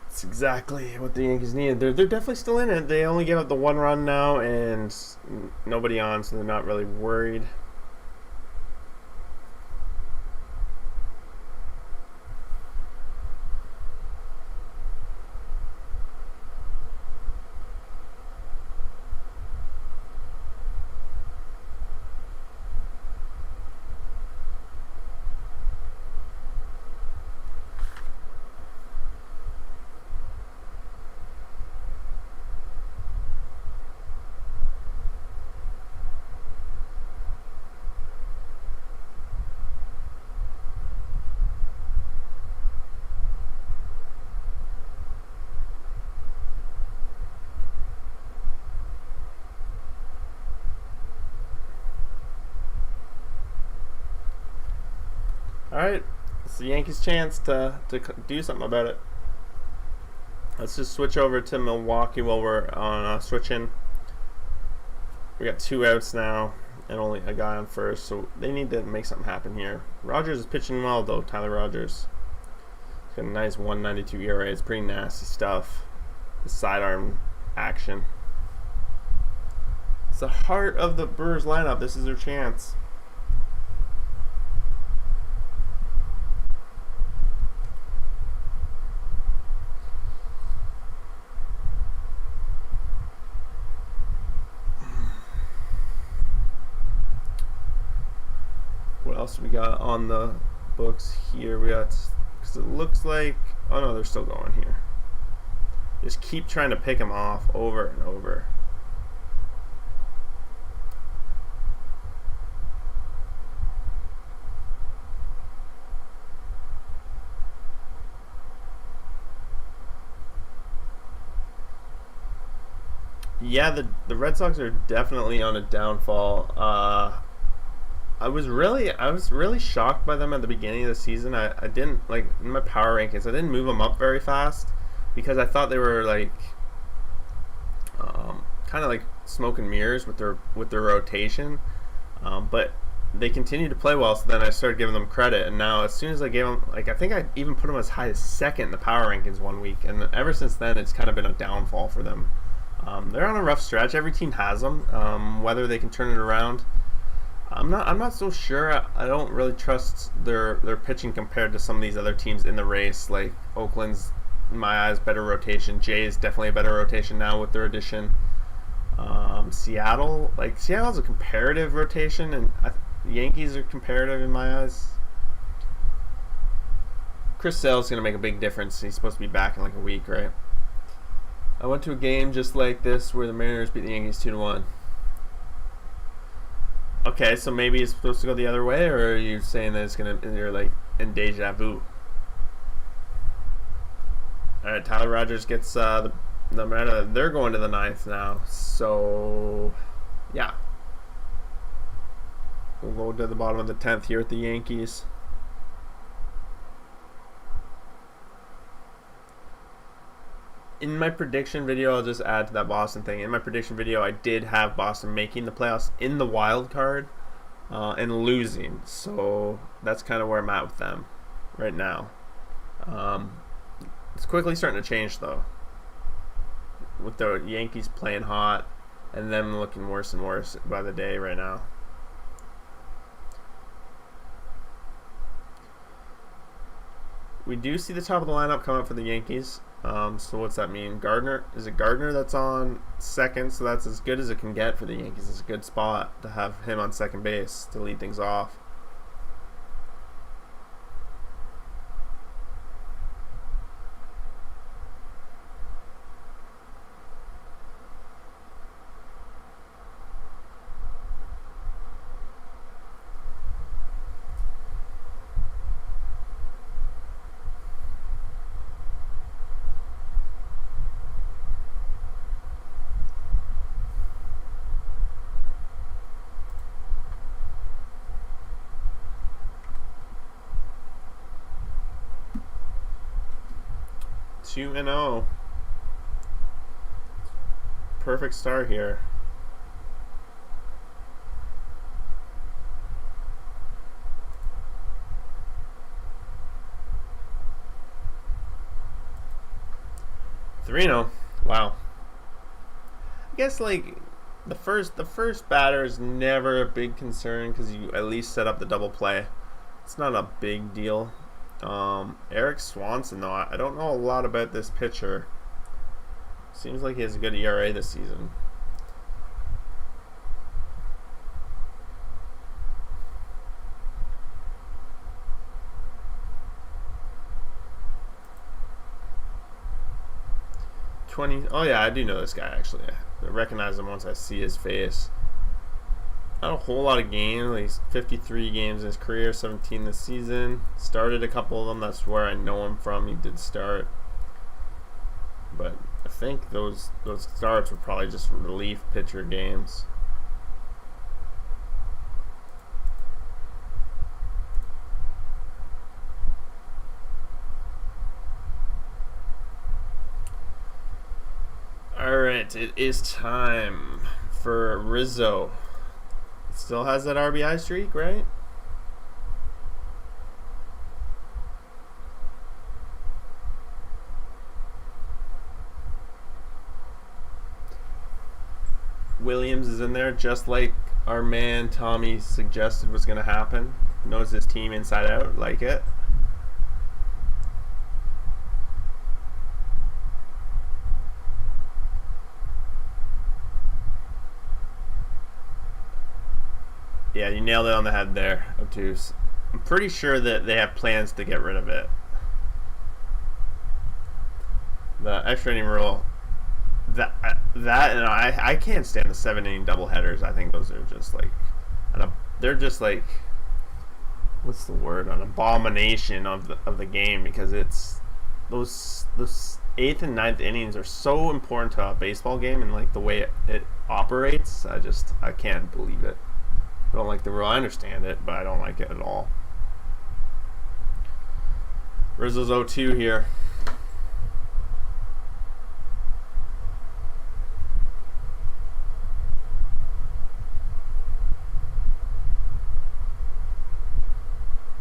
That's exactly what the Yankees needed. They're definitely still in it. They only gave up the 1 run now and nobody on, so they're not really worried. All right, it's the Yankees' chance to do something about it. Let's just switch over to Milwaukee while we're on switching. We got 2 outs now and only a guy on first, so they need to make something happen here. Rogers is pitching well though. Tyler Rogers. He's got a nice 1.92 ERA. It's pretty nasty stuff. The sidearm action. It's the heart of the Brewers lineup. This is their chance. What else we got on the books here? We got, because it looks like, oh no, they're still going here. Just keep trying to pick him off over and over. Yeah, the Red Sox are definitely on a downfall. I was really shocked by them at the beginning of the season. I didn't, like, in my power rankings, I didn't move them up very fast because I thought they were like kind of like smoke and mirrors with their rotation. But they continued to play well, so then I started giving them credit, and now as soon as I gave them, like, I think I even put them as high as second in the power rankings one week, and ever since then it's kind of been a downfall for them. They're on a rough stretch. Every team has them. Whether they can turn it around, I'm not so sure. I don't really trust their pitching compared to some of these other teams in the race. Like Oakland's, in my eyes, better rotation. Jay's definitely a better rotation now with their addition. Seattle's a comparative rotation, and Yankees are comparative in my eyes. Chris Sale's going to make a big difference. He's supposed to be back in like a week, right? I went to a game just like this where the Mariners beat the Yankees 2-1. Okay, so maybe it's supposed to go the other way, or are you saying that you're like in deja vu? All right, Tyler Rogers gets they're going to the 9th now, so yeah, we'll go to the bottom of the 10th here at the Yankees. In my prediction video, I'll just add to that Boston thing. In my prediction video, I did have Boston making the playoffs in the wild card and losing. So that's kind of where I'm at with them right now. It's quickly starting to change, though, with the Yankees playing hot and them looking worse and worse by the day right now. We do see the top of the lineup come up for the Yankees. So what's that mean? Gardner? Is it Gardner that's on second? So that's as good as it can get for the Yankees. It's a good spot to have him on second base to lead things off. perfect start here. Three 0. Wow. I guess like the first batter is never a big concern because you at least set up the double play. It's not a big deal. Eric Swanson though, I don't know a lot about this pitcher. Seems like he has a good ERA this season. Oh yeah, I do know this guy actually. I recognize him once I see his face. Not a whole lot of games. Like he's 53 games in his career, 17 this season. Started a couple of them. That's where I know him from. He did start, but I think those starts were probably just relief pitcher games. Alright, it is time for Rizzo. Still has that RBI streak, right? Williams is in there just like our man Tommy suggested was going to happen. Knows his team inside out, like it. Yeah, you nailed it on the head there, Obtuse. I'm pretty sure that they have plans to get rid of it. The extra inning rule, that and I can't stand the 7 inning doubleheaders. I think those are just like, they're just like, what's the word? An abomination of the game, because it's those 8th and 9th innings are so important to a baseball game, and like the way it operates. I can't believe it. I don't like the rule. I understand it, but I don't like it at all. Rizzo's 0-2 here.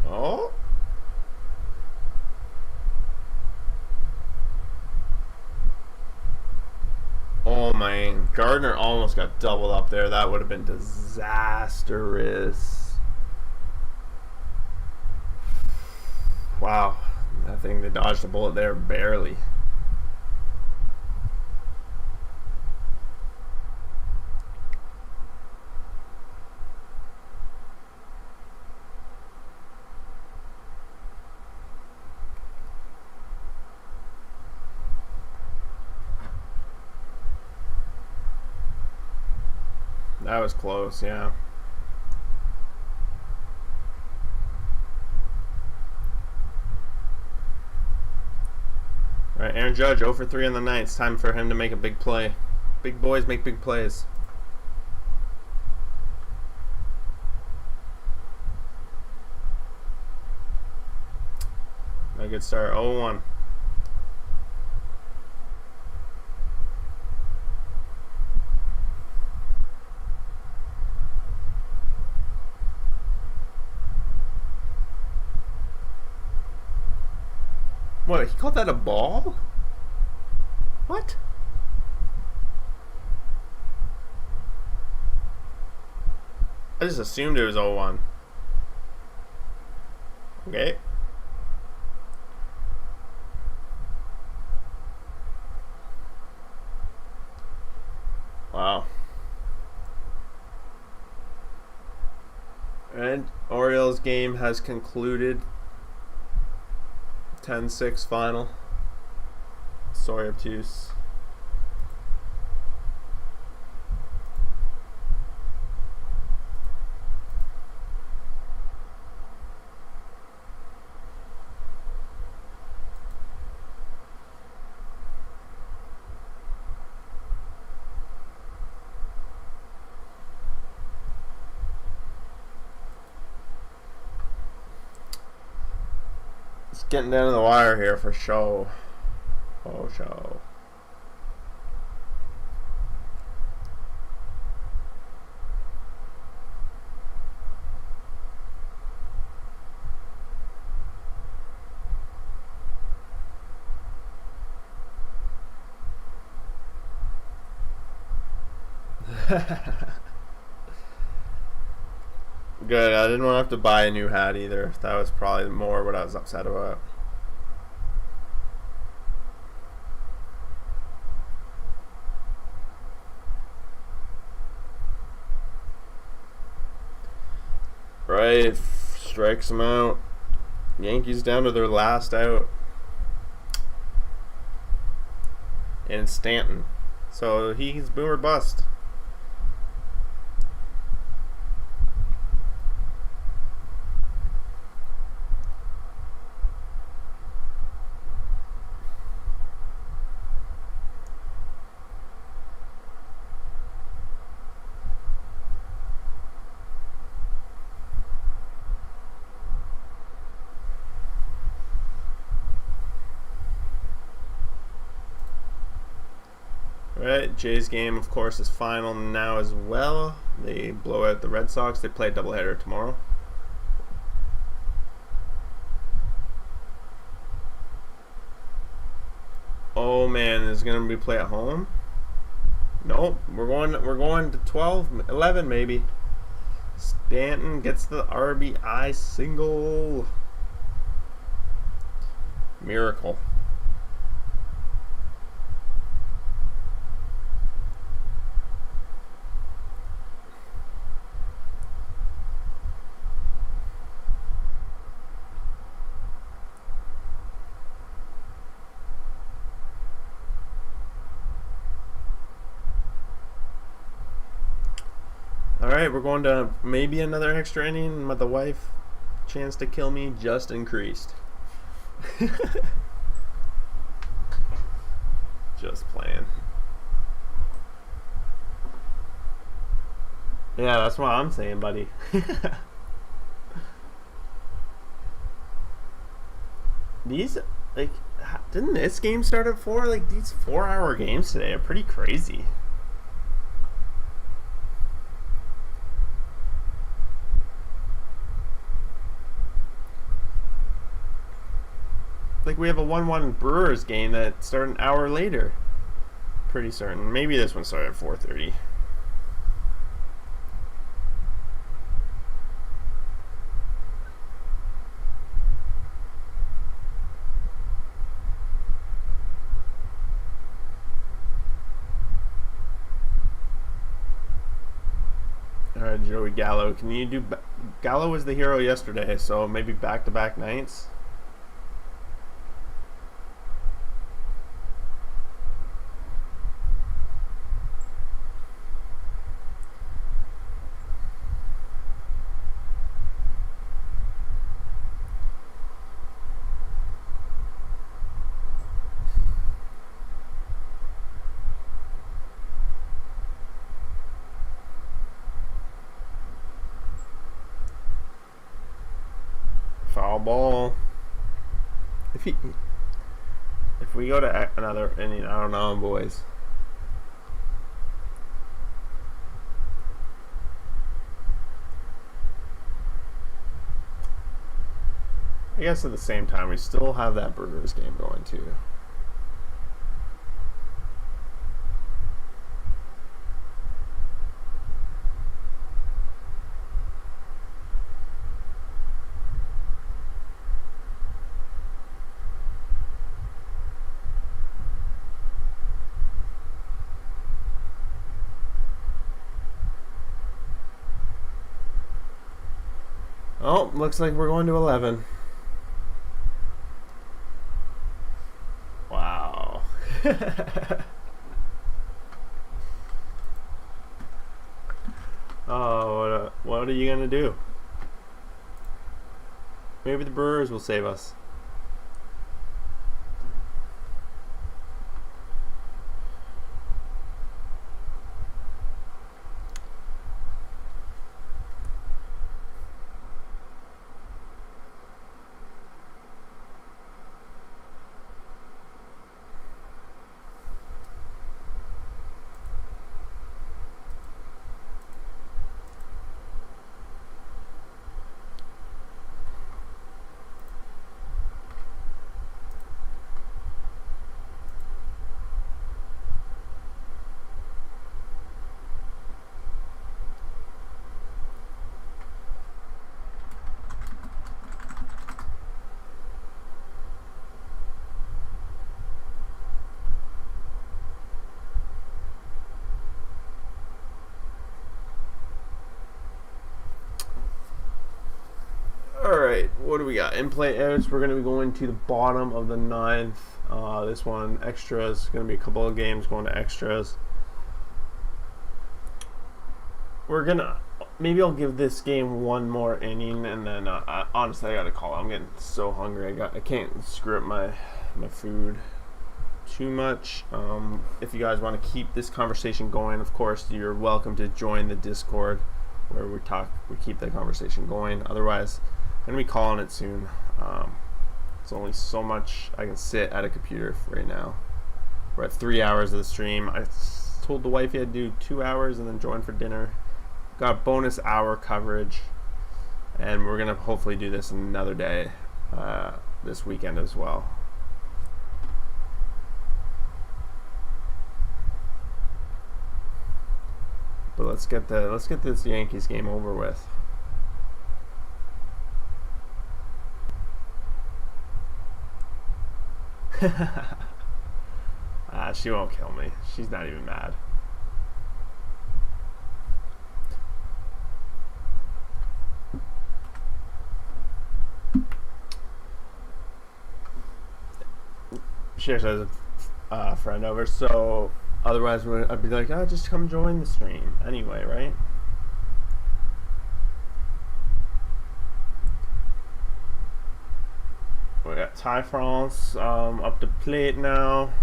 Oh. Oh man, Gardner almost got doubled up there. That would have been disastrous. Wow, I think they dodged a bullet there barely. That was close, yeah. All right, Aaron Judge 0 for 3 on the night. It's time for him to make a big play. Big boys make big plays. A good start. 0-1. What, he called that a ball? What? I just assumed it was 0-1. Okay. Wow. And Orioles game has concluded. 10-6 final. Sorry, Obtuse. It's getting down to the wire here for show. Oh, show. Good. I didn't want to have to buy a new hat either. That was probably more what I was upset about. Right. Strikes him out. Yankees down to their last out. And Stanton. So he's boom or bust. Right, Jays game, of course, is final now as well. They blow out the Red Sox. They play a doubleheader tomorrow. Oh man, is it gonna be play at home? Nope, we're going to 12, 11 maybe. Stanton gets the RBI single. Miracle. Alright, we're going to maybe another extra inning. The wife chance to kill me just increased. Just playing. Yeah, that's what I'm saying, buddy. These, like, didn't this game start at 4? Like, these 4-hour games today are pretty crazy. Like, we have a 1-1 Brewers game that started an hour later. Pretty certain. Maybe this one started at 4:30. Alright, Joey Gallo. Can you do... Gallo was the hero yesterday, so maybe back-to-back nights? Foul ball. If we go to another inning, I don't know, boys. I guess at the same time, we still have that Brewers game going too. Oh, looks like we're going to 11. Wow. Oh, what are you going to do? Maybe the Brewers will save us. what do we got? In play outs, we're going to be going to the bottom of the ninth. This one, extras. Going to be a couple of games going to extras. We're going to... Maybe I'll give this game one more inning, and then honestly, I got to call. I'm getting so hungry. I can't screw up my food too much. If you guys want to keep this conversation going, of course, you're welcome to join the Discord where we keep the conversation going. Otherwise, I'm going to be calling it soon. It's only so much I can sit at a computer right now. We're at 3 hours of the stream. I told the wife I'd do 2 hours and then join for dinner. Got a bonus hour coverage, and we're going to hopefully do this another day this weekend as well. But let's get this Yankees game over with. She won't kill me. She's not even mad. She actually has a friend over, so otherwise I'd be like, oh, just come join the stream anyway, right? We got Ty France up to plate now.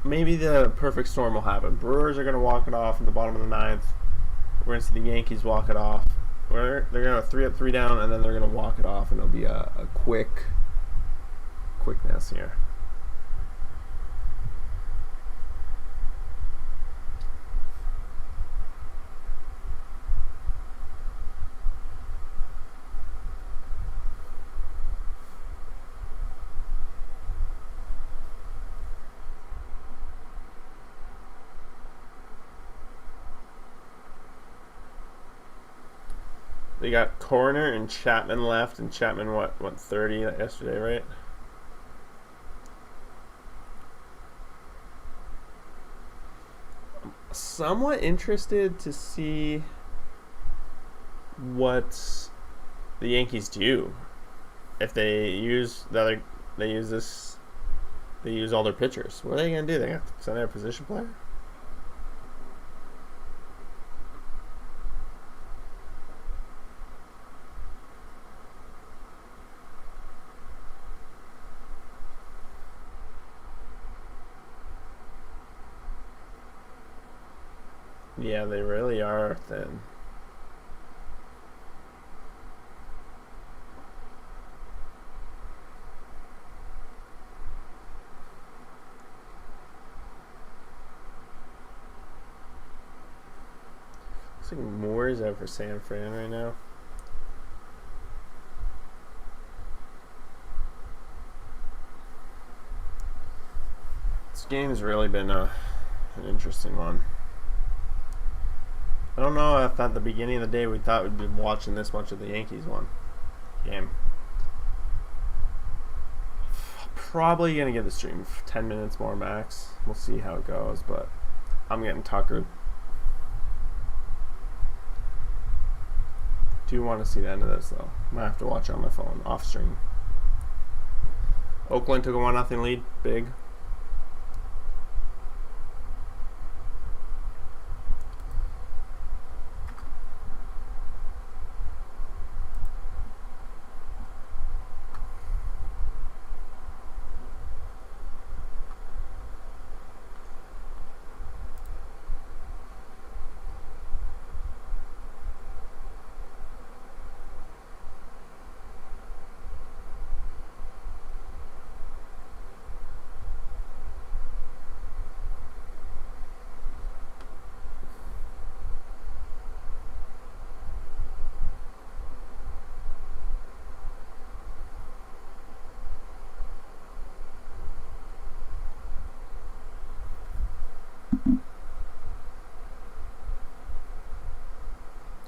Maybe the perfect storm will happen. Brewers are going to walk it off in the bottom of the ninth. We're going to see the Yankees walk it off. They're going to have 3 up, 3 down, and then they're going to walk it off, and it'll be a quickness here. They got Corner and Chapman left, and Chapman went 30 yesterday, right? I'm somewhat interested to see what the Yankees do if they use all their pitchers. What are they gonna do? They have to send out a position player? Yeah, they really are thin. Looks like Moore is out for San Fran right now. This game's really been an interesting one. I don't know if at the beginning of the day we thought we'd be watching this much of the Yankees game. Probably going to get the stream 10 minutes more max. We'll see how it goes, but I'm getting tuckered. Do want to see the end of this, though. I might have to watch it on my phone, off stream. Oakland took a 1-0 lead. Big.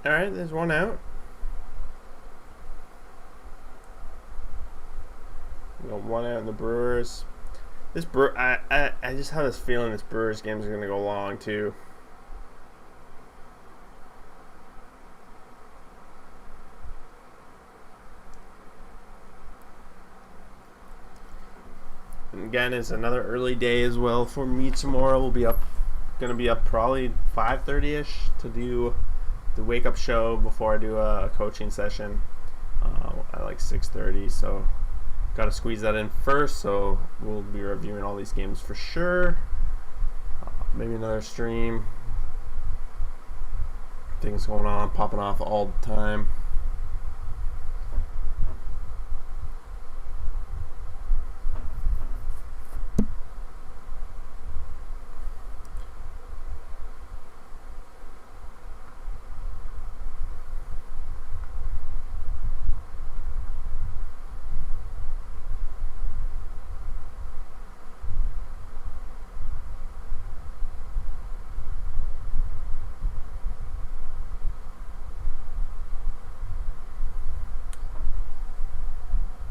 All right, there's one out. We got one out in the Brewers. I just have this feeling this Brewers game is going to go long too. again, it's another early day as well for me tomorrow. We'll be gonna be up probably 5:30ish to do the wake up show before I do a coaching session at like 6:30. So got to squeeze that in first. So we'll be reviewing all these games for sure. Maybe another stream. Things going on, popping off all the time.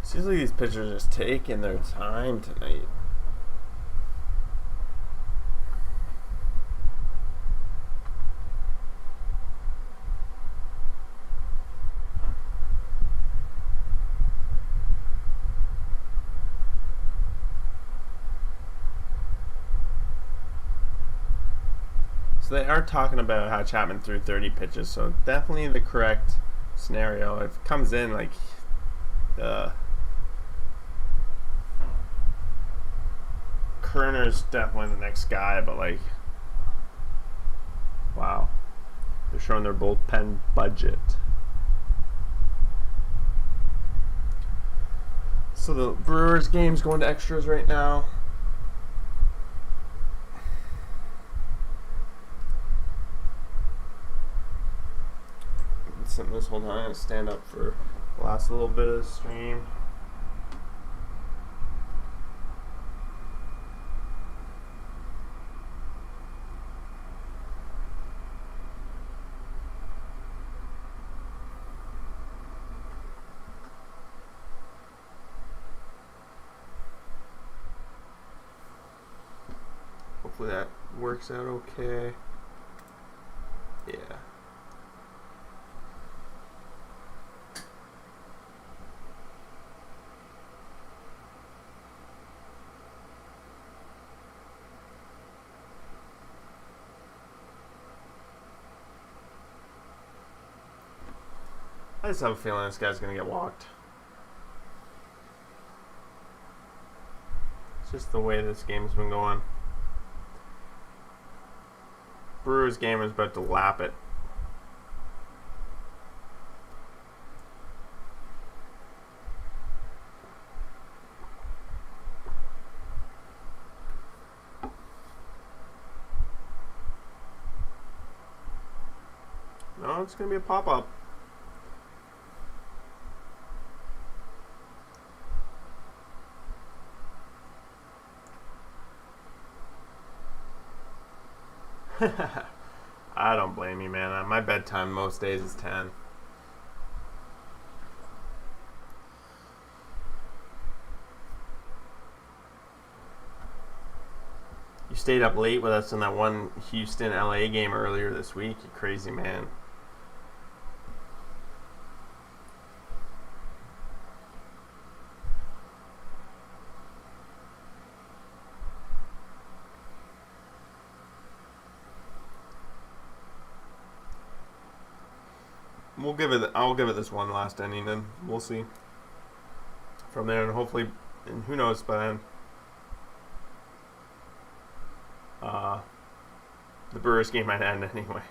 Seems like these pitchers are just taking their time tonight. So they are talking about how Chapman threw 30 pitches, so definitely the correct scenario. If it comes in like Kerner's definitely the next guy, but like, wow, they're showing their bullpen budget. So the Brewers game's going to extras right now. Sitting this whole time, stand up for the last little bit of the stream. Hopefully that works out okay. Yeah. I just have a feeling this guy's going to get walked. It's just the way this game's been going. Brewers game is about to lap it. No, it's going to be a pop-up. I don't blame you, man. My bedtime most days is 10. You stayed up late with us in that one Houston-LA game earlier this week, you crazy man. I'll give it this one last inning, then we'll see from there, and hopefully, and who knows by then, the Brewers game might end anyway.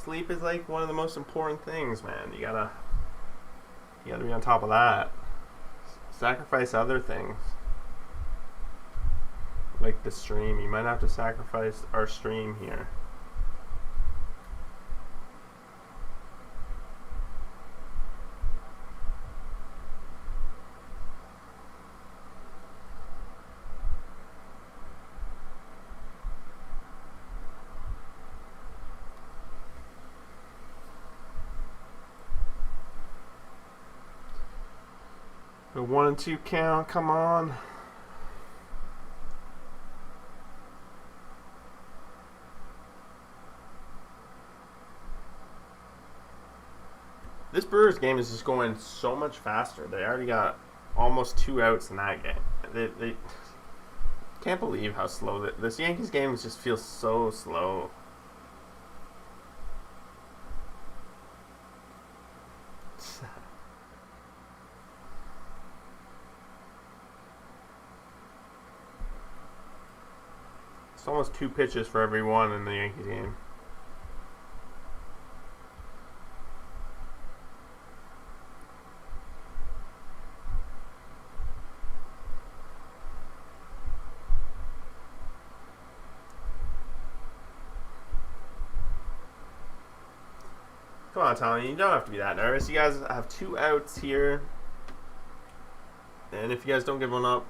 sleep is like one of the most important things, man. You gotta be on top of that. Sacrifice other things. Like the stream. You might have to sacrifice our stream here. The 1 and 2 count, come on. This Brewers game is just going so much faster. They already got almost 2 outs in that game. They can't believe how slow this Yankees game just feels so slow. It's almost 2 pitches for every one in the Yankees game. Come on, Tommy. You don't have to be that nervous. You guys have 2 outs here. And if you guys don't give one up.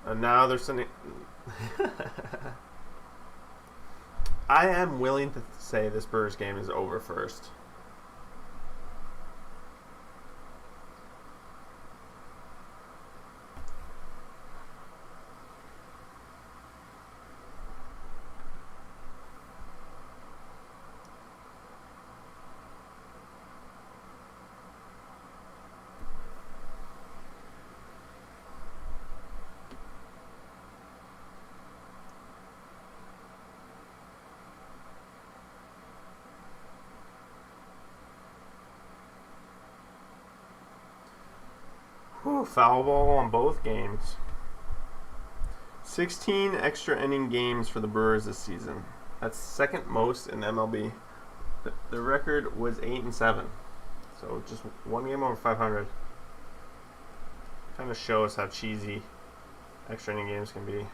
And now they're sending. I am willing to say this Brewers game is over first. Whew, foul ball on both games. 16 extra inning games for the Brewers this season. That's second most in MLB. The record was 8-7. So just 1 game over 500. Kind of shows how cheesy extra inning games can be.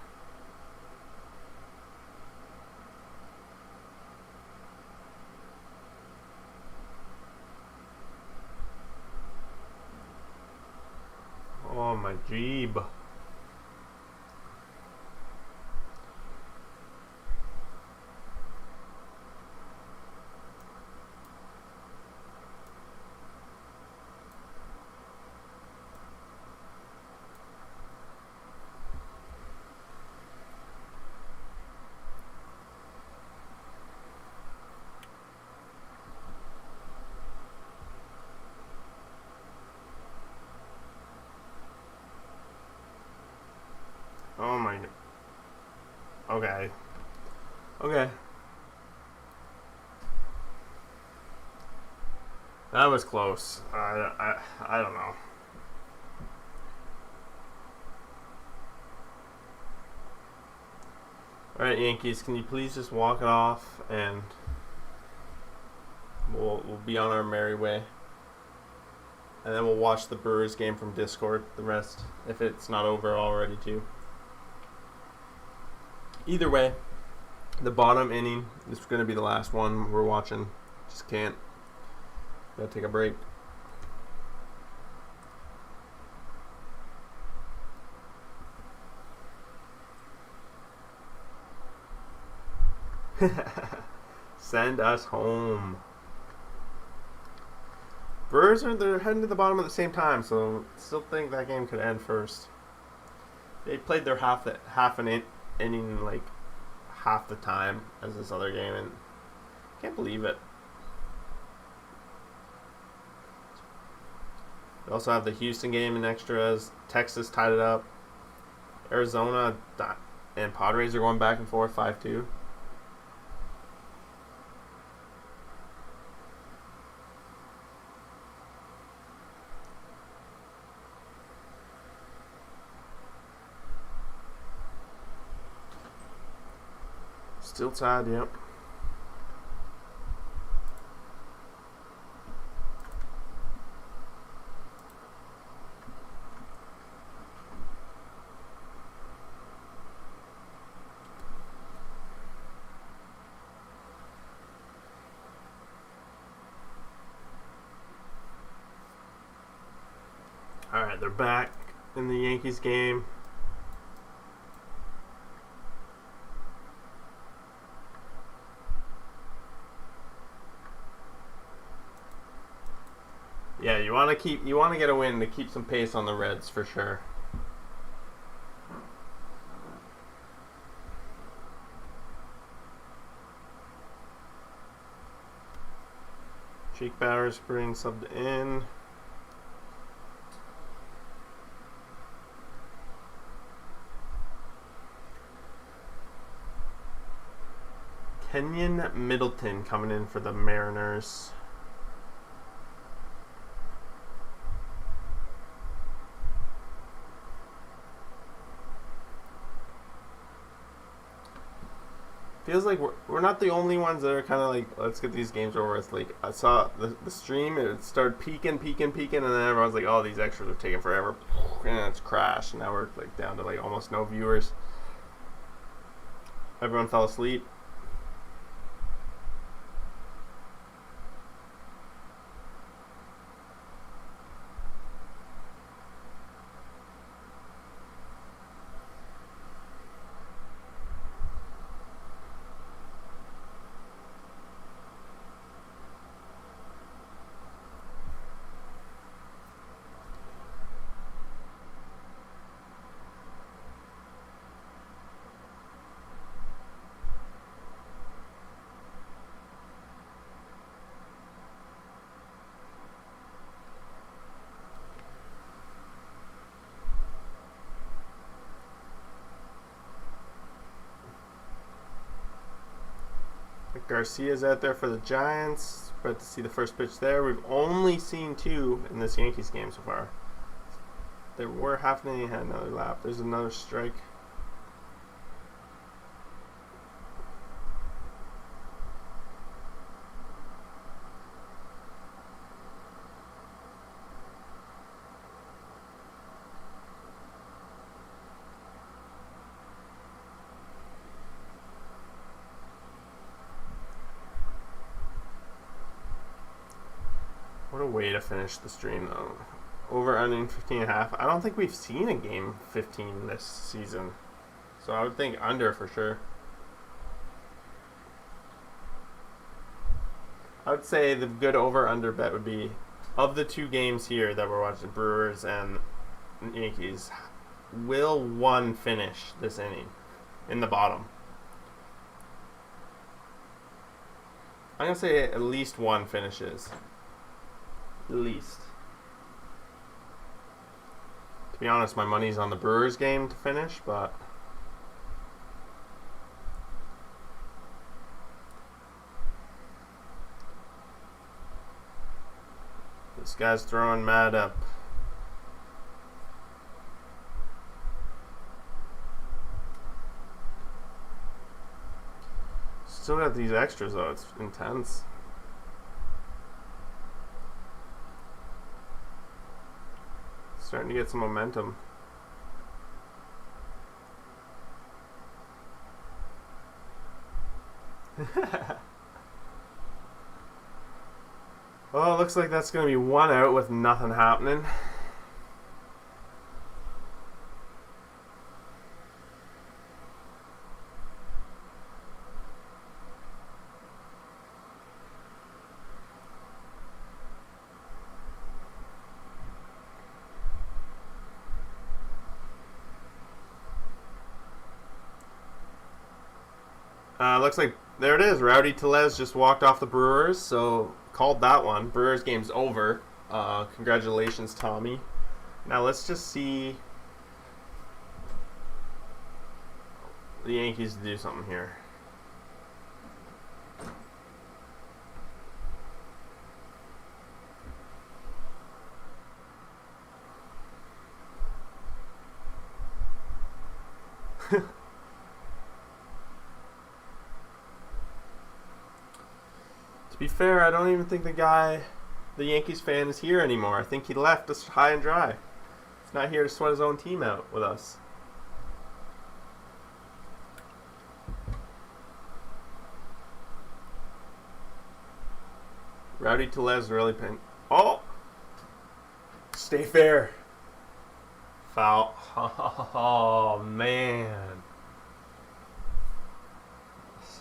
Oh my jeeb. Oh my. Okay. Okay. That was close. I don't know. All right, Yankees, can you please just walk it off and we'll be on our merry way. And then we'll watch the Brewers game from Discord, the rest, if it's not over already too. Either way, the bottom inning, this is going to be the last one we're watching. Just can't. Gotta take a break. Send us home. Brewers they're heading to the bottom at the same time, so still think that game could end first. They played their half an inning like half the time as this other game, and can't believe it. We also have the Houston game in extras. Texas tied it up. Arizona and Padres are going back and forth 5-2. Still tied, yep. All right, they're back in the Yankees game. Yeah, you want to get a win to keep some pace on the Reds for sure. Jake Bauer's being subbed in. Kenyon Middleton coming in for the Mariners. Feels like we're not the only ones that are kind of like, let's get these games over with. Like, I saw the stream, it started peaking, and then everyone's like, oh, these extras are taking forever, and it's crashed, and now we're like down to like almost no viewers. Everyone fell asleep. Garcia's out there for the Giants. About to see the first pitch there. We've only seen 2 in this Yankees game so far. There were half an inning, had another lap. There's another strike. What a way to finish the stream, though. Over under 15.5. I don't think we've seen a game 15 this season. So I would think under for sure. I would say the good over-under bet would be, of the 2 games here that we're watching, Brewers and Yankees, will one finish this inning in the bottom? I'm going to say at least one finishes. At least. To be honest, my money's on the Brewers game to finish, but this guy's throwing mad up. Still got these extras though, it's intense. Starting to get some momentum. Well, it looks like that's going to be 1 out with nothing happening. Looks like there it is. Rowdy Tellez just walked off the Brewers, so called that one. Brewers game's over. Congratulations, Tommy. Now let's just see the Yankees do something here. To be fair, I don't even think the Yankees fan, is here anymore. I think he left us high and dry. He's not here to sweat his own team out with us. Rowdy Tellez really paying. Oh! Stay fair. Foul. Oh, man.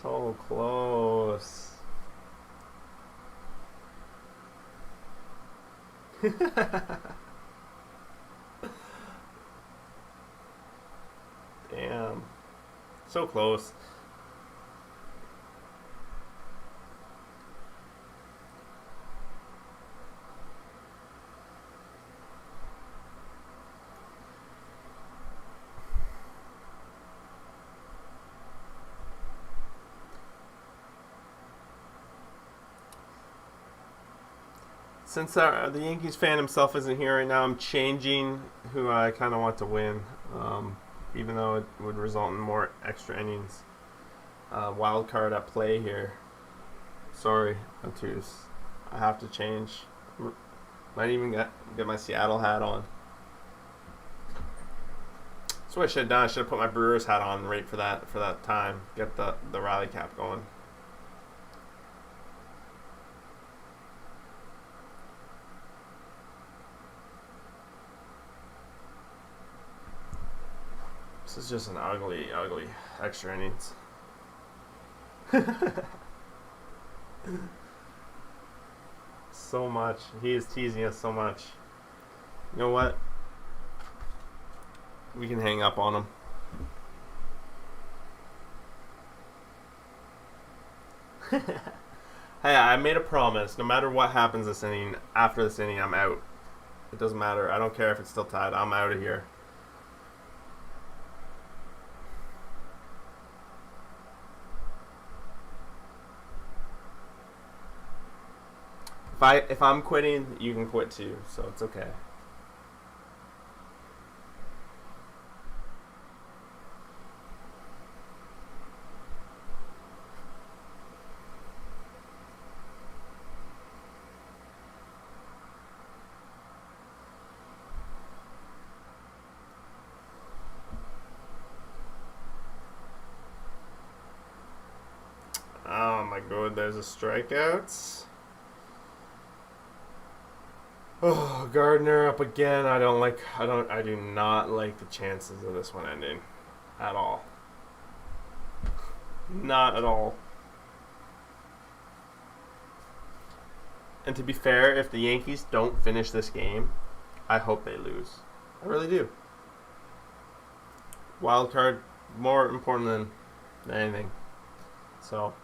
So close. Damn. So close. Since the Yankees fan himself isn't here right now, I'm changing who I kind of want to win, even though it would result in more extra innings. Wild card at play here. Sorry, Altus. I have to change. Might even get my Seattle hat on. That's what I should have done. I should have put my Brewers hat on right for that time. Get the rally cap going. This is just an ugly extra innings. So much. He is teasing us so much. You know what? We can hang up on him. Hey, I made a promise. No matter what happens this inning, after this inning, I'm out. It doesn't matter. I don't care if it's still tied. I'm out of here. If I'm quitting, you can quit too, so it's okay. Oh my god, there's a strikeout. Oh, Gardner up again. I do not like the chances of this one ending at all. Not at all. And to be fair, if the Yankees don't finish this game, I hope they lose. I really do. Wild card more important than anything. So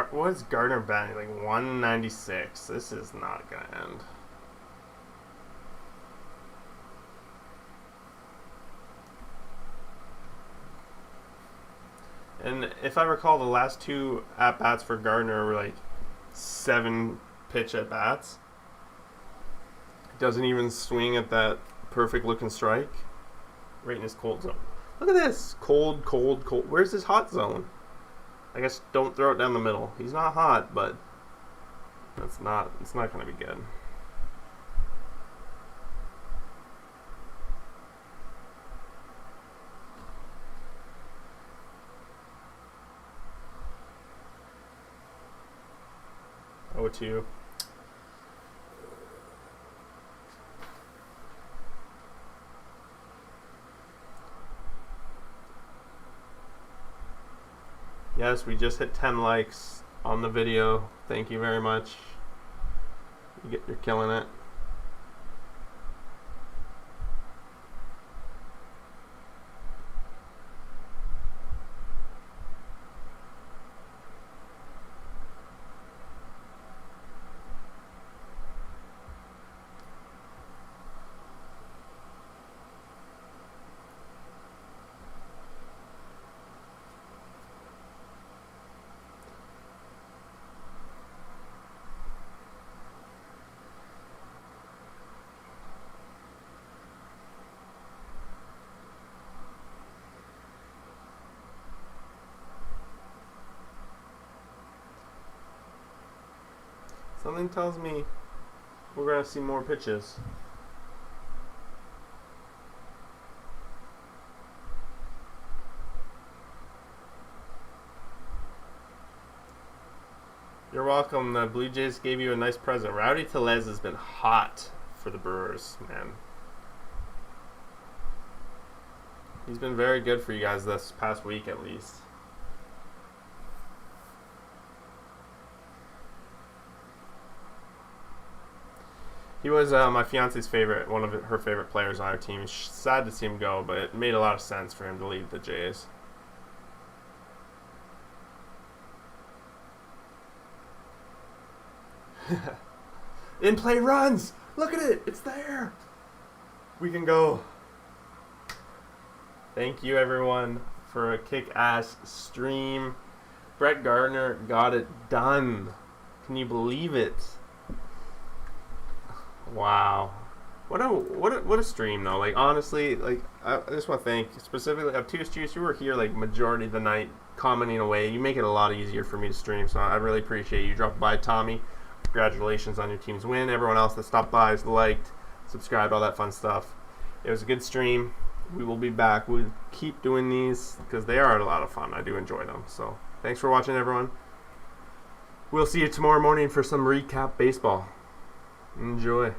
what's Gardner batting? Like 196. This is not going to end. And if I recall, the last two at-bats for Gardner were like 7-pitch at-bats. Doesn't even swing at that perfect-looking strike. Right in his cold zone. Look at this. Cold, cold, cold. Where's his hot zone? I guess don't throw it down the middle. He's not hot, but it's not going to be good. Oh, 2. Yes, we just hit 10 likes on the video. Thank you very much. You're killing it. Something tells me we're going to see more pitches. You're welcome. The Blue Jays gave you a nice present. Rowdy Tellez has been hot for the Brewers, man. He's been very good for you guys this past week, at least. He was my fiance's favorite, one of her favorite players on our team. It's sad to see him go, but it made a lot of sense for him to leave the Jays. In play runs! Look at it! It's there! We can go. Thank you, everyone, for a kick-ass stream. Brett Gardner got it done. Can you believe it? Wow. What a stream, though. Like, honestly, like, I just want to thank specifically Obtuse Juice. You were here like majority of the night commenting away. You make it a lot easier for me to stream, so I really appreciate you dropping by. Tommy, congratulations on your team's win. Everyone else that stopped by, liked, subscribed, all that fun stuff. It was a good stream. We will be back. We'll keep doing these because they are a lot of fun. I do enjoy them. So thanks for watching, everyone. We'll see you tomorrow morning for some recap baseball. Enjoy.